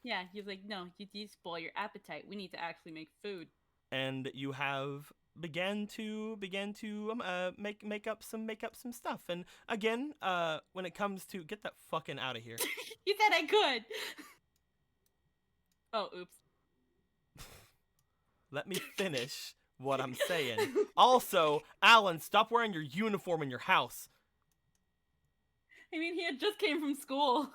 Yeah, he's like, no, you spoil your appetite. We need to actually make food. And you have began to make up some stuff. And again, when it comes to get that fucking out of here. He said I could. Oh, oops. Let me finish what I'm saying. Also, Alan, stop wearing your uniform in your house. I mean, he had just came from school.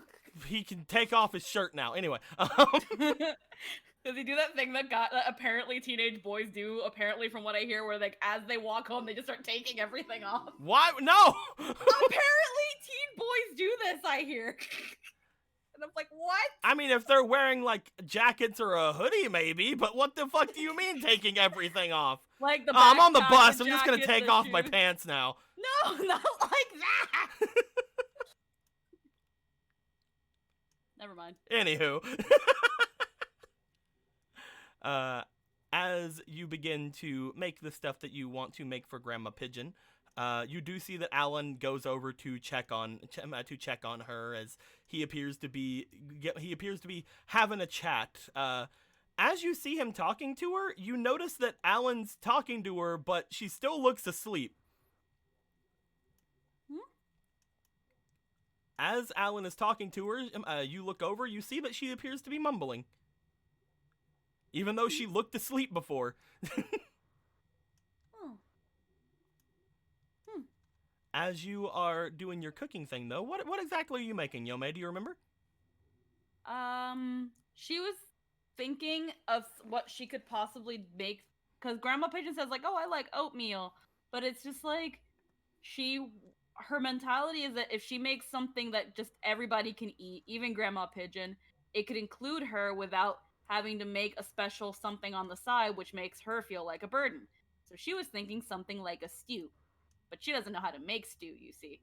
He can take off his shirt now. Anyway, Does he do that thing that apparently teenage boys do? Apparently, from what I hear, where like as they walk home, they just start taking everything off. why? No. Apparently, teen boys do this. I hear. And I'm like, what? I mean, if they're wearing like jackets or a hoodie, maybe. But what the fuck do you mean taking everything off? Like the. I'm on the backpack, bus. the I'm just gonna jacket, take the off my shoes. pants now. No, not like that. Never mind. Anywho, as you begin to make the stuff that you want to make for Grandma Pigeon, you do see that Alan goes over to check on her as he appears to be having a chat. As you see him talking to her, you notice that Alan's talking to her, but she still looks asleep. As Alan is talking to her, you look over, you see that she appears to be mumbling. Even though she looked asleep before. Oh. As you are doing your cooking thing, though, what exactly are you making, Yome? Do you remember? She was thinking of what she could possibly make, because Grandma Pigeon says like, "Oh, I like oatmeal," but it's just like her mentality is that if she makes something that just everybody can eat, even Grandma Pigeon, it could include her without having to make a special something on the side, which makes her feel like a burden. So she was thinking something like a stew, but she doesn't know how to make stew, you see.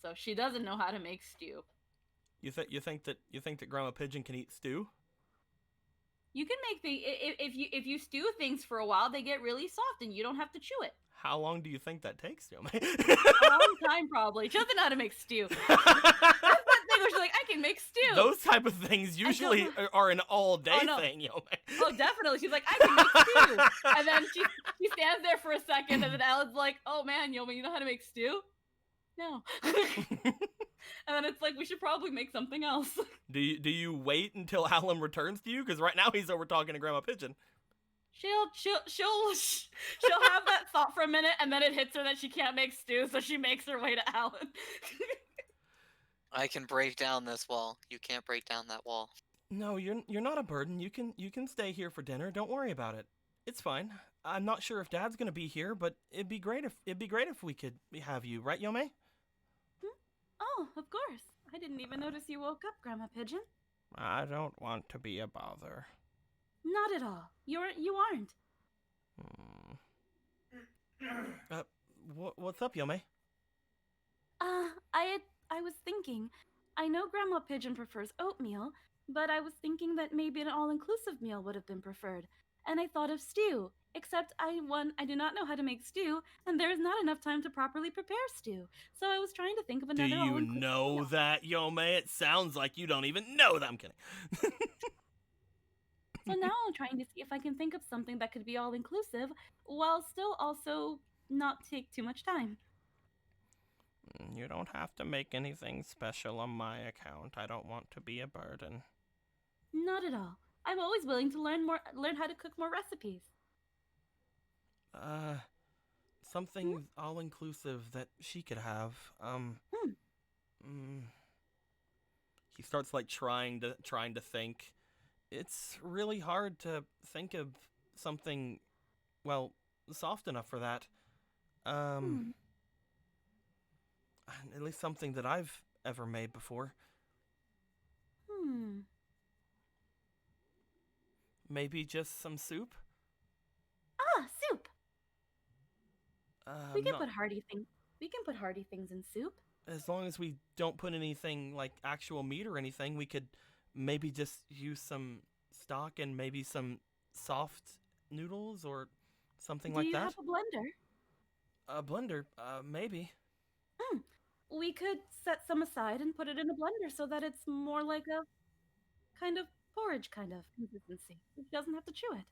So she doesn't know how to make stew. You think that Grandma Pigeon can eat stew? You can make if you stew things for a while, they get really soft and you don't have to chew it. How long do you think that takes, Yome? A long time, probably. She doesn't know how to make stew. That's that thing where she's like, I can make stew. Those type of things usually are an all-day Oh, no. thing, Yome. Oh, definitely. She's like, I can make stew. And then she stands there for a second, and then Alan's like, oh man, Yoma, you know how to make stew? No. And then it's like, we should probably make something else. Do you wait until Alan returns to you? Because right now he's over talking to Grandma Pigeon. She'll have that thought for a minute, and then it hits her that she can't make stew, so she makes her way to Alan. I can break down this wall. You can't break down that wall. No, you're not a burden. You can stay here for dinner. Don't worry about it. It's fine. I'm not sure if Dad's gonna be here, but it'd be great if we could have you, right, Yome? Oh, of course. I didn't even notice you woke up, Grandma Pigeon. I don't want to be a bother. Not at all. You aren't. What's up, Yome? I was thinking, I know Grandma Pigeon prefers oatmeal, but I was thinking that maybe an all-inclusive meal would have been preferred. And I thought of stew, except I do not know how to make stew, and there is not enough time to properly prepare stew. So I was trying to think of Do another you all-inclusive know meal. that, Yome? It sounds like you don't even know that. I'm kidding. So now I'm trying to see if I can think of something that could be all inclusive while still also not take too much time. You don't have to make anything special on my account. I don't want to be a burden. Not at all. I'm always willing to learn how to cook more recipes. Something all inclusive that she could have. Hmm. Mm, he starts like trying to think. It's really hard to think of something, well, soft enough for that. Hmm. At least something that I've ever made before. Hmm. Maybe just some soup. Ah, soup. We can Not put hearty things. We can put hearty things in soup. as long as we don't put anything like actual meat or anything. We could maybe just use some stock and maybe some soft noodles or something Do like you that. have a blender? A blender, maybe. Hmm. We could set some aside and put it in a blender so that it's more like a kind of porridge kind of consistency. It doesn't have to chew it.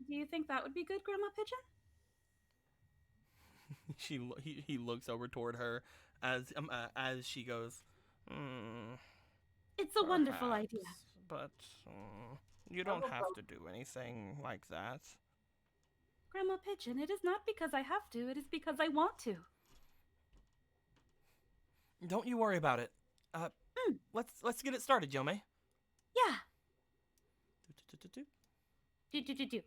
Do you think that would be good, Grandma Pigeon? He looks over toward her as she goes. Hmm, It's a wonderful perhaps, idea. but you don't have to do anything like that. Grandma Pigeon, it is not because I have to, it is because I want to. Don't you worry about it. Hmm. Let's get it started, Yome. Yeah. Do-do-do-do-do. Do.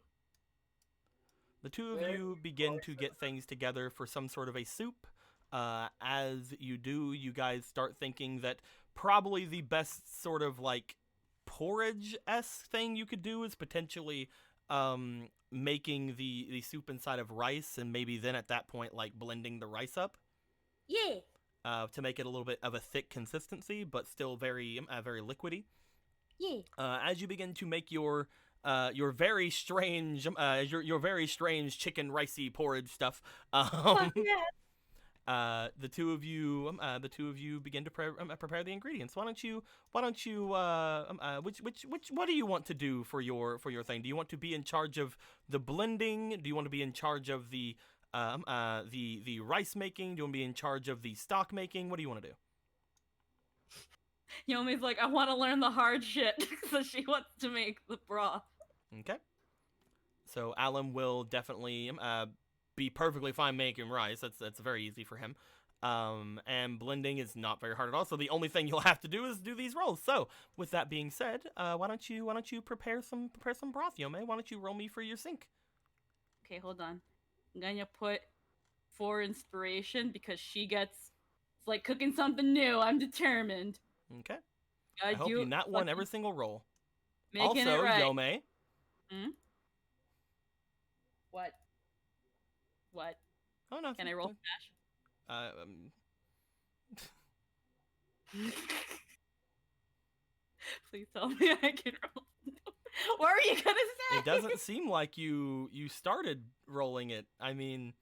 The two of you begin to get things together for some sort of a soup. As you do, you guys start thinking that probably the best sort of like porridge-esque thing you could do is potentially making the soup inside of rice, and maybe then at that point like blending the rice up Yeah. to make it a little bit of a thick consistency, but still very liquidy. Yeah. As you begin to make your very strange your very strange chicken ricey porridge stuff, Yeah. the two of you begin to prepare the ingredients. Why don't you what do you want to do for your thing? Do you want to be in charge of the blending? Do you want to be in charge of the rice making? Do you want to be in charge of the stock making? What do you want to do? Yomi's like, I want to learn the hard shit, so she wants to make the broth. Okay. So Alan will definitely be perfectly fine making rice. That's very easy for him. And blending is not very hard at all. So the only thing you'll have to do is do these rolls. So with that being said, why don't you prepare some broth, Yome? Why don't you roll me for your sink? Okay, hold on. I'm gonna put 4 inspiration because it's like cooking something new. I'm determined. Okay. I hope you not won every single roll. Making Also, it right. Yome. What? What? Oh no. Can I roll smash? Please tell me I can roll. What were you gonna say? It doesn't seem like you started rolling it. I mean,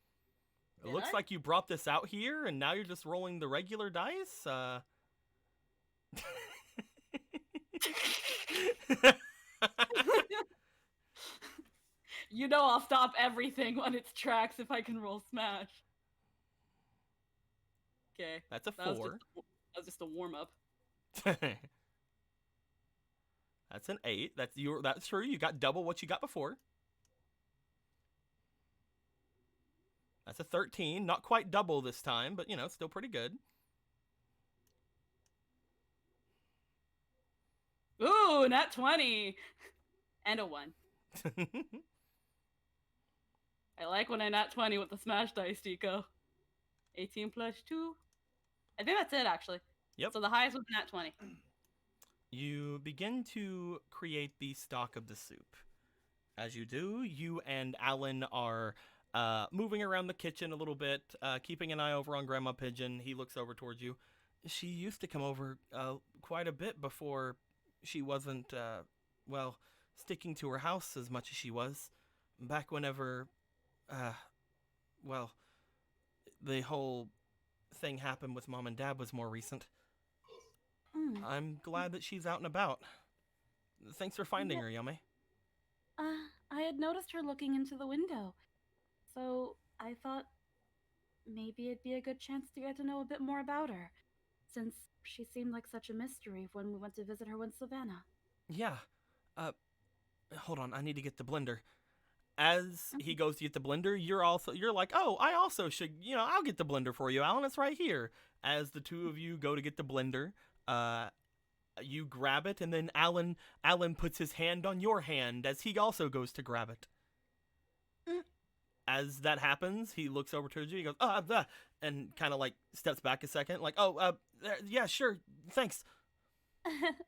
it looks like you brought this out here and now you're just rolling the regular dice. You know I'll stop everything on its tracks if I can roll smash. Okay. That's a 4. That was just a warm up. That's an 8. That's true. You got double what you got before. That's a 13. Not quite double this time, but still pretty good. Ooh, nat 20. And a 1. I like when I nat 20 with the smash dice, Tico. 18 plus 2. I think that's it, actually. Yep. So the highest was nat 20. You begin to create the stock of the soup. As you do, you and Alan are moving around the kitchen a little bit, keeping an eye over on Grandma Pigeon. He looks over towards you. She used to come over quite a bit before she wasn't, sticking to her house as much as she was. Back whenever, the whole thing happened with Mom and Dad was more recent. I'm glad that she's out and about. Thanks for finding her, Yummy. I had noticed her looking into the window, so I thought maybe it'd be a good chance to get to know a bit more about her, since she seemed like such a mystery when we went to visit her in Savannah. Yeah. Uh, hold on. I need to get the blender. As he goes to get the blender, you're like, oh, I also should, I'll get the blender for you, Alan. It's right here. As the two of you go to get the blender, you grab it, and then Alan puts his hand on your hand as he also goes to grab it. Mm. As that happens, he looks over towards you. He goes, and kind of like steps back a second, like, yeah, sure, thanks.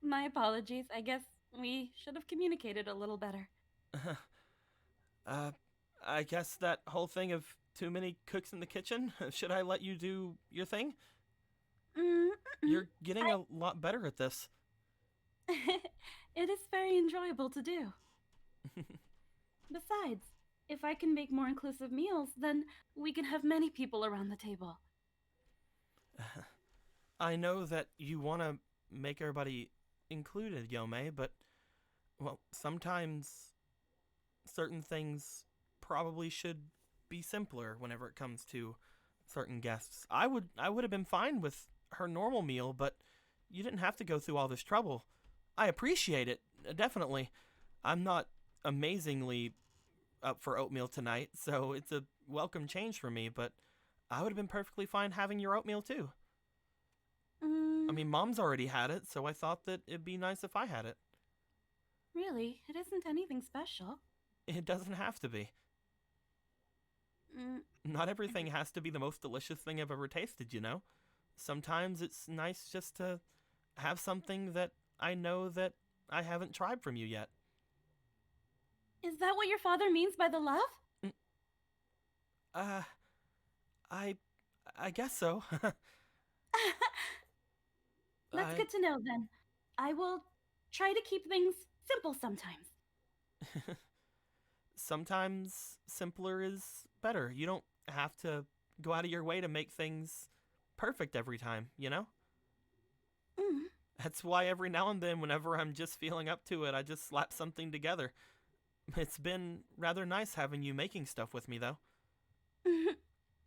My apologies. I guess we should have communicated a little better. I guess that whole thing of too many cooks in the kitchen. Should I let you do your thing? You're getting a lot better at this. It is very enjoyable to do. Besides, if I can make more inclusive meals, then we can have many people around the table. I know that you want to make everybody included, Yome, but, well, sometimes certain things probably should be simpler whenever it comes to certain guests. I would have been fine with her normal meal, but you didn't have to go through all this trouble. I appreciate it, definitely. I'm not amazingly up for oatmeal tonight, so it's a welcome change for me, but I would have been perfectly fine having your oatmeal too. I mean, Mom's already had it, so I thought that it'd be nice if I had it. Really, it isn't anything special. It doesn't have to be. Not everything has to be the most delicious thing I've ever tasted, you know? Sometimes it's nice just to have something that I know that I haven't tried from you yet. Is that what your father means by the love? I guess so. That's good to know then. I will try to keep things simple sometimes. Sometimes simpler is better. You don't have to go out of your way to make things perfect every time, you know? That's why every now and then, whenever I'm just feeling up to it, I just slap something together. It's been rather nice having you making stuff with me, though.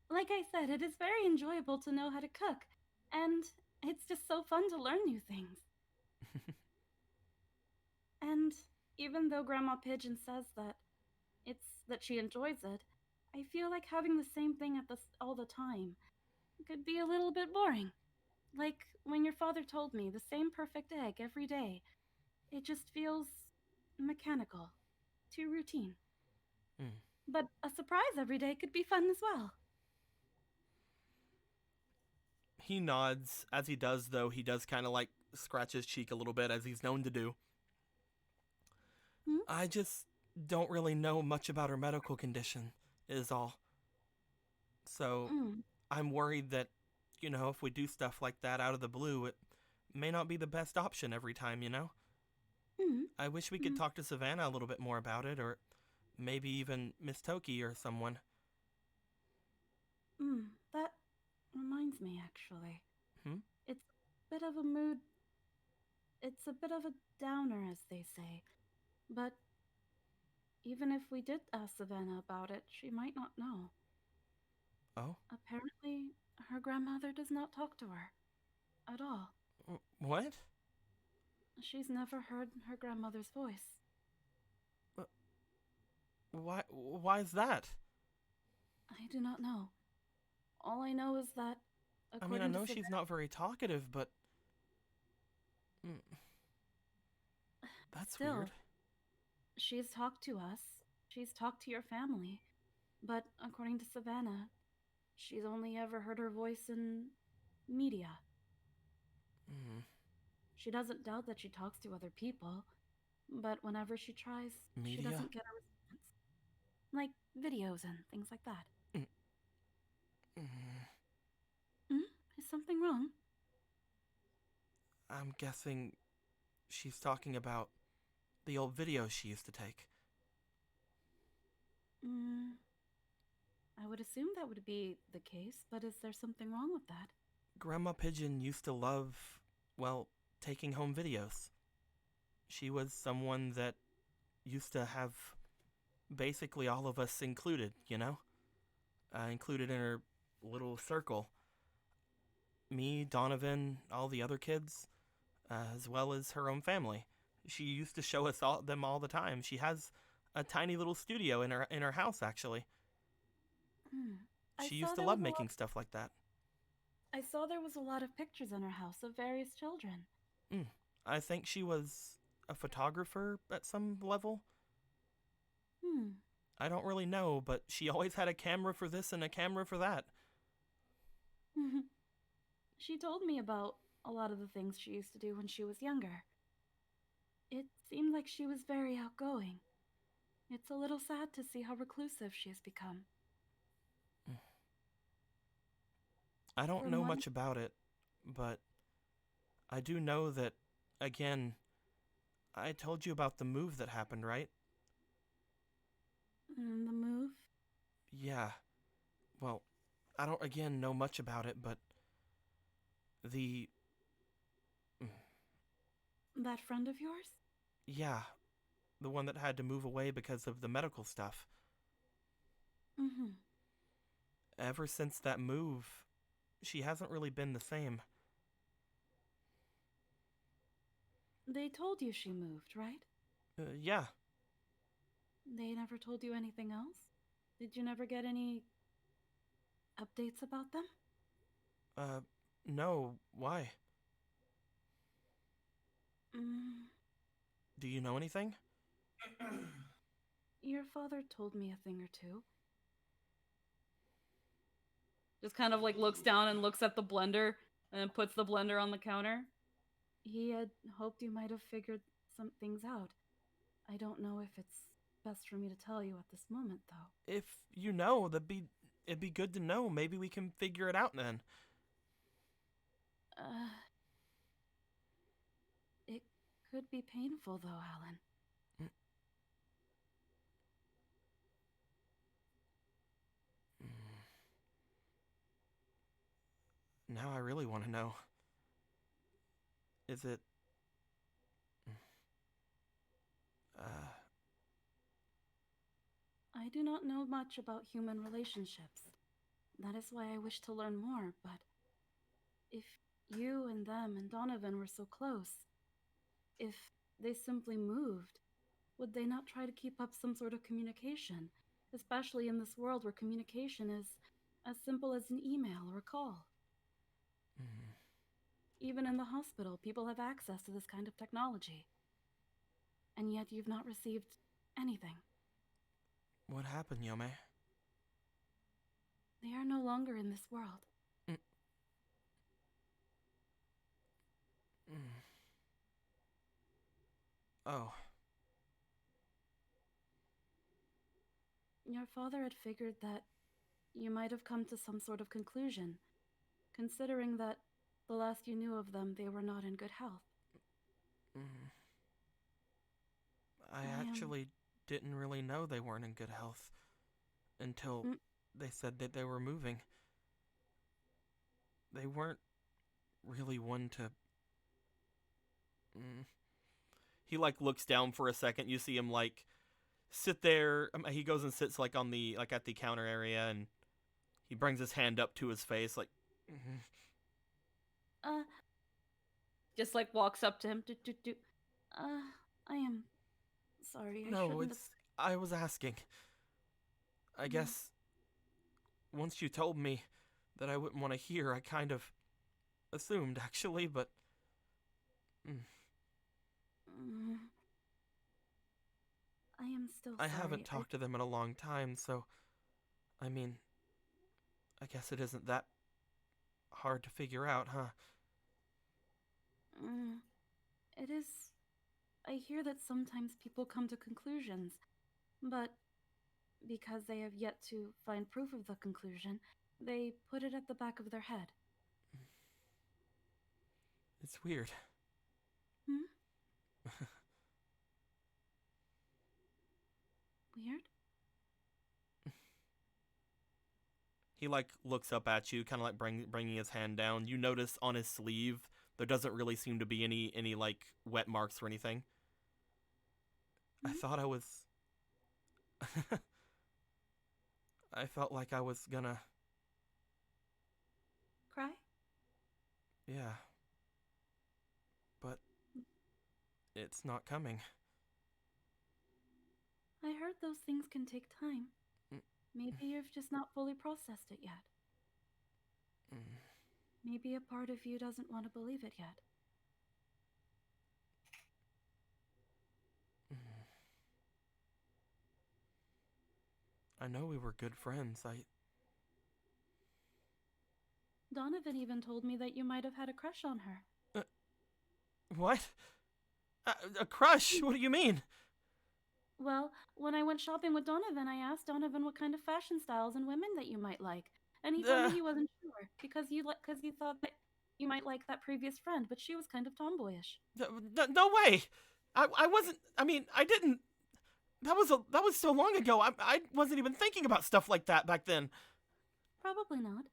Like I said, it is very enjoyable to know how to cook, and it's just so fun to learn new things. And even though Grandma Pigeon says that she enjoys it, I feel like having the same thing all the time could be a little bit boring. Like when your father told me the same perfect egg every day. It just feels mechanical, too routine. But a surprise every day could be fun as well. He nods. As he does, though, he does kind of like scratch his cheek a little bit, as he's known to do. I just don't really know much about her medical condition, is all. So I'm worried that, if we do stuff like that out of the blue, it may not be the best option every time, you know? I wish we could talk to Savannah a little bit more about it, or maybe even Miss Toki or someone. That reminds me, actually. It's a bit of a mood. It's a bit of a downer, as they say. But even if we did ask Savannah about it, she might not know. Oh? Apparently, her grandmother does not talk to her at all. What? She's never heard her grandmother's voice. Why is that? I do not know. All I know is that, I mean, I know she's not very talkative, but... That's Still, weird. She's talked to us. She's talked to your family. But according to Savannah, she's only ever heard her voice in media. She doesn't doubt that she talks to other people, but whenever she tries, Media? she doesn't get a response. Like videos and things like that. Is something wrong? I'm guessing she's talking about the old videos she used to take. I would assume that would be the case, but is there something wrong with that? Grandma Pigeon used to love, well, taking home videos. She was someone that used to have basically all of us included, you know? Included in her little circle. Me, Donovan, all the other kids, as well as her own family. She used to show us them all the time. She has a tiny little studio in her house, actually. Hmm. I She saw used to there love was a lot. making stuff like that. I saw there was a lot of pictures in her house of various children. I think she was a photographer at some level. Hmm. I don't really know, but she always had a camera for this and a camera for that. She told me about a lot of the things she used to do when she was younger. It seemed like she was very outgoing. It's a little sad to see how reclusive she has become. I don't From know what much about it, but I do know that, again, I told you about the move that happened, right? the move, Yeah. Well, I don't, again, know much about it, but the. that friend of yours? Yeah. The one that had to move away because of the medical stuff. Mm-hmm. Ever since that move, she hasn't really been the same. They told you she moved, right? Yeah. They never told you anything else? Did you never get any updates about them? No. Why? Mm, Do you know anything? your father told me a thing or two. Just kind of like looks down and looks at the blender and then puts the blender on the counter. He had hoped you might have figured some things out. I don't know if it's best for me to tell you at this moment, though. If you know, it'd be good to know. Maybe we can figure it out then. It could be painful, though, Alan. Now I really want to know. Is it... I do not know much about human relationships. That is why I wish to learn more, but if you and them and Donovan were so close, if they simply moved, would they not try to keep up some sort of communication? Especially in this world where communication is as simple as an email or a call. Even in the hospital, people have access to this kind of technology. And yet you've not received anything. What happened, Yome? They are no longer in this world. Oh. Your father had figured that you might have come to some sort of conclusion, considering that the last you knew of them, they were not in good health. I actually didn't really know they weren't in good health until they said that they were moving. They weren't really one to... He, like, looks down for a second. You see him, like, sit there. He goes and sits, like, on the, like, at the counter area, and he brings his hand up to his face, like... Just like walks up to him. I am sorry. No, I was asking. I guess once you told me that I wouldn't want to hear, I kind of assumed, actually, but... I am still I sorry. haven't talked to them in a long time, so... I mean... I guess it isn't that hard to figure out, huh? It is... I hear that sometimes people come to conclusions, but because they have yet to find proof of the conclusion, they put it at the back of their head. It's weird. Weird? He, like, looks up at you, kind of like bringing his hand down. You notice on his sleeve there doesn't really seem to be any like wet marks or anything. I thought I was... I felt like I was gonna... Cry? Yeah. But... it's not coming. I heard those things can take time. Mm. Maybe you've just not fully processed it yet. Mm. Maybe a part of you doesn't want to believe it yet. I know we were good friends. Donovan even told me that you might have had a crush on her. What? A crush? What do you mean? Well, when I went shopping with Donovan, I asked Donovan what kind of fashion styles and women that you might like. And he told me he wasn't sure because he thought that you might like that previous friend, but she was kind of tomboyish. No way! I wasn't... I mean, I didn't... That was so long ago. I wasn't even thinking about stuff like that back then. Probably not.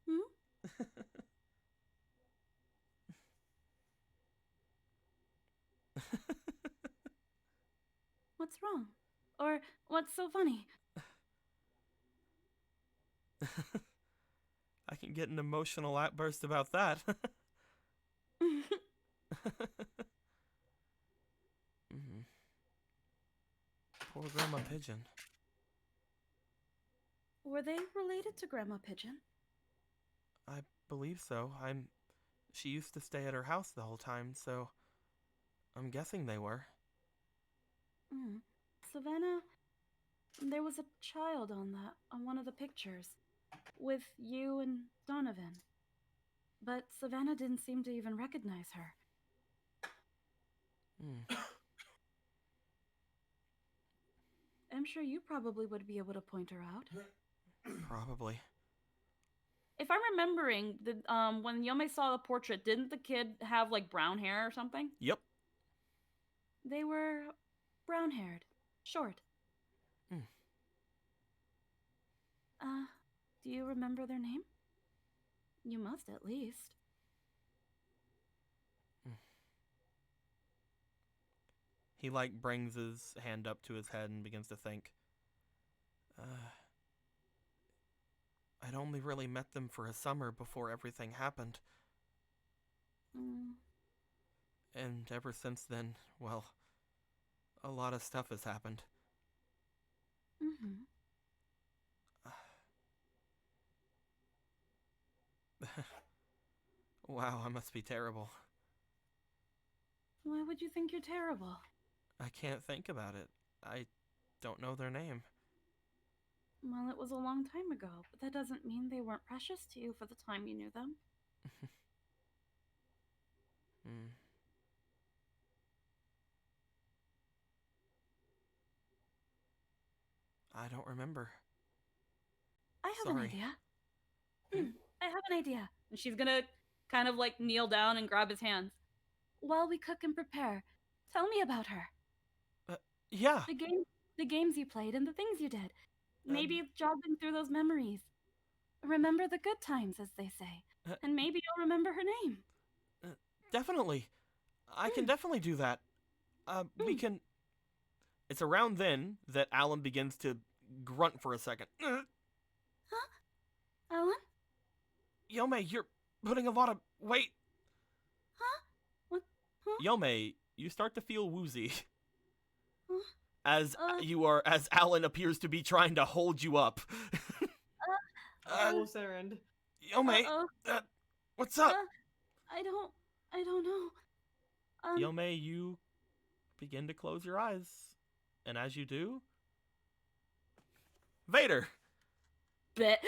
Hmm? What's wrong? Or what's so funny? I can get an emotional outburst about that. Poor Grandma Pigeon. Were they related to Grandma Pigeon? I believe so. She used to stay at her house the whole time, so I'm guessing they were. Savannah, there was a child on one of the pictures, with you and Donovan. But Savannah didn't seem to even recognize her. I'm sure you probably would be able to point her out. Probably. If I'm remembering, when Yome saw the portrait, didn't the kid have like brown hair or something? Yep. They were brown-haired, short. Do you remember their name? You must at least. He brings his hand up to his head and begins to think. I'd only really met them for a summer before everything happened. And ever since then, well, a lot of stuff has happened. Wow, I must be terrible. Why would you think you're terrible? I can't think about it. I don't know their name. Well, it was a long time ago, but that doesn't mean they weren't precious to you for the time you knew them. I don't remember. I have an idea. I have an idea. And she's gonna kind of like kneel down and grab his hands. While we cook and prepare, tell me about her. Yeah. The games you played and the things you did. Maybe jogging through those memories. Remember the good times, as they say. And maybe you'll remember her name. Definitely. I can definitely do that. We can... It's around then that Alan begins to grunt for a second. Huh? Alan? Yome, you're putting a lot of weight. Huh? What? Huh? Yome, you start to feel woozy. Huh? As Alan appears to be trying to hold you up. Almost errand. Yome, what's up? I don't know. Yome, you begin to close your eyes. And as you do, Vader. Bet.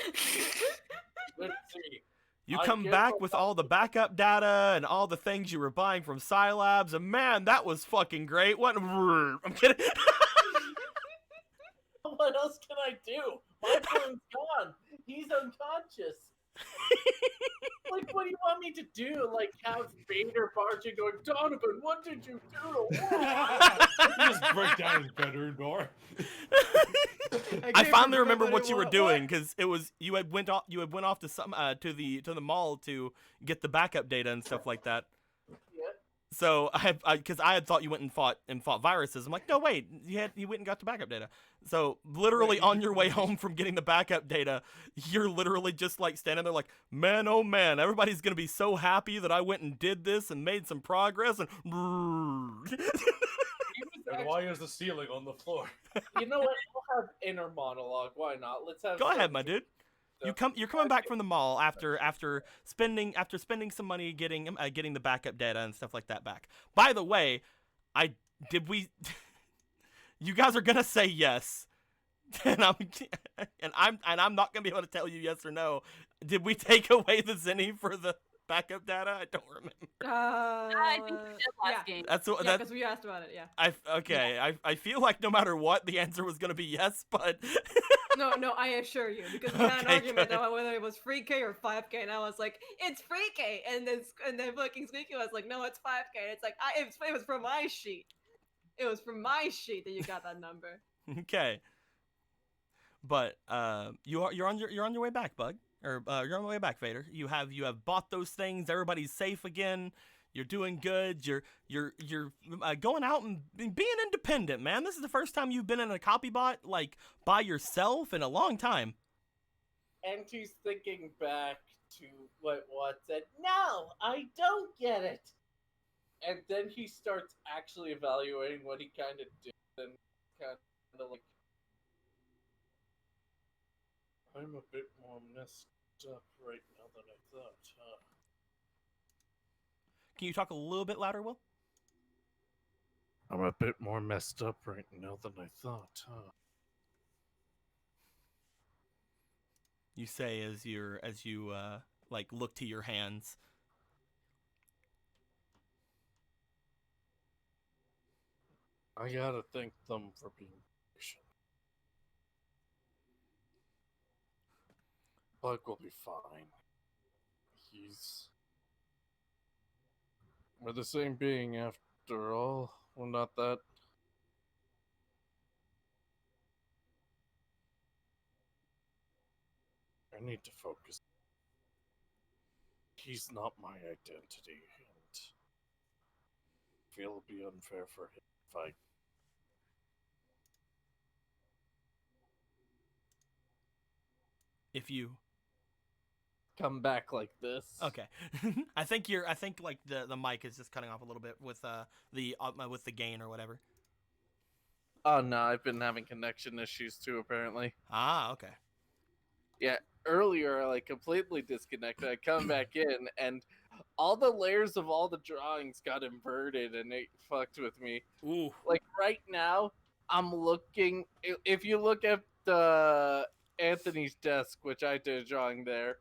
Let's see. You come back with all the backup data and all the things you were buying from Scilabs, and man, that was fucking great. What? I'm kidding. What else can I do? My phone's gone. He's unconscious. Like, what do you want me to do? Like, have Vader barging going, Donovan, what did you do? Just break down his bedroom door. I finally remember what you were doing because it was you had went off to some to the mall to get the backup data and stuff like that. So because I had thought you went and fought viruses. I'm like, no, wait, you went and got the backup data. So literally on your way home from getting the backup data, you're literally just like standing there like, man, oh man, everybody's gonna be so happy that I went and did this and made some progress and. And why is the ceiling on the floor? You know what? We'll have inner monologue. Why not? Let's have. Go ahead, some my dude. stuff. You're coming back from the mall after spending some money getting the backup data and stuff like that back. By the way, you guys are gonna say yes, and I'm not gonna be able to tell you yes or no. Did we take away the zenny for the backup data? I don't remember. I think we did last yeah. game. That's what Yeah, that's. because we asked about it. Yeah. I feel like no matter what, the answer was gonna be yes, but No, I assure you, because we had an Okay, argument good. about whether it was free K or 5K, and I was like, it's free K, and then fucking Squeaky was like, no, it's 5K. And it's like, it was from my sheet. It was from my sheet that you got that number. okay. But you're on your way back, Bug, or you're on your way back, Vader. You have bought those things. Everybody's safe again. You're doing good. You're going out and being independent, man. This is the first time you've been in a copy bot like by yourself in a long time. And he's thinking back to what Watt said. No, I don't get it. And then he starts actually evaluating what he kind of did, and kind of like, I'm a bit more messed up right now than I thought. Can you talk a little bit louder, Will? I'm a bit more messed up right now than I thought. You say as you like look to your hands. I gotta thank them for being patient. Bug will be fine. We're the same being after all. We're not that. I need to focus. He's not my identity, and I feel it'll be unfair for him if I. If you Come back like this. okay, I think like the mic is just cutting off a little bit with the gain or whatever. Oh no, I've been having connection issues too. Apparently. Ah, okay. Yeah, earlier I like completely disconnected. I come back in and all the layers of all the drawings got inverted and it fucked with me. Ooh. Like right now, I'm looking. If you look at Anthony's desk, which I did a drawing there,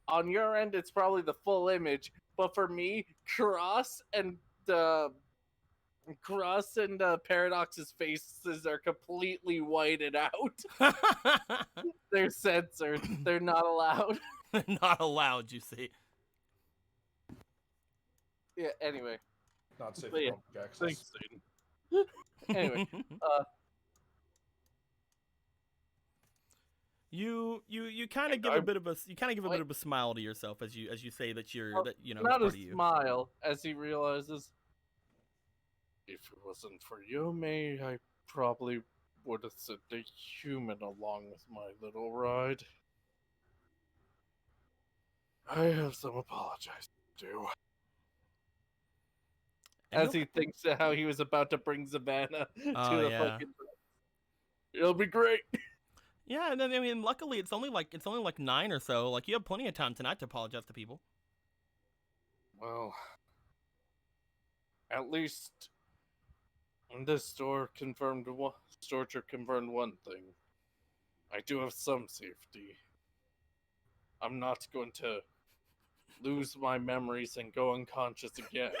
on your end it's probably the full image, but for me, Cross and Paradox's faces are completely whited out. They're censored. They're not allowed. Not allowed, you see. Yeah. Anyway. Not safe But yeah, for public access. thanks, Satan. Anyway, You kind of give a bit of a smile to yourself as you say that that you know not part a of you. smile as he realizes, if it wasn't for you, May, I probably would have sent a human along with my little ride. I have some apologizing to do. As he thinks of how he was about to bring Savannah to the fucking. It'll be great. Yeah, and then I mean, luckily it's only like 9 or so. Like you have plenty of time tonight to apologize to people. Well, at least this store confirmed one thing. I do have some safety. I'm not going to lose my memories and go unconscious again.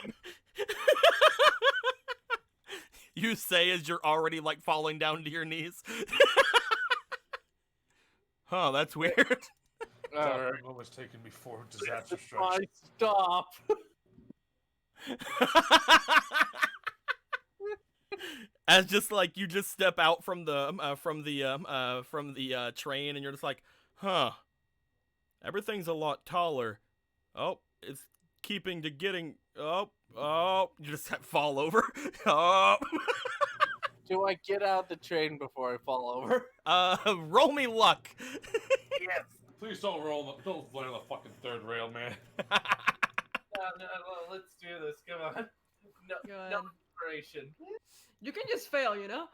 You say as you're already like falling down to your knees. Huh, that's weird. Alright. What was taken before disaster strikes? I stop. As just like you just step out from the train and you're just like, huh, everything's a lot taller. Oh, it's keeping to getting. Oh, Oh, you just fall over. Oh. Do I get out the train before I fall over? Roll me luck. Yes. Please don't don't land on the fucking third rail, man. No, let's do this. Come on. No Good. inspiration. You can just fail, you know?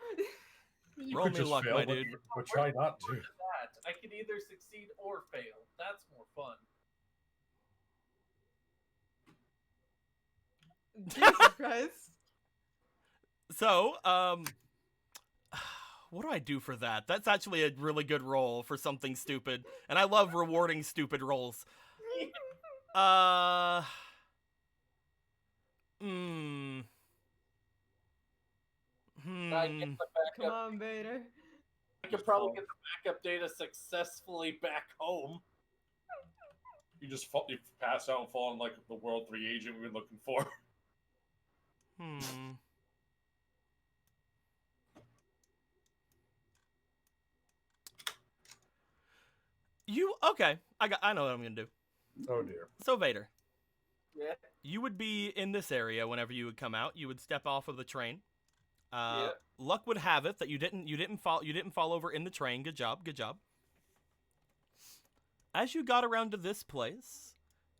You Roll could me just luck, fail, my but, dude. but try not to. That I can either succeed or fail. That's more fun. Jesus Christ. So, what do I do for that? That's actually a really good roll for something stupid, and I love rewarding stupid rolls. Hmm. I get the Come backup. on, Vader. I could probably get the backup data successfully back home. You pass out and fall in like the World 3 agent we've been looking for. Hmm. Okay? I know what I'm gonna do. Oh dear. So Vader, Yeah. you would be in this area whenever you would come out. You would step off of the train. Yeah. Luck would have it that you didn't fall over in the train. Good job. Good job. As you got around to this place,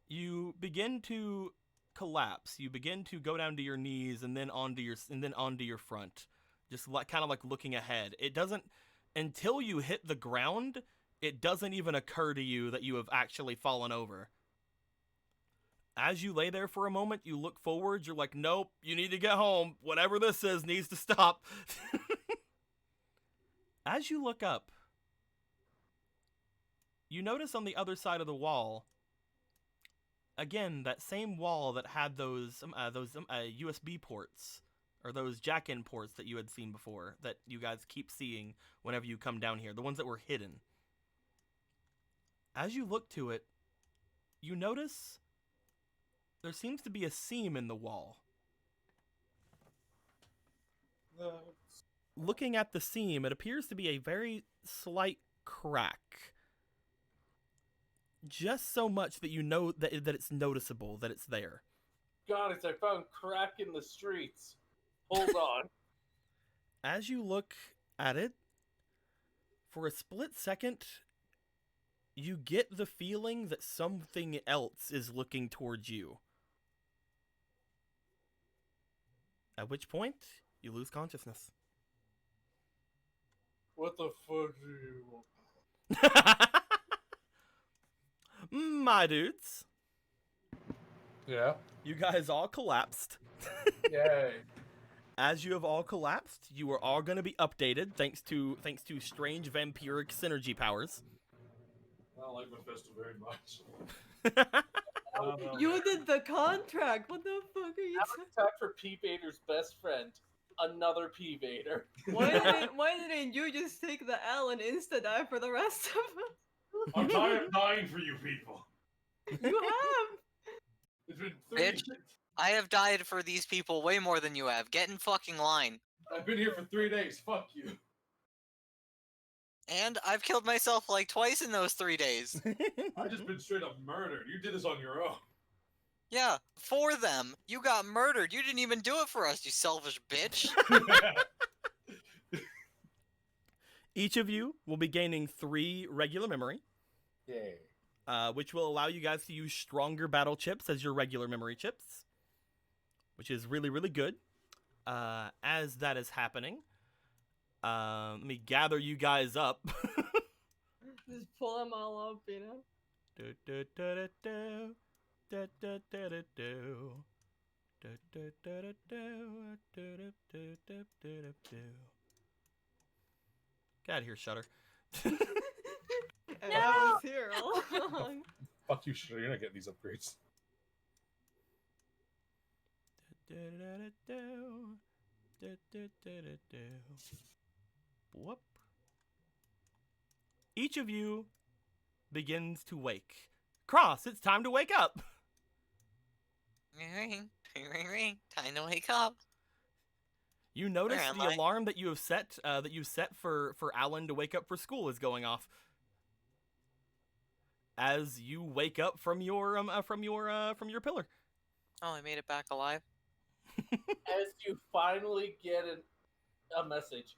you begin to collapse. You begin to go down to your knees and then onto your front. Just kind of like looking ahead. It doesn't until you hit the ground, it doesn't even occur to you that you have actually fallen over. As you lay there for a moment, you look forward, you're like, nope, you need to get home. Whatever this is needs to stop. As you look up, you notice on the other side of the wall, again, that same wall that had those USB ports, or those jack-in ports that you had seen before, that you guys keep seeing whenever you come down here, the ones that were hidden. As you look to it, you notice there seems to be a seam in the wall. Looking at the seam, it appears to be a very slight crack. Just so much that you know that it's noticeable, that it's there. Goddess, I found crack in the streets. Hold on. As you look at it, for a split second, you get the feeling that something else is looking towards you. At which point, you lose consciousness. What the fuck do you want? My dudes, Yeah. you guys all collapsed. Yay. As you have all collapsed, you are all going to be updated thanks to strange vampiric synergy powers. I don't like Mephisto very much. You did the contract. What the fuck are you Now it's time for P Vader's best friend, another P Vader. Why didn't you just take the L and insta-die for the rest of us? I'm tired of dying for you people. You have! It's been 3 Bitch. I have died for these people way more than you have. Get in fucking line. I've been here for 3 days. Fuck you. And I've killed myself like twice in those 3 days. I've just been straight up murdered. You did this on your own. Yeah, for them. You got murdered. You didn't even do it for us, you selfish bitch. Each of you will be gaining 3 regular memory, Yay. which will allow you guys to use stronger battle chips as your regular memory chips, which is really, really good. As that is happening, let me gather you guys up. Just pull them all up, you know? Get out of here, Shutter. And I was here all along. Fuck you, sure. You're not getting these upgrades. Whoop. Each of you begins to wake. Cross, it's time to wake up. Ring, ring, ring, ring. Time to wake up. You notice Where am the I? alarm that you have set for Alan to wake up for school is going off. As you wake up from your pillar. Oh, I made it back alive. As you finally get a message,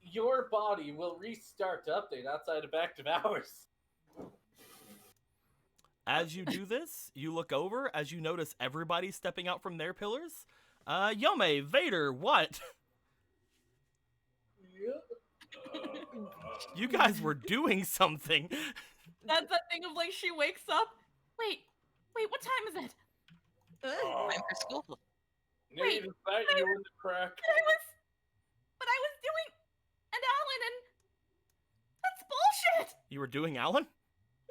your body will restart to update outside of active hours. As you do this, you look over as you notice everybody stepping out from their pillars. Yome, Vader, what? You guys were doing something. That's that thing of like she wakes up. Wait, what time is it? Time for school. Nate, is that you in the crack? But I was doing and Alan and that's bullshit. You were doing Alan?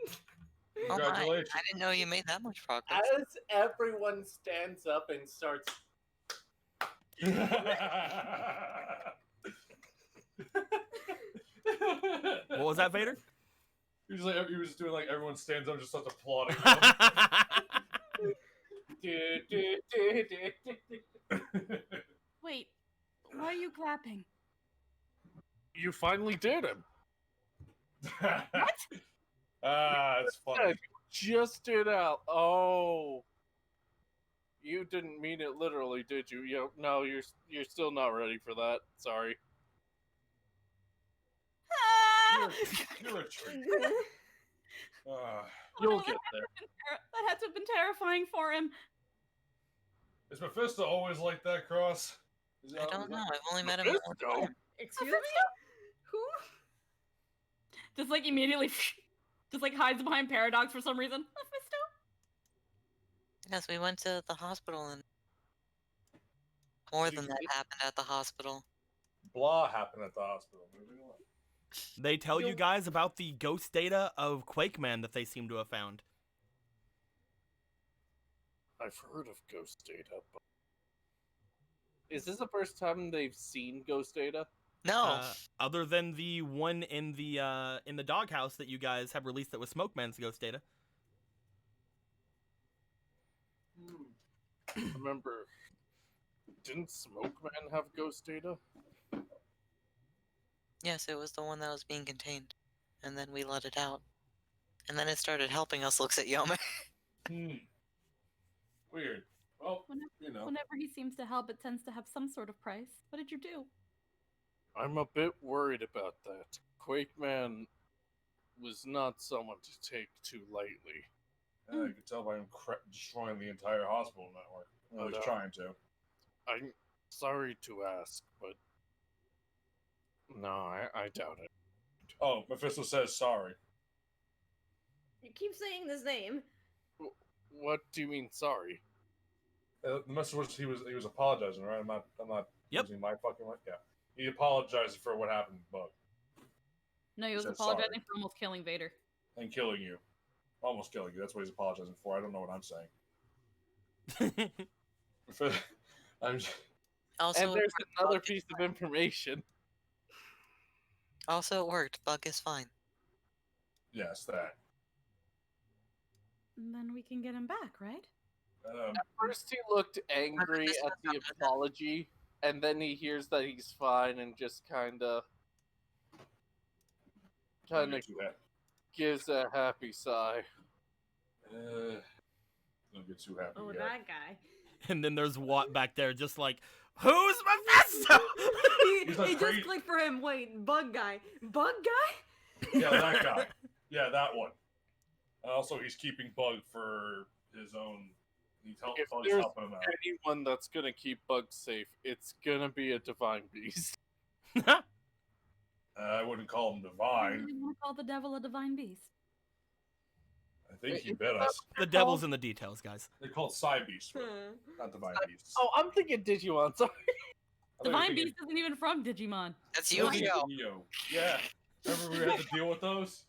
Oh my, Congratulations. I didn't know you made that much progress. As everyone stands up and starts. What was that, Vader? He was doing like everyone stands up and just starts applauding. Wait, why are you clapping? You finally did him. What? It's funny. Just did out. Oh. You didn't mean it literally, did you? No, you're still not ready for that. Sorry. You're a treat. You'll get there. That had to have been terrifying for him. Is Mephisto always like that, Cross? I don't know. I've only met him one Mephisto? time. Excuse me? Who? Just like immediately, just like hides behind Paradox for some reason. Mephisto. Yes, we went to the hospital and more than that happened at the hospital. Blah happened at the hospital. Moving on. They tell you guys about the ghost data of Quakeman that they seem to have found. I've heard of ghost data, but is this the first time they've seen ghost data? No. Other than the one in the doghouse that you guys have released that was Smokeman's ghost data. Remember, didn't Smokeman have ghost data? Yes, it was the one that was being contained. And then we let it out. And then it started helping us, looks at Yome. Weird. Well, you know. Whenever he seems to help, it tends to have some sort of price. What did you do? I'm a bit worried about that. Quakeman was not someone to take too lightly. Yeah, you can tell by him destroying the entire hospital network. Well, he's trying to. I'm sorry to ask, but no, I doubt it. Oh, Mephisto says sorry. You keep saying this name. What do you mean sorry? The message was he was apologizing, right? I'm not Yep. using my fucking life. Yeah. He apologized for what happened to Bug No, he was said apologizing sorry. for almost killing Vader. and killing you. Almost killing you. That's what he's apologizing for. I don't know what I'm saying. Also, And there's another piece of information. Also, it worked. Bug is fine. Yes, that. Then we can get him back, right? At first he looked angry at the apology, and then he hears that he's fine and just kind of gives a happy sigh. Don't get too happy. Oh, yet. that guy. And then there's Watt back there just like, who's Mephisto? He just clicked for him. Wait, bug guy. Bug guy? Yeah, that guy. Yeah, that one. Also, he's keeping Bug for his own. He's If helping there's him out. anyone that's gonna keep Bug safe, it's gonna be a divine beast. I wouldn't call him I divine. really want to call the devil a divine beast. I think he bit us. The devil's in the details, guys. They're called Psy Beasts, not Divine Beasts. Oh, I'm thinking Digimon. Sorry. Divine Beast isn't even from Digimon. That's Yu-Gi-Oh! Yeah. Remember we had to deal with those?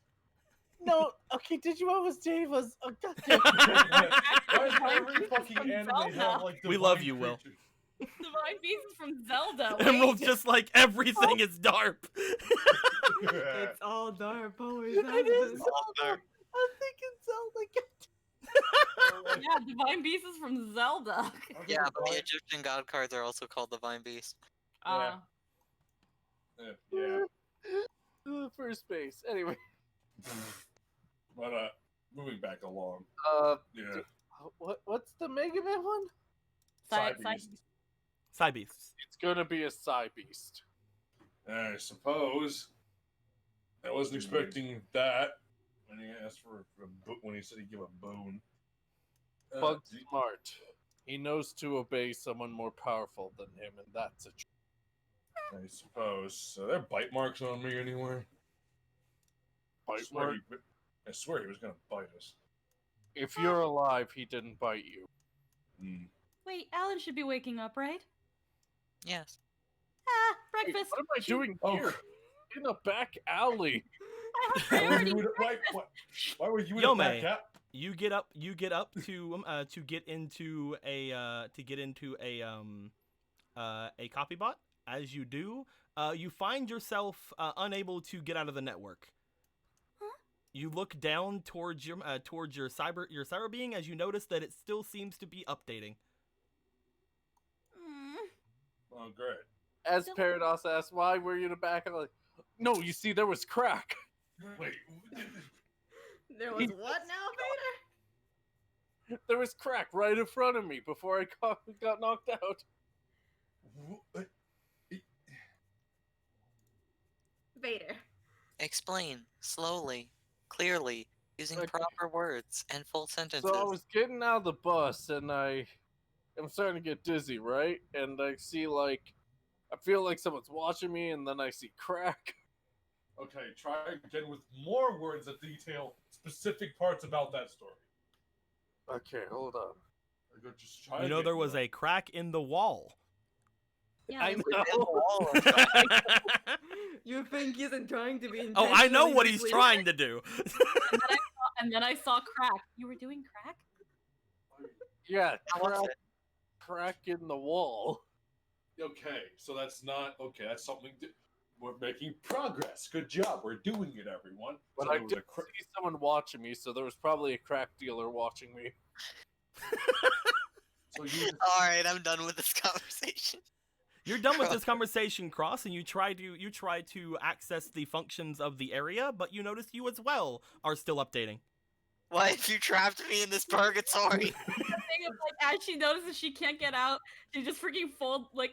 No, okay, Digimon was Davis. Oh, goddamn. Why does every fucking anime have like We divine love you, Will. creatures? Divine Beast is from Zelda. Emerald's just like, everything is DARP. It's all dark powers. It is Zelda. I'm thinking Zelda. Yeah, Divine Beast is from Zelda. Yeah, but the Egyptian god cards are also called Divine Beast. Uh, Yeah. First base. Anyway. But moving back along. Yeah. What's the Mega Man one? Psybeast. Side beasts. It's gonna be a Psybeast. I suppose. I wasn't expecting that when he asked for when he said he'd give a boon. Bug's smart. He knows to obey someone more powerful than him, and that's a I suppose. So there are bite marks on me anywhere. bite mark. I swear he was gonna bite us. If you're alive, he didn't bite you. Wait, Alan should be waking up, right? Yes. Ah, Wait, breakfast. what am I doing Oh. here? In a back alley. I have Why were priority. you in why were you in Yo, a back man. out? You get up to get into a copy bot. As you do, you find yourself unable to get out of the network. Huh? You look down towards your cyber being as you notice that it still seems to be updating. Oh, great. As Paradox asked, why were you in the back alley? No, you see, there was crack. Wait. There was what now, Vader? There was crack right in front of me before I got knocked out. Vader. Explain slowly, clearly, using Okay. proper words and full sentences. So I was getting out of the bus and I'm starting to get dizzy, right? And I feel like someone's watching me, and then I see crack. Okay, try again with more words that detail specific parts about that story. Okay, hold on. Just try You know again. there was a crack in the wall. Yeah, I In the know. wall. You think he isn't trying to be Oh, I know intentionally what he's misleading? trying to do. And then I saw crack. You were doing crack? Yeah, How was it? crack in the wall. Okay, so that's not okay. That's something. We're making progress. Good job. We're doing it, everyone. But So I there was did a cra- see someone watching me, so there was probably a crack dealer watching me. So you. All right, I'm done with this conversation. You're done with this conversation, Cross, and you try to access the functions of the area, but you notice you as well are still updating. Why have you trapped me in this purgatory? The thing is, like, as she notices she can't get out, she just freaking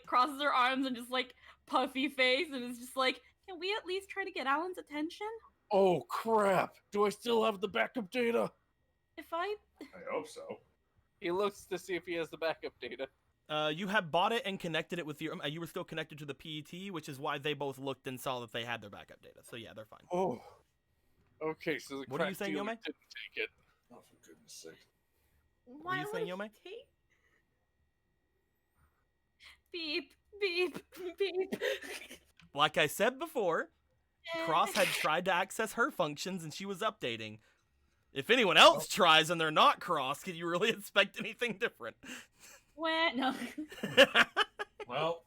crosses her arms and just like puffy face, and is just like, "Can we at least try to get Alan's attention?" Oh crap! Do I still have the backup data? If I I hope so. He looks to see if he has the backup data. You have bought it and connected it with your. You were still connected to the PET, which is why they both looked and saw that they had their backup data. So yeah, they're fine. Oh. Okay, so the What are you crack saying, dealer Yome? didn't take it. Oh, for goodness sake. Why you would saying, he Yome? take- beep beep beep. Like I said before, Cross had tried to access her functions and she was updating. If anyone else tries and they're not Cross, can you really expect anything different? No. Well,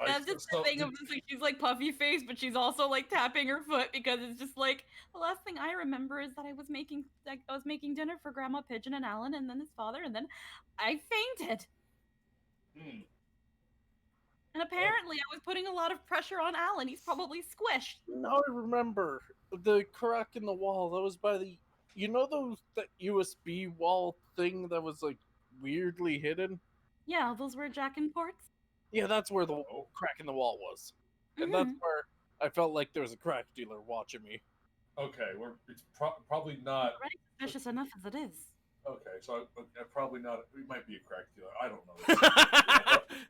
That's just the thing of this, like, she's like puffy face, but she's also like tapping her foot because it's just like the last thing I remember is that I was making dinner for Grandma Pigeon and Alan and then his father, and then I fainted. And apparently I was putting a lot of pressure on Alan. He's probably squished. Now I remember the crack in the wall. That was by the, that USB wall thing that was like weirdly hidden. Yeah, those were jack-in ports. Yeah, that's where the crack in the wall was, and that's where I felt like there was a crack dealer watching me. Okay, it's probably not. Already suspicious enough as it is. Okay, so probably not. It might be a crack dealer. I don't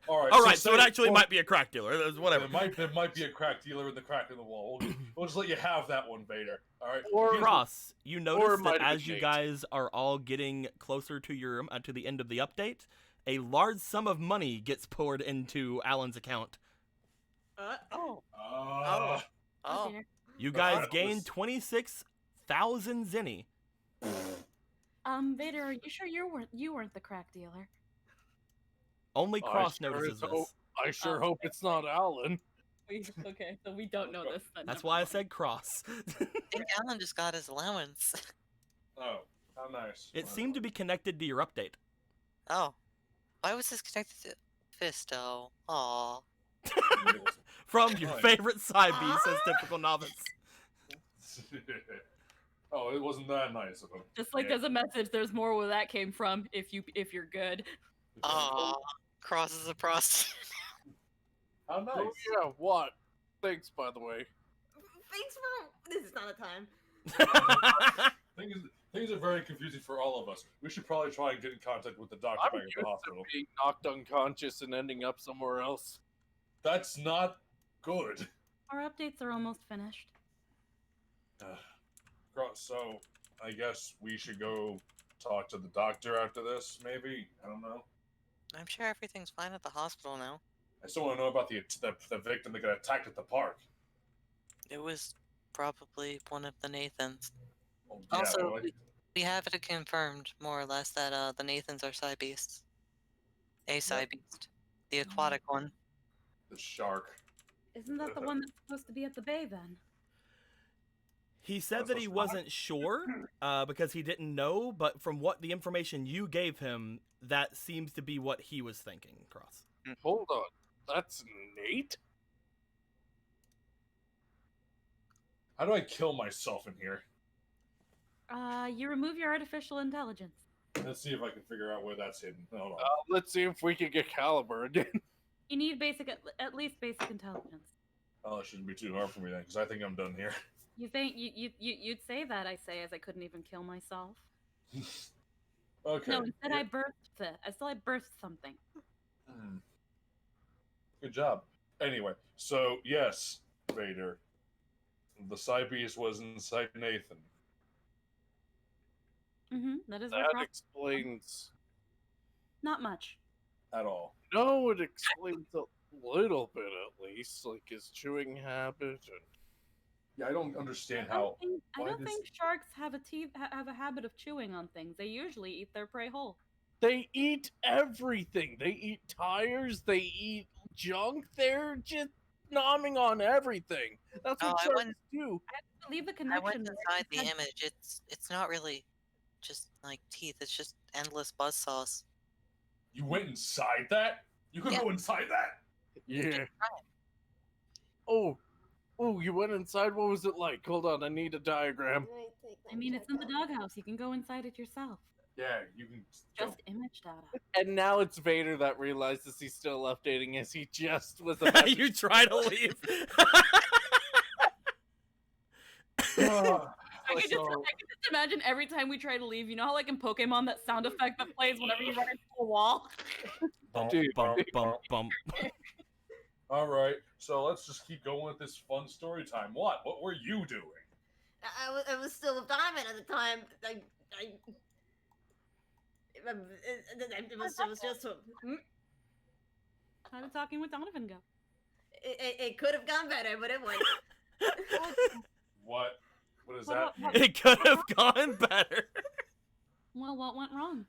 know. All right, so it actually might be a crack dealer. Whatever. There might be a crack dealer in the crack in the wall. We'll just let you have that one, Vader. All right. Cross, you notice that might have as been you Nate. guys are all getting closer to your to the end of the update, a large sum of money gets poured into Alan's account. Oh. Uh, Oh. Dear. You guys that gain was- 26,000 zenny. Vader, are you sure you weren't the crack dealer? Only I Cross sure notices hope- this. I sure hope it's not Alan. Okay, so we don't know this. Then. That's why I said Cross. I think Alan just got his allowance. oh, how nice. It seemed to be connected to your update. Oh. Why was this connected to Fisto? Aw. From your Right. favorite side beast, says typical novice. Oh, it wasn't that nice of him. Just like there's a message, there's more where that came from. If you're good. Aw, Cross is a prostitute. How nice. Oh yeah, what? Thanks, by the way. Thanks for. This is not a time. Things are very confusing for all of us. We should probably try and get in contact with the doctor I'm back at used the to hospital. being knocked unconscious and ending up somewhere else. That's not good. Our updates are almost finished. So, I guess we should go talk to the doctor after this, maybe? I don't know. I'm sure everything's fine at the hospital now. I still want to know about the victim that got attacked at the park. It was probably one of the Nathans. Oh, yeah, Also, well, we have it confirmed, more or less, that the Nathans are Psy beasts. A Psy beast. The aquatic one. the shark. Isn't that the one that's supposed to be at the bay then? He said that he wasn't sure because he didn't know, but from what the information you gave him, that seems to be what he was thinking, Cross. Hold on, that's Nate? How do I kill myself in here? You remove your artificial intelligence. Let's see if I can figure out where that's hidden. Hold on. Let's see if we can get Caliber again. You need at least basic intelligence. Oh, it shouldn't be too hard for me then, because I think I'm done here. You think you'd say that? I say as I couldn't even kill myself. Okay. No, instead I birthed it. I birthed something. Good job. Anyway, so yes, Vader, the Psy Beast was inside Nathan. That is That explains not much. At all. No, it explains a little bit at least, like his chewing habit and Yeah, I don't understand I how. don't think sharks have a habit of chewing on things. They usually eat their prey whole. they eat everything. They eat tires, they eat junk, they're just nomming on everything. That's what sharks do. I believe the I connection. went there. inside the It said- image. It's not really just like teeth. It's just endless buzzsaws. You went inside that? You could go inside that? Yeah. Oh, you went inside? What was it like? Hold on, I need a diagram. I mean, it's in the doghouse. You can go inside it yourself. Yeah, you can. Just image data. And now it's Vader that realizes he's still updating as he just was about to... You try to leave. I can just imagine every time we try to leave. You know how, like in Pokemon, that sound effect that plays whenever you run into a wall? Bump, Dude. bump, bump, bump. All right, so let's just keep going with this fun story time. What were you doing? I was still with Diamond at the time. It was just. How did talking with Donovan go? It could have gone better, but it went. What? What is that? It could have gone better. Well, what went wrong?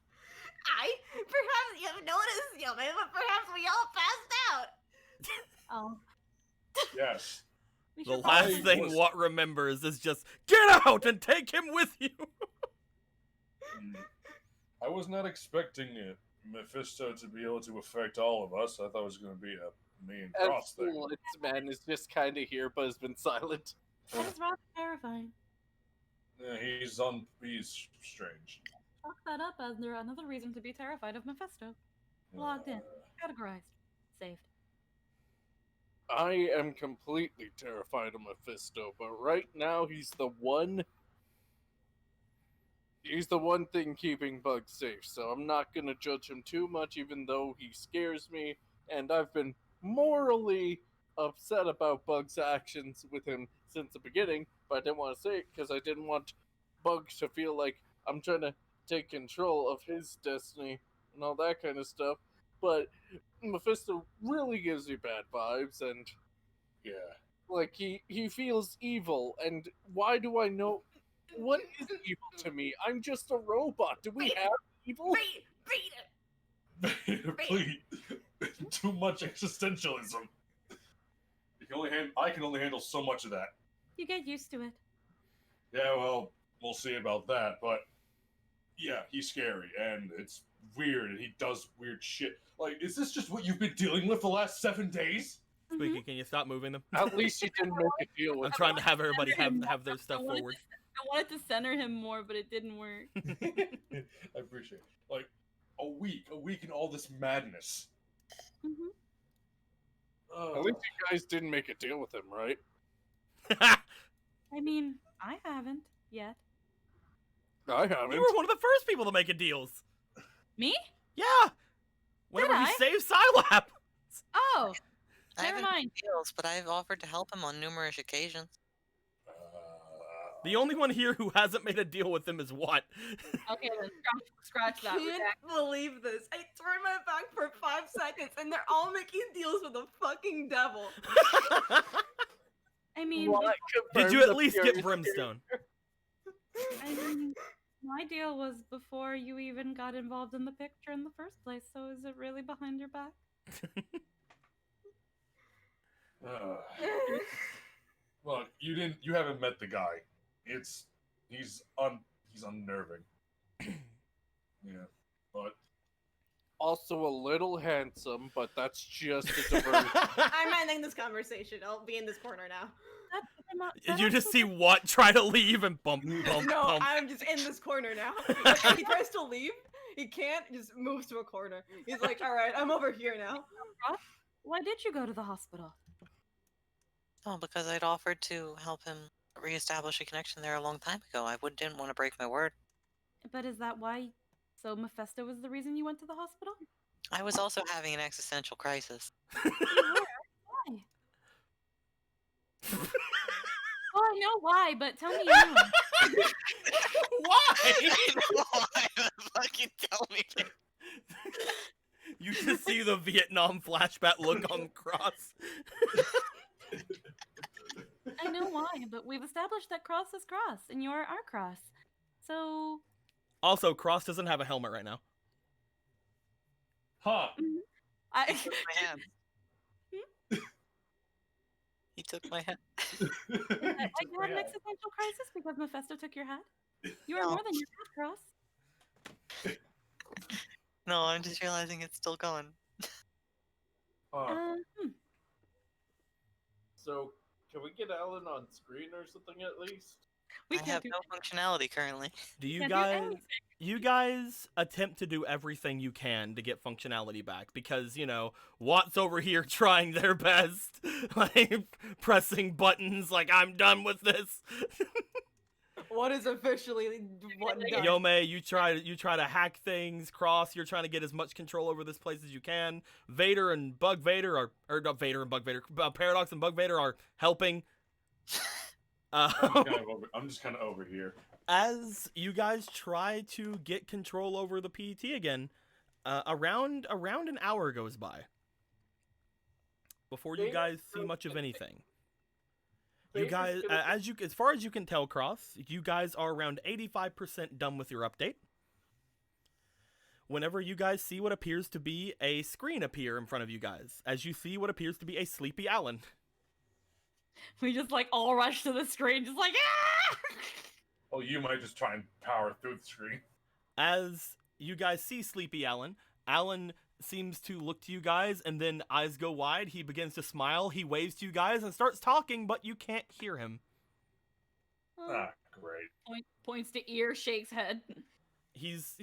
Perhaps you haven't noticed, Yome, but perhaps we all passed out. Oh. Yes. We The should last probably- thing Watt remembers is just, get out and take him with you. I was not expecting Mephisto to be able to affect all of us. I thought it was going to be a me and Cross thing. Man is just kind of here, but has been silent. That is rather terrifying. Yeah, he's strange. Chalk that up as another reason to be terrified of Mephisto. Logged in, categorized, saved. I am completely terrified of Mephisto, but right now he's the one thing keeping Bugs safe, so I'm not gonna judge him too much, even though he scares me, and I've been morally upset about Bugs' actions with him since the beginning, but I didn't want to say it because I didn't want Bugs to feel like I'm trying to take control of his destiny and all that kind of stuff, but Mephisto really gives me bad vibes, and Yeah. like he feels evil, and why do I know what is evil to me? I'm just a robot. Do we have evil? Please. Too much existentialism. I can only handle so much of that. You get used to it. Yeah, well, we'll see about that, but yeah, he's scary, and it's weird, and he does weird shit. Like, is this just what you've been dealing with the last 7 days? Squeaky, can you stop moving them? At least you didn't make a deal with I'm trying to have everybody have their stuff forward. I wanted to center him more, but it didn't work. I appreciate it. Like a week in all this madness. Mhm. At least you guys didn't make a deal with him, right? I mean, I haven't yet. I haven't. You were one of the first people to make a deals. Me? Yeah. Whenever you I? saved Psylap. Oh, I never haven't mind. made deals, but I've offered to help him on numerous occasions. The only one here who hasn't made a deal with him is what? Okay, then scratch that. Can't believe this. I turned my back for 5 seconds and they're all making deals with the fucking devil. I mean, What Did you confirms at the least get Fury's Brimstone? I mean, my deal was before you even got involved in the picture in the first place, so is it really behind your back? Look, you haven't met the guy. He's unnerving. Yeah, but Also a little handsome, but that's just a diversion. I'm ending this conversation. I'll be in this corner now. You just see what try to leave and bump, bump, No, bump. I'm just in this corner now. Like, if he tries to leave, he can't. Just moves to a corner. He's like, all right, I'm over here now. Why did you go to the hospital? Oh, because I'd offered to help him reestablish a connection there a long time ago. Didn't want to break my word. But is that why? So Mephisto was the reason you went to the hospital? I was also having an existential crisis. You were. Why? Well, I know why, but tell me anyway. Why? I know why, but fucking tell me. You just see the Vietnam flashback look on Cross. I know why, but we've established that Cross is Cross, and you're our Cross. So. Also, Cross doesn't have a helmet right now. huh? He took my hand. He took my hand. You had an existential crisis because Mephisto took your hat? You are No. more than your hat, Cross. No, I'm just realizing it's still going. So, can we get Alan on screen or something at least? We I can't have do no functionality currently. Do you Can't do guys? anything. You guys attempt to do everything you can to get functionality back because, you know, Watt's over here trying their best, like pressing buttons like I'm done with this. What is officially what done? Yome, you try to hack things. Cross, you're trying to get as much control over this place as you can. Vader and Bug Vader are, or not Vader and Bug Vader, Paradox and Bug Vader are helping. I'm just kind of over here. As you guys try to get control over the PET again, around an hour goes by before you guys see much of anything. You guys, as far as you can tell, Cross, you guys are around 85% done with your update. Whenever you guys see what appears to be a screen appear in front of you guys, as you see what appears to be a sleepy Alan. We just like all rush to the screen, just like ah! Oh, you might just try and power through the screen. As you guys see sleepy Alan, Alan seems to look to you guys and then eyes go wide. He begins to smile. He waves to you guys and starts talking, but you can't hear him. Ah, great. Points to ear, shakes head. He's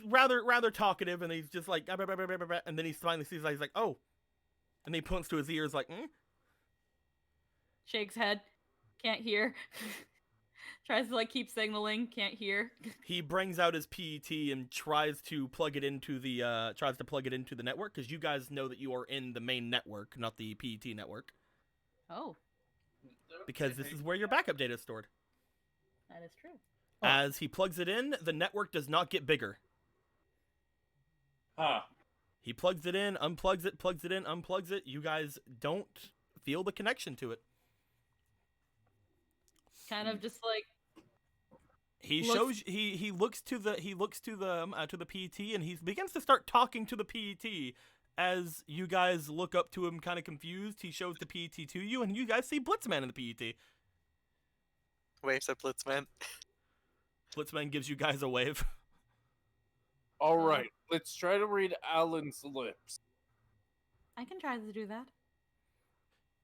rather talkative, and he's just like, and then he finally sees that he's like, oh, and he points to his ears like, Shakes head, can't hear. Tries to like keep signaling, can't hear. He brings out his PET and tries to plug it into the network because you guys know that you are in the main network, not the PET network, Oh, because this is where your backup data is stored. that is true. As he plugs it in, the network does not get bigger. Huh. He plugs it in, unplugs it, plugs it in, unplugs it. You guys don't feel the connection to it. Kind of just like He looks- shows he looks to the PET and he begins to start talking to the PET. As you guys look up to him, kind of confused, he shows the PET to you, and you guys see Blitzman in the PET. Waves at Blitzman. Blitzman gives you guys a wave. All right, let's try to read Alan's lips. I can try to do that.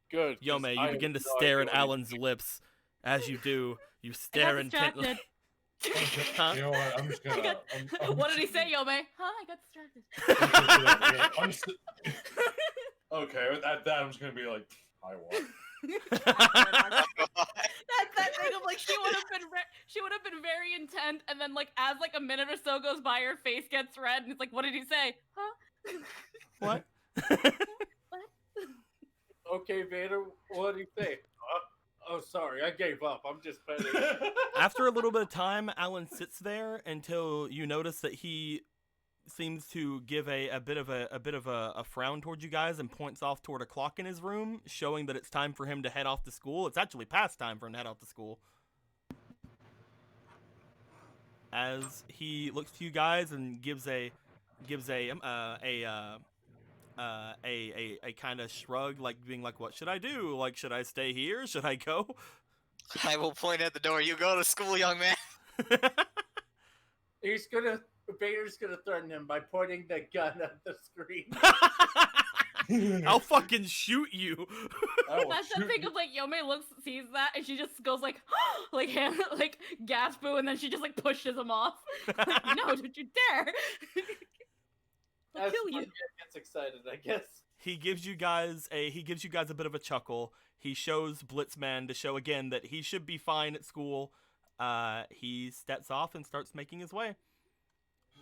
Good. 'cause Yome, I you begin to have no stare idea at what Alan's lips. As you do, You I stare got intently. distracted. Huh? You know what? I'm just gonna. What did he say, Yome? Huh? I got distracted. I'm just, okay, with that, I'm just gonna be like, I won. That's that thing of like she would have been very intent, and then like as like a minute or so goes by, her face gets red, and it's like, what did he say? Huh? What? Okay, Vader, what did he say? Oh, sorry, I gave up. I'm just petting. After a little bit of time, Alan sits there until you notice that he seems to give a bit of a frown towards you guys and points off toward a clock in his room, showing that it's time for him to head off to school. It's actually past time for him to head off to school. As he looks to you guys and gives a kind of shrug, like being like, "What should I do? Like, should I stay here? Should I go?" I will point at the door. You go to school, young man. Vader's gonna threaten him by pointing the gun at the screen. I'll fucking shoot you. That's the thing of like Yome sees that, and she just goes like, like gasp boo, and then she just like pushes him off. Like, no, don't you dare! I'll As kill you. Marquette gets excited, I guess. He gives you guys a bit of a chuckle. He shows Blitzman to show again that he should be fine at school. He steps off and starts making his way.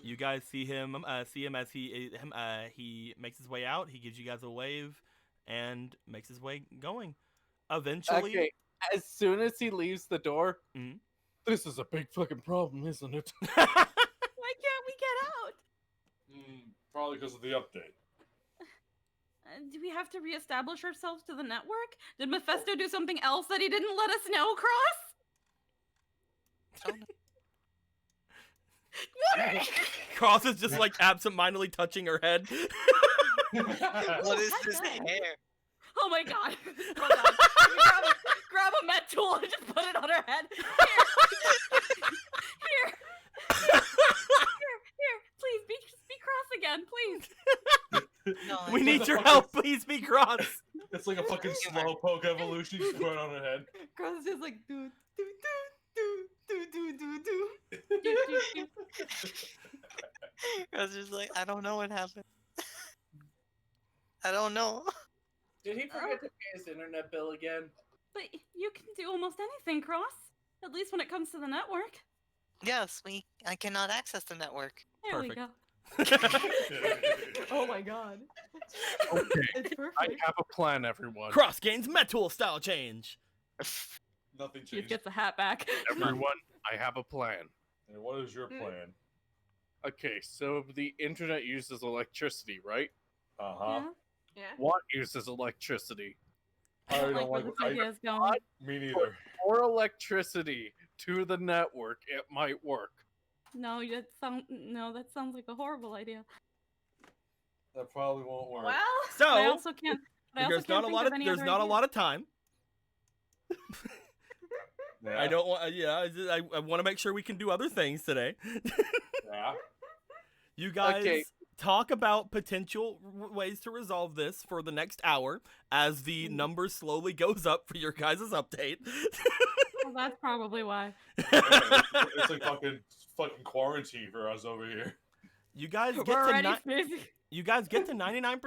You guys see him as he makes his way out. He gives you guys a wave and makes his way going. Eventually, Okay, as soon as he leaves the door, Mhm. This is a big fucking problem, isn't it? Why can't we get out? Probably because of the update. Do we have to reestablish ourselves to the network? Did Mephisto do something else that he didn't let us know, Cross? Cross is just like absentmindedly touching her head. What is this hair? Oh my god. Hold on. Grab a med tool and just put it on her head. Here. Here. Please, be Cross again, please. No, We I need What your the fuck help. is- Please be Cross. It's like a fucking slowpoke evolution. You put it on her head. Cross is just like do. I was just like, I don't know what happened. I don't know. Did he forget to pay his internet bill again? But you can do almost anything, Cross. At least when it comes to the network. Yes, I cannot access the network. There Perfect. we go. Oh my god. Okay, It's perfect. I have a plan, everyone. Cross gains Metal style change. Nothing He changed. gets a hat back. Everyone, I have a plan. And what is your plan? Okay, so the internet uses electricity, right? Uh-huh. Yeah. What uses electricity? I I don't don't like where like this idea is going. Me neither. More electricity to the network, it might work. No, that sounds like a horrible idea. That probably won't work. Well, So I also can't. I also there's can't not a think lot of of any there's other not a ideas. lot of time. Yeah. I don't want. I want to make sure we can do other things today. Yeah. You guys Okay. talk about potential ways to resolve this for the next hour as the number slowly goes up for your guys' update. Well, that's probably why. It's like fucking quarantine for us over here. You guys get We're to already busy. you guys get to 99%.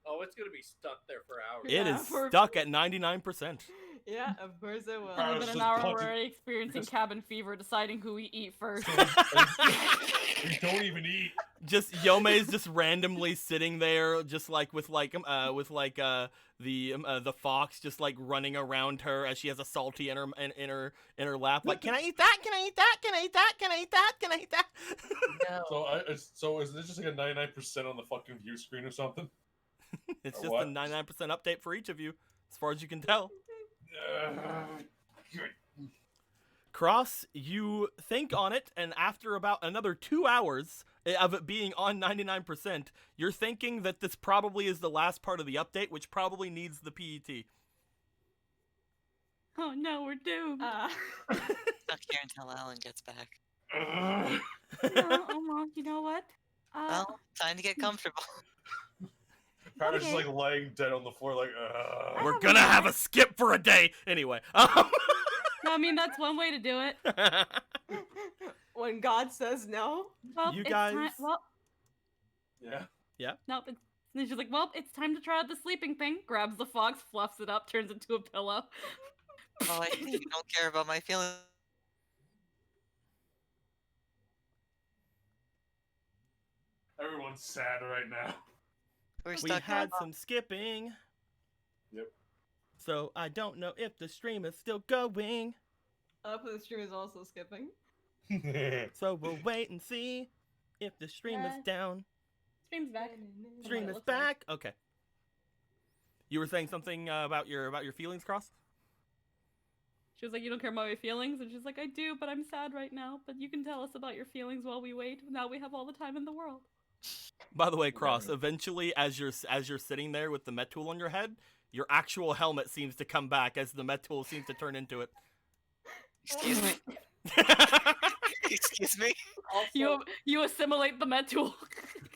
Oh, it's gonna be stuck there for hours. It Yeah, is for- stuck at 99%. yeah, of course it will. Alright, Within it's an just hour, punching- we're already experiencing cabin fever, deciding who we eat first. We don't even eat. Just Yome's just randomly sitting there, just like with the fox just like running around her as she has a salty in her lap. Like, can I eat that? Can I eat that? Can I eat that? Can I eat that? Can I eat that? No. So is this just like a 99% on the fucking view screen or something? It's Or just what? a 99% update for each of you, as far as you can tell. Cross, you think on it, and after about another 2 hours of it being on 99%, you're thinking that this probably is the last part of the update, which probably needs the PET. Oh no, we're doomed. Stuck here until Alan gets back. No, you know what? Well, time to get comfortable. Paradise is Okay. like laying dead on the floor, like, We're have gonna an have a idea. skip for a day anyway. No, I mean, that's one way to do it. When God says no. Well, You it's guys- time. Well, yeah. nope. And she's like, well, it's time to try out the sleeping thing. Grabs the fox, fluffs it up, turns it into a pillow. Oh, I see. You don't care about my feelings. Everyone's sad right now. We're We stuck. had some skipping. Yep. So I don't know if the stream is still going. The stream is also skipping. So we'll wait and see if the stream is down. Stream's back. Stream it is looks like. back. Okay. You were saying something about your feelings, Cross? She was like, you don't care about my feelings? And she's like, I do, but I'm sad right now. But you can tell us about your feelings while we wait. Now we have all the time in the world. By the way, Cross, eventually as you're sitting there with the met tool on your head, your actual helmet seems to come back as the met tool seems to turn into it. Excuse me. Excuse me. Also, You assimilate the med tool.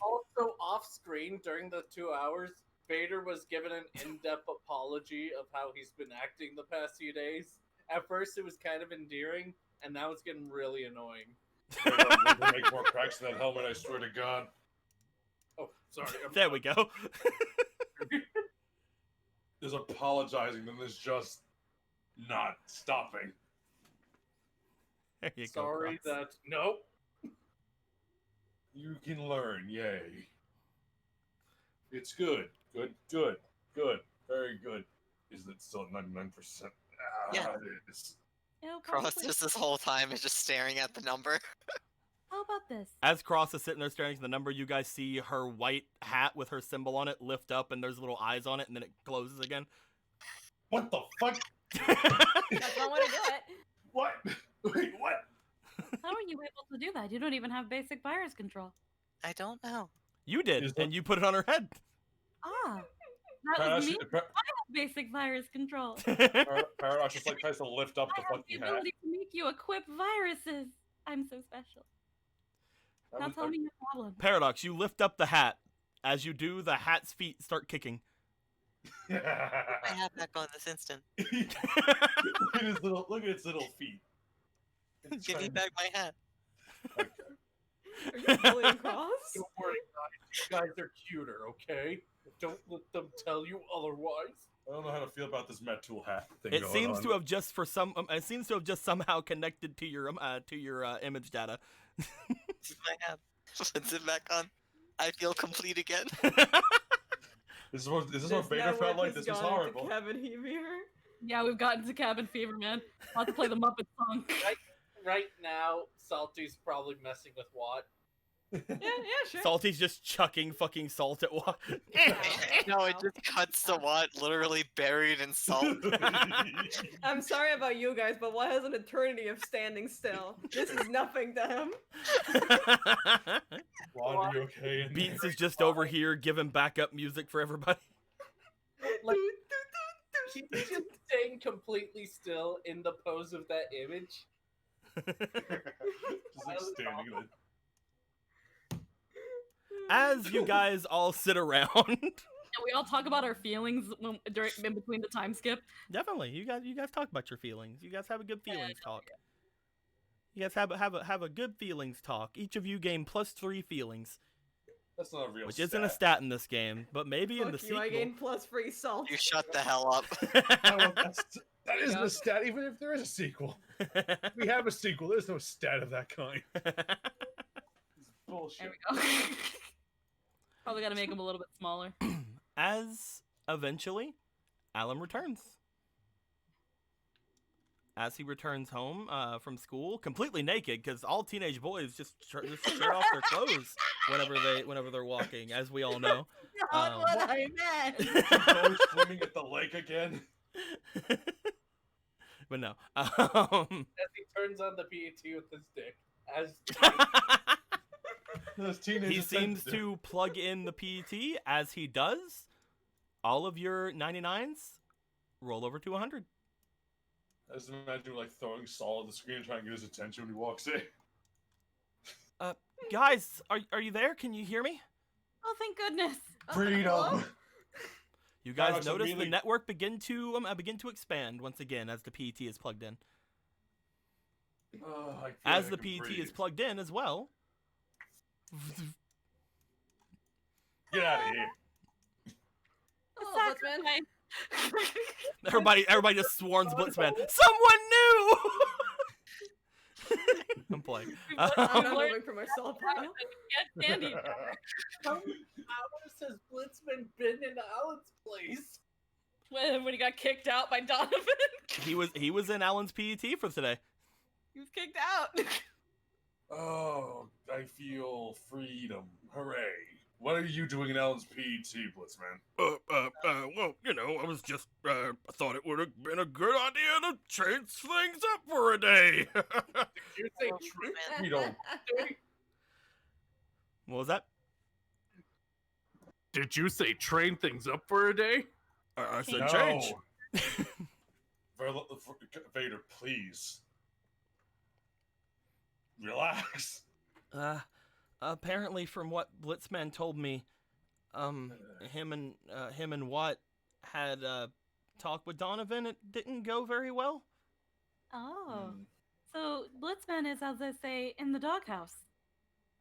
also off screen during the 2 hours, Vader was given an in-depth apology of how he's been acting the past few days. At first, it was kind of endearing, and now it's getting really annoying. We're gonna make more cracks in that helmet, I swear to God. Oh, sorry. There we go. There's apologizing, then there's just not stopping. There you Sorry go, Cross. that no. You can learn, yay. It's good. Good. Very good. Is it still at 99%? Yeah. It is. Cross just this whole time is just staring at the number. How about this? As Cross is sitting there staring at the number, you guys see her white hat with her symbol on it lift up, and there's little eyes on it, and then it closes again. What the fuck? That's one way to do it. What? Wait, what? How are you able to do that? You don't even have basic virus control. I don't know. You did, Is that- and you put it on her head. Ah, That was me. Paradox, Basic virus control. Paradox just like tries to lift up the I have the fucking hat. ability to make you equip viruses. I'm so special. Now tell me your problem. Paradox, you lift up the hat. As you do, the hat's feet start kicking. I have that going this instant. Look at its little feet. It's Give me trying- back my hat. Okay. Are you bullying Cross? Don't worry, guys. You guys are cuter, okay? Don't let them tell you otherwise. I don't know how to feel about this Met Tool hat thing. It going seems on. to have just it seems to have just somehow connected to your image data. This is my hat. Puts it back on. I feel complete again. Is this what Vader felt like? This was horrible. Cabin fever. Yeah, we've gotten to cabin fever, man. About to play the Muppet song. Right now, Salty's probably messing with Watt. Yeah, sure. Salty's just chucking fucking salt at what? No, it just cuts to Watt literally buried in salt. I'm sorry about you guys, but what has an eternity of standing still? This is nothing to him. Ron, are you okay? Beats is just over here giving backup music for everybody. Like, he's just staying completely still in the pose of that image. Just like standing there. As you guys all sit around, And we all talk about our feelings in between the time skip. definitely, you guys talk about your feelings. You guys have a good feelings talk. You guys have a good feelings talk. Each of you gain +3 feelings, That's not a real which stat. isn't a stat in this game, but maybe in the Fuck you, I sequel. gain plus free salt. You shut the hell up. That isn't a stat, even if there is a sequel. If we have a sequel, there's no stat of that kind. It's bullshit. There we go. Probably gotta make them a little bit smaller. As eventually, Alan returns. As he returns home from school, completely naked, because all teenage boys just shirt off their clothes whenever they're walking, as we all know. Not Um, what I meant. Go swimming at the lake again. But no. As he turns on the PET with his dick. As Those teenagers He seems tend to plug in the PET. As he does, all of your 99s roll over to 100. I just imagine like throwing salt at the screen and trying to get his attention when he walks in. Guys, are you there? Can you hear me? Oh, thank goodness. Freedom! You guys Paradox, notice the immediately- network begin to expand once again as the PET is plugged in. Oh, I feel As like the I can PET breathe. is plugged in as well. Get out of here. Oh, Blitzman. Everybody just swarms Blitzman. Someone new. I'm playing. I'm not learned- moving from myself right now. Can't stand each other. How many hours has Blitzman been in Alan's place? When he got kicked out by Donovan. he was in Alan's PET for today. He was kicked out. Oh, I feel freedom. Hooray. What are you doing in Alan's PET, Blitzman? Well, you know, I was just, I thought it would have been a good idea to change things up for a day. You say truth? We don't. What was that? Did you say train things up for a day? I said No. change. Vader, please. Relax. Apparently from what Blitzman told me, him and Watt had a talk with Donovan. It didn't go very well. Oh. Hmm. So Blitzman is, as they say, in the doghouse.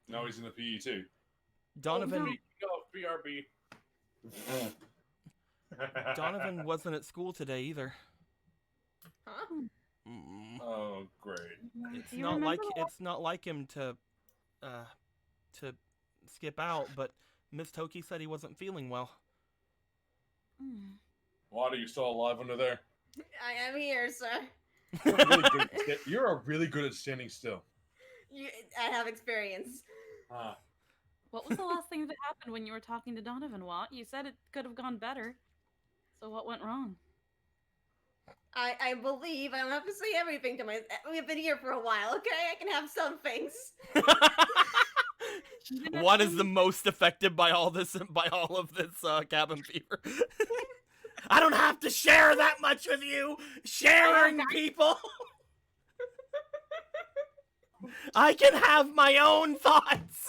Now he's in the PET. Donovan BRB. Donovan wasn't at school today either. Huh? Oh, great. It's Do you not like remember it's not like him to skip out, but Miss Toki said he wasn't feeling well. Hmm. Why are you still alive under there? I am here, sir. You're really good at standing still. I have experience. Ah. What was the last thing that happened when you were talking to Donovan, Watt? You said it could have gone better. So what went wrong? I believe I don't have to say everything to my. We've been here for a while, okay? I can have some things. What is the most affected by all of this cabin fever? I don't have to share that much with you. Sharing people. I can have my own thoughts.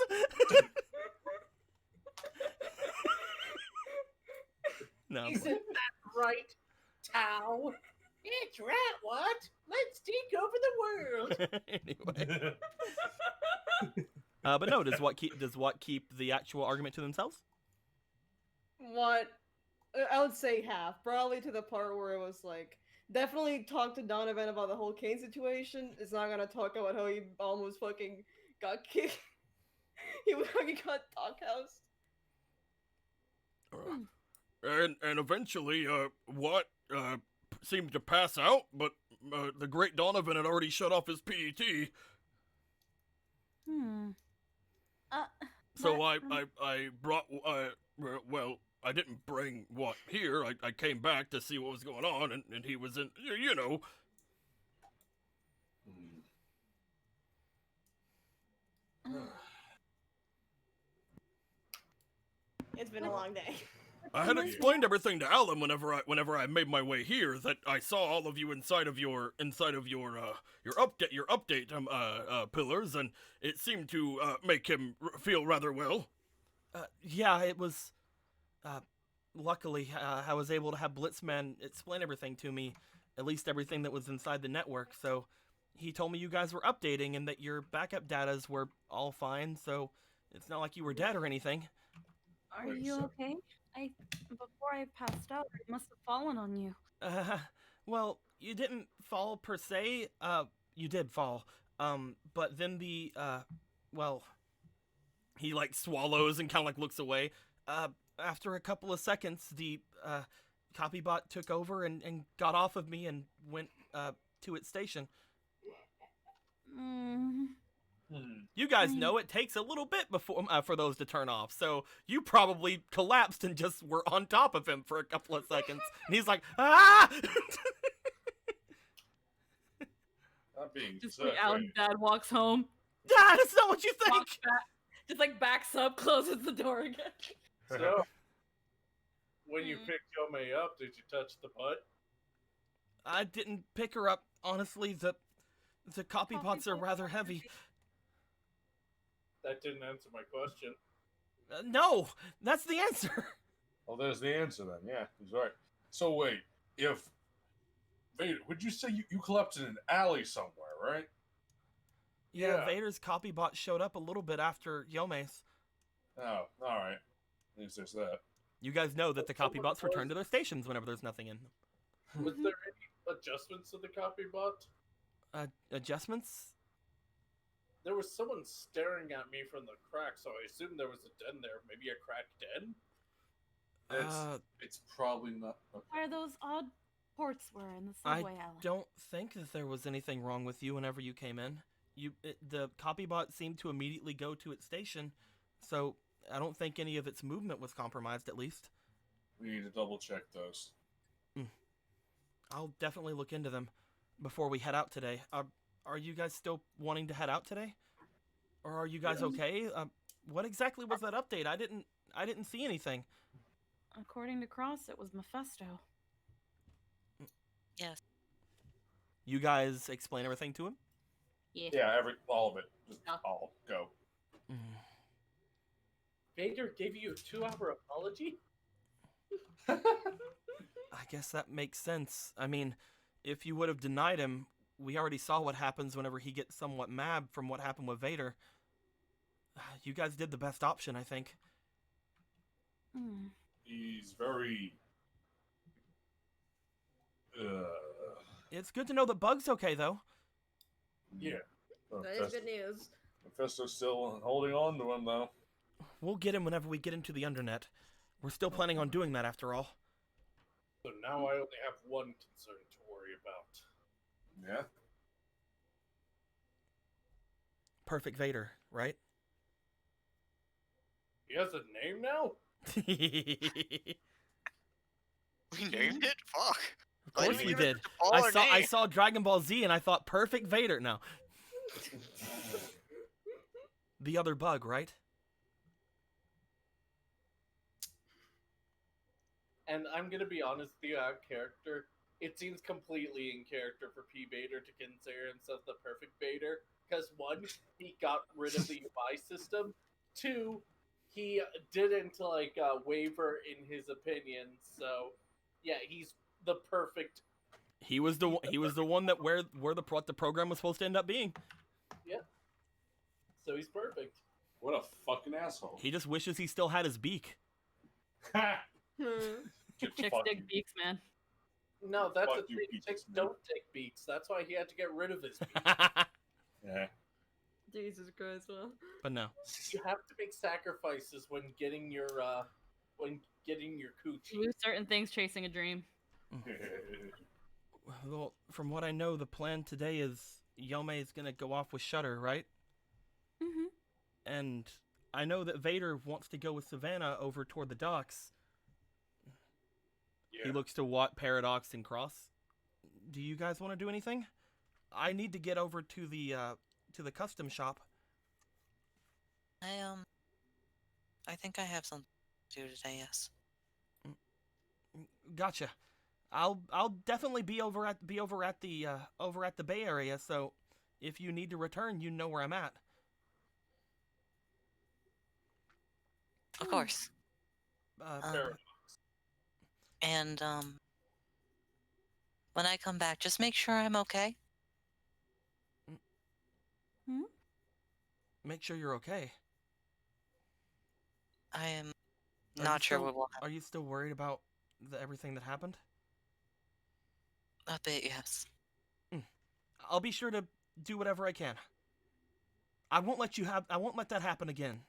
No. Isn't that right, Tao? It's right, what? Let's take over the world. Anyway. But no, does what keep the actual argument to themselves? What? I would say half. Probably to the part where it was like, definitely talk to Donovan about the whole Kane situation. It's not gonna talk about how he almost fucking got kicked. He fucking got doghoused. And eventually, Watt seemed to pass out, but the great Donovan had already shut off his PET. So But, I brought well, I didn't bring Watt here. I came back to see what was going on, and he was in, you know. It's been a long day. I had explained everything to Alan whenever I made my way here, that I saw all of you inside of your update pillars, and it seemed to make him feel rather well. Yeah, it was. Luckily, I was able to have Blitzman explain everything to me, at least everything that was inside the network. So he told me you guys were updating and that your backup datas were all fine. So it's not like you were dead or anything. Are you okay? Before I passed out, I must have fallen on you. Well, you didn't fall per se. You did fall. But then well, he like swallows and kind of like looks away. After a couple of seconds, the copybot took over and got off of me and went to its station. You guys know it takes a little bit before for those to turn off, so you probably collapsed and just were on top of him for a couple of seconds. And he's like, ah! That being Just said, like Alan's dad walks home, Ah, that's not what you think! walks back, just like backs up, closes the door again. So, when you picked Yomei up, did you touch the butt? I didn't pick her up, honestly. The copybots are rather heavy. That didn't answer my question. No, that's the answer. Well, there's the answer then. Yeah, he's right. So wait, if Vader, would you say you collapsed in an alley somewhere, right? Yeah, Yeah. Vader's copy bot showed up a little bit after Yome's. Oh, all right. At least there's that. You guys know that the copy Someone bots return was- to their stations whenever there's nothing in them. Was there any adjustments to the copy bot? Adjustments? There was someone staring at me from the crack, so I assumed there was a den there. Maybe a cracked den? It's probably not. Okay. Where those odd ports were in the I subway alley. don't think that there was anything wrong with you whenever you came in. The copy bot seemed to immediately go to its station, so I don't think any of its movement was compromised, at least. We need to double check those. I'll definitely look into them before we head out today. Are you guys still wanting to head out today? Or are you guys Yes. okay? What exactly was that update? I didn't see anything. According to Cross, it was Mephisto. Yes. You guys explain everything to him? Yeah, all of it. Just Yeah. all go. Vader gave you a 2-hour apology? I guess that makes sense. I mean, if you would have denied him, we already saw what happens whenever he gets somewhat mad from what happened with Vader. You guys did the best option, I think. Hmm. He's very. It's good to know that Bug's okay, though. Yeah. That is good news. Mephisto's still holding on to him, though. We'll get him whenever we get into the Undernet. We're still planning on doing that, after all. So now I only have one concern to worry about. Yeah. Perfect Vader, right? He has a name now? Of We named it? Fuck. course we did. I I saw Dragon Ball Z and I thought perfect Vader. No. The other Bug, right? And I'm gonna be honest with you, out of character, it seems completely in character for P. Vader to consider himself the perfect Vader. Because one, he got rid of the UI system. Two, he didn't waver in his opinion. So, yeah, he's the perfect. He was the one that where the program was supposed to end up being. So he's perfect. What a fucking asshole. He just wishes he still had his beak. Ha! Hmm. Chicks Fuck dig you. beaks, man. No, that's Fuck the you, thing. Peaches, Chicks man. don't take beaks. That's why he had to get rid of his beak. Yeah. Jesus Christ, well. But no. You have to make sacrifices when getting your coochie. Do certain things chasing a dream. Well, from what I know, the plan today is Yome is gonna go off with Shutter, right? Mm-hmm. And I know that Vader wants to go with Savannah over toward the docks. Yeah. He looks to Watt, Paradox, and Cross. Do you guys want to do anything? I need to get over to the custom shop. I think I have something to do today, yes. Gotcha. I'll definitely be over at the Bay Area. So if you need to return, you know where I'm at. Of course. Fair. And when I come back, just make sure I'm okay. Make sure you're okay. I am Are not you sure still- what will happen. Are you still worried about everything that happened? A bit, yes. I'll be sure to do whatever I can. I won't let that happen again.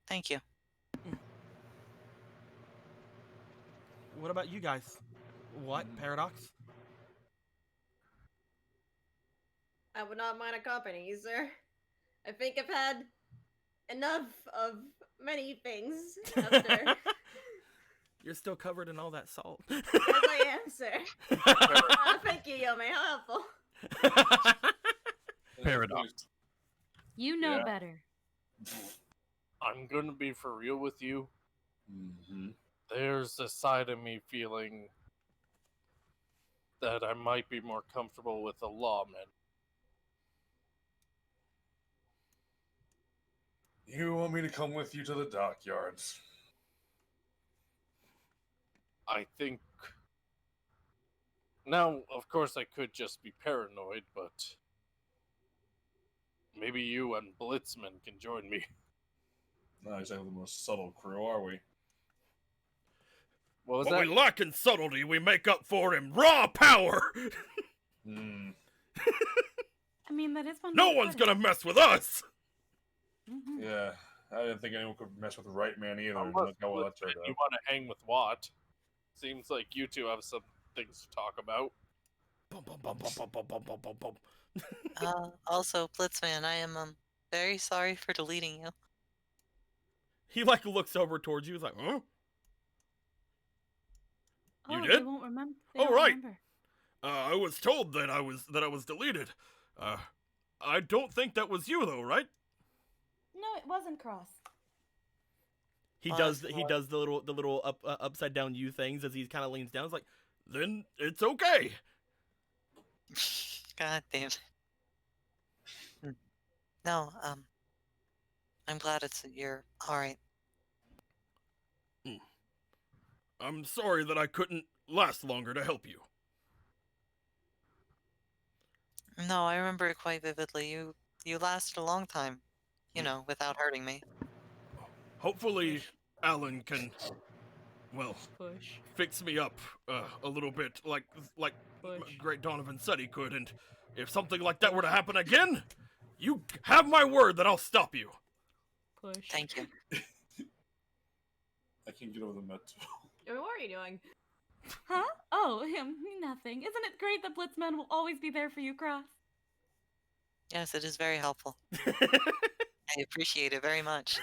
Thank you. What about you guys? What, Paradox? I would not mind accompanying you, sir. I think I've had enough of many things after. You're still covered in all that salt. Yes, I am, sir. Thank you, Yome. How helpful. Paradox. You know Yeah. better. I'm gonna be for real with you. Mm-hmm. There's a side of me feeling that I might be more comfortable with a lawman. You want me to come with you to the dockyards? I think... Now, of course, I could just be paranoid, but... Maybe you and Blitzman can join me. Not exactly the most subtle crew, are we? What was What that? we lack in subtlety, we make up for in raw power. Hmm. I mean, that is one. No way to one's put it. gonna mess with us. Mhm. Yeah, I didn't think anyone could mess with the right man either. Unless Look how well that turned you out. want to hang with Watt. Seems like you two have some things to talk about. Bum, bum, bum, bum, bum, bum, bum, bum, bum, bum. Also, Blitzman, I am very sorry for deleting you. He like looks over towards you. He's like, huh? You Oh, did? they won't remember. They Oh, don't right. remember. I was told that I was deleted. I don't think that was you though, right? No, it wasn't Cross. He Was does the little upside down U things as he kind of leans down. It's like, then it's okay. God damn it. No, I'm glad you're alright. I'm sorry that I couldn't last longer to help you. No, I remember it quite vividly. You lasted a long time, you know, without hurting me. Hopefully, Alan can, well, Push. fix me up a little bit, like Push. Great Donovan said he could. And if something like that were to happen again, you have my word that I'll stop you. Push. Thank you. I can't get over the met. What are you doing? Huh? Oh, nothing. Isn't it great that Blitzman will always be there for you, Cross? Yes, it is very helpful. I appreciate it very much.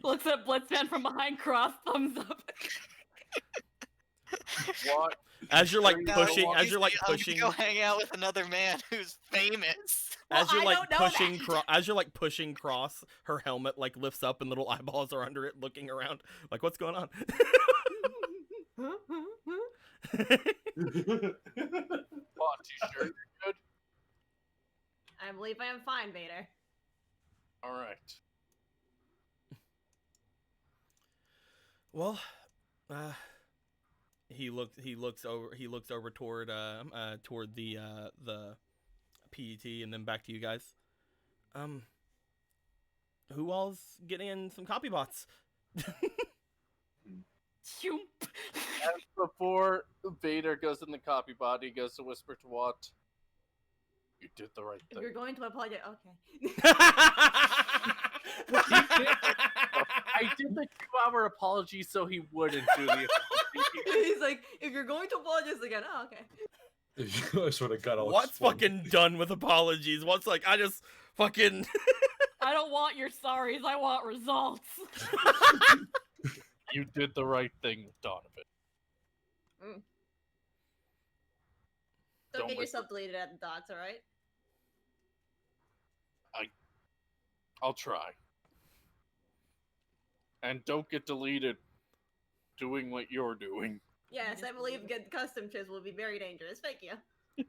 Looks at Blitzman from behind, Cross, thumbs up. What? As you're like No, pushing, I'm as you're like gonna pushing, go hang out with another man who's famous. as you're I like don't know pushing, that. as you're like pushing Cross, her helmet like lifts up and little eyeballs are under it, looking around, like what's going on? What? You sure you're good? I believe I am fine, Vader. Alright. Well, he looks over toward the PET and then back to you guys. Who all's getting in some copy bots? You. And before Vader goes in the copy bot, he goes to whisper to Watt. You did the right If thing. you're going to apologize, okay. I did the 2-hour apology so he wouldn't do the apology. He's like, if you're going to apologize again, oh, okay. I sort of got all What's exploded. fucking done with apologies? What's like, I just fucking. I don't want your sorries. I want results. You did the right thing, Donovan. Don't Don't get whisper. yourself deleted at the dots, alright? I'll try. And don't get deleted doing what you're doing. Yes, I believe get custom chips will be very dangerous. Thank you.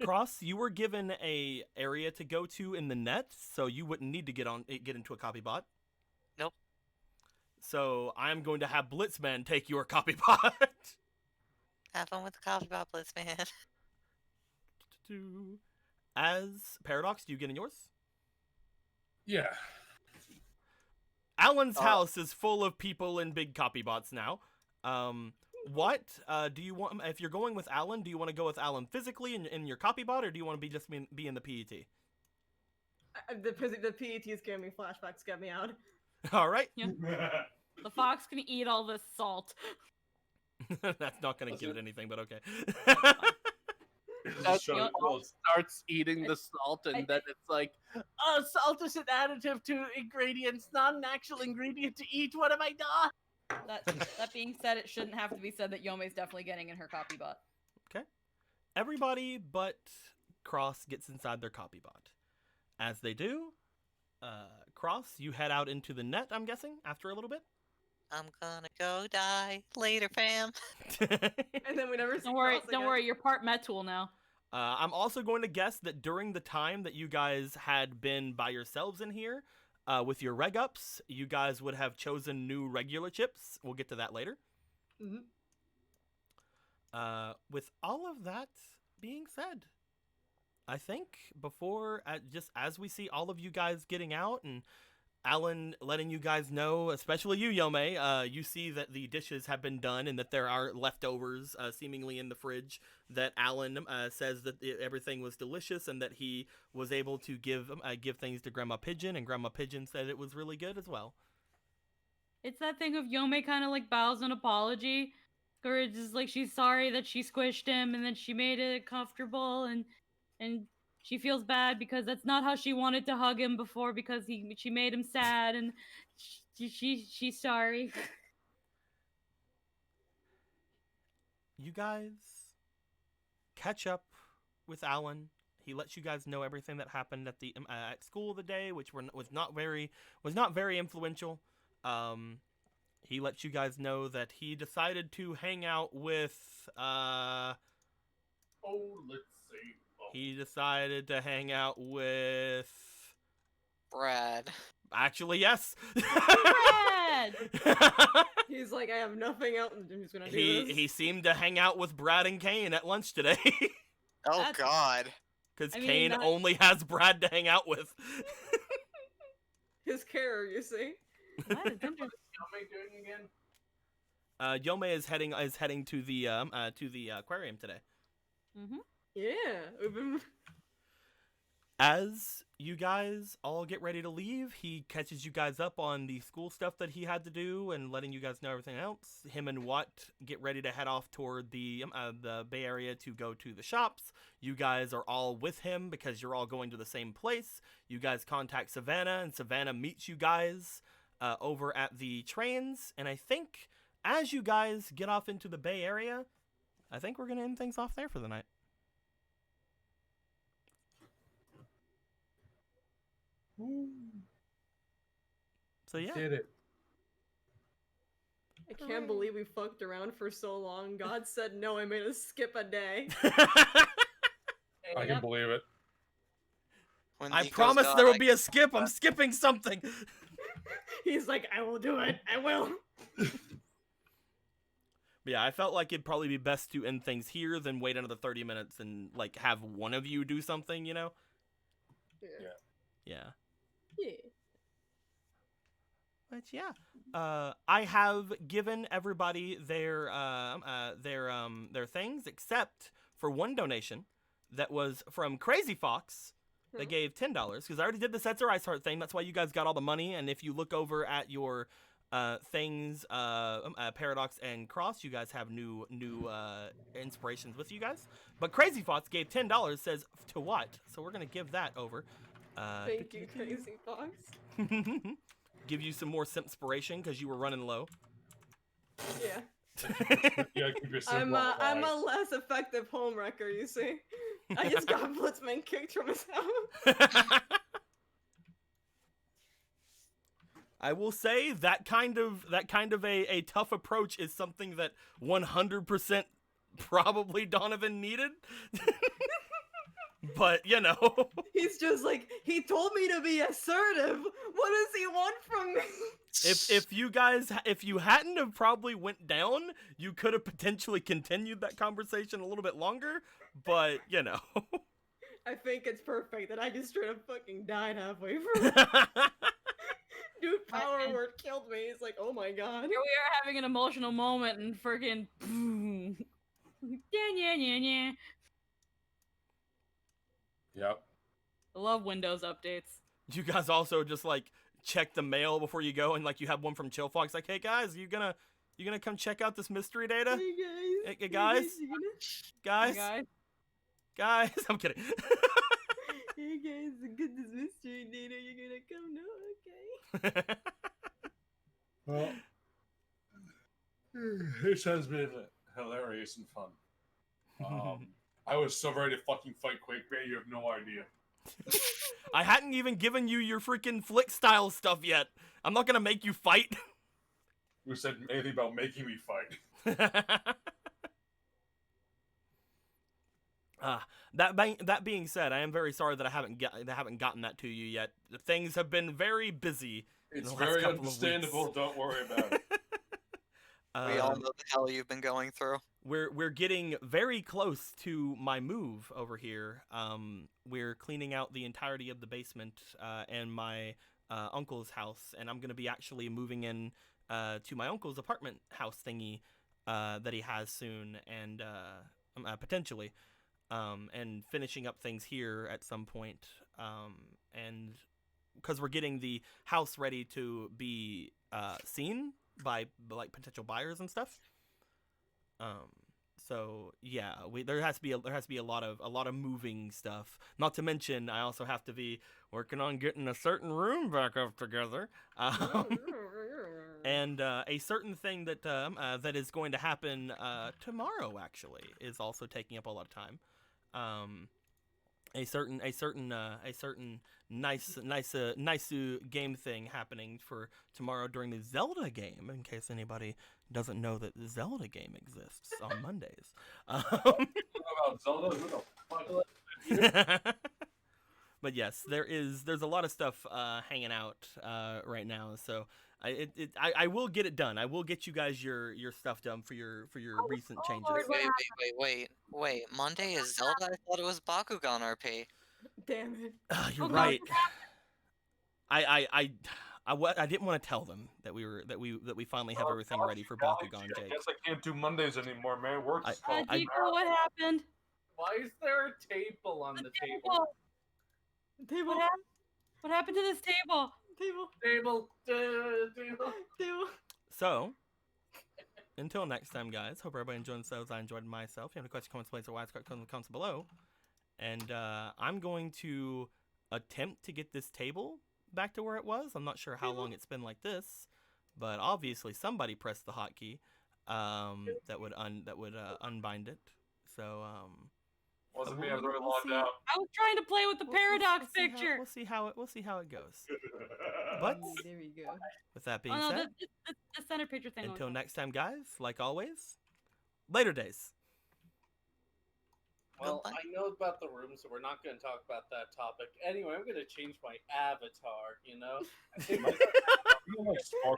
Cross, you were given a area to go to in the net, so you wouldn't need to get into a copy bot. Nope. So I'm going to have Blitzman take your copy bot. Have fun with the coffee bot, Blitzman. As Paradox, do you get in yours? Yeah. Alan's house is full of people in big copy bots now. What do you want? If you're going with Alan, do you want to go with Alan physically in your copy bot, or do you want to be in the PET? The PET is giving me flashbacks. Get me out. All right. Yeah. The fox can eat all this salt. That's not going to give it anything, but okay. That's Shut when it Paul close. starts eating the salt, and then it's like, oh, salt is an additive to ingredients, not an actual ingredient to eat. What have I done? That being said, it shouldn't have to be said that Yome's definitely getting in her copy bot. Everybody but Cross gets inside their copy bot. As they do, Cross, you head out into the net, I'm guessing, after a little bit? I'm gonna go die later, fam. And then we never see Don't worry, Cross don't again. worry. You're part Metul now. I'm also going to guess that during the time that you guys had been by yourselves in here, with your reg ups, you guys would have chosen new regular chips. We'll get to that later. Mhm. With all of that being said, I think before, just as we see all of you guys getting out and Alan letting you guys know, especially you, Yome, you see that the dishes have been done and that there are leftovers seemingly in the fridge, that Alan says that everything was delicious and that he was able to give things to Grandma Pigeon, and Grandma Pigeon said it was really good as well. It's that thing of Yome kind of like bows an apology, or it's just like she's sorry that she squished him and that she made it comfortable, and she feels bad because that's not how she wanted to hug him before because she made him sad, and she's sorry. You guys catch up with Alan. He lets you guys know everything that happened at the at school the day, which was not very influential. He lets you guys know that he decided to hang out with. Oh, let's see. Oh. He decided to hang out with. Brad. Actually, yes. Brad! He's like, I have nothing else. Who's gonna do this? He seemed to hang out with Brad and Kane at lunch today. Oh That's- God. Because I mean, Kane that- only has Brad to hang out with. His carer, you see. That is interesting. What am I doing again? Yome is heading to the aquarium today. Mm-hmm. Yeah, we've been. As you guys all get ready to leave, he catches you guys up on the school stuff that he had to do and letting you guys know everything else. Him and Watt get ready to head off toward the Bay Area to go to the shops. You guys are all with him because you're all going to the same place. You guys contact Savannah, and Savannah meets you guys over at the trains. And I think as you guys get off into the Bay Area, I think we're going to end things off there for the night. So yeah. Did it. I can't believe we fucked around for so long. God said no, I made us skip a day. I can believe it. When I Nico's promise gone, there will I be a skip. I'm skipping something. He's like, I will do it. I will. But yeah, I felt like it'd probably be best to end things here than wait another 30 minutes and like have one of you do something, you know? Yeah. Yeah. Yeah. But yeah, I have given everybody their things except for one donation that was from Crazy Fox. They gave $10 because I already did the Setzer Ice Heart thing. That's why you guys got all the money. And if you look over at your things, Paradox and Cross, you guys have new inspirations with you guys. But Crazy Fox gave $10. Says to what? So we're gonna give that over. Thank you, Crazy Fox. Give you some more inspiration because you were running low. Yeah. Yeah, keep your I'm simple a alive. less effective homewrecker, you see. I just got Blitzman kicked from his house. I will say that kind of a tough approach is something that 100% probably Donovan needed. But you know, He's just like, he told me to be assertive. What does he want from me? if you hadn't have probably went down, you could have potentially continued that conversation a little bit longer. But you know, I think it's perfect that I just straight up fucking died halfway through. Dude, Power Word killed me. He's like, oh my god. Here we are having an emotional moment and friggin' boom. Yeah. Yep. I love Windows updates. you guys also just like check the mail before you go, and like you have one from Chill Fox, like, hey guys, you gonna come check out this mystery data? Hey, guys, guys, I'm kidding. Hey guys, get this mystery data. You're gonna come? No, okay. Well, this has been hilarious and fun. I was so ready to fucking fight Quakebait, you have no idea. I hadn't even given you your freaking flick style stuff yet. I'm not gonna make you fight. Who said anything about making me fight? That being said, I am very sorry that I haven't gotten that to you yet. Things have been very busy. It's the last very couple of understandable, weeks. don't worry about it. We all know the hell you've been going through. We're getting very close to my move over here. We're cleaning out the entirety of the basement and my uncle's house, and I'm gonna be actually moving in to my uncle's apartment house thingy that he has soon, and potentially, and finishing up things here at some point. And because we're getting the house ready to be seen by like potential buyers and stuff. So yeah, there has to be a lot of moving stuff. Not to mention, I also have to be working on getting a certain room back up together, and a certain thing that that is going to happen tomorrow actually is also taking up a lot of time. A certain nice game thing happening for tomorrow during the Zelda game, in case anybody doesn't know that the Zelda game exists on Mondays. About Zelda, who the fuck? But yes, there's a lot of stuff hanging out right now, so I will get it done. I will get you guys your stuff done for your recent changes. Lord, what Wait. Monday is Zelda? I thought it was Bakugan RP. Damn it. You're Oh, God. right. I didn't want to tell them that we finally have everything ready for Bakugan, I Jake. guess I can't do Mondays anymore, man. Work's called. Deepo, what happened? Why is there a table on the table? Table. What happened to this table? Table. Table. So, until next time, guys. Hope everybody enjoyed themselves. I enjoyed myself. If you have any questions, comments, plays, or why, comment in the comments below. And I'm going to attempt to get this table back to where it was. I'm not sure how long it's been like this, but obviously somebody pressed the hotkey that would unbind it. So Wasn't me. I was already logged out. I was trying to play with the paradox picture. We'll see how it goes. But There we go. with that being Oh no, said, the center picture thing. until next time, guys. Like always, later days. Well, Goodbye. I know about the room, so we're not going to talk about that topic. Anyway, I'm going to change my avatar, you know? I think my You like Spark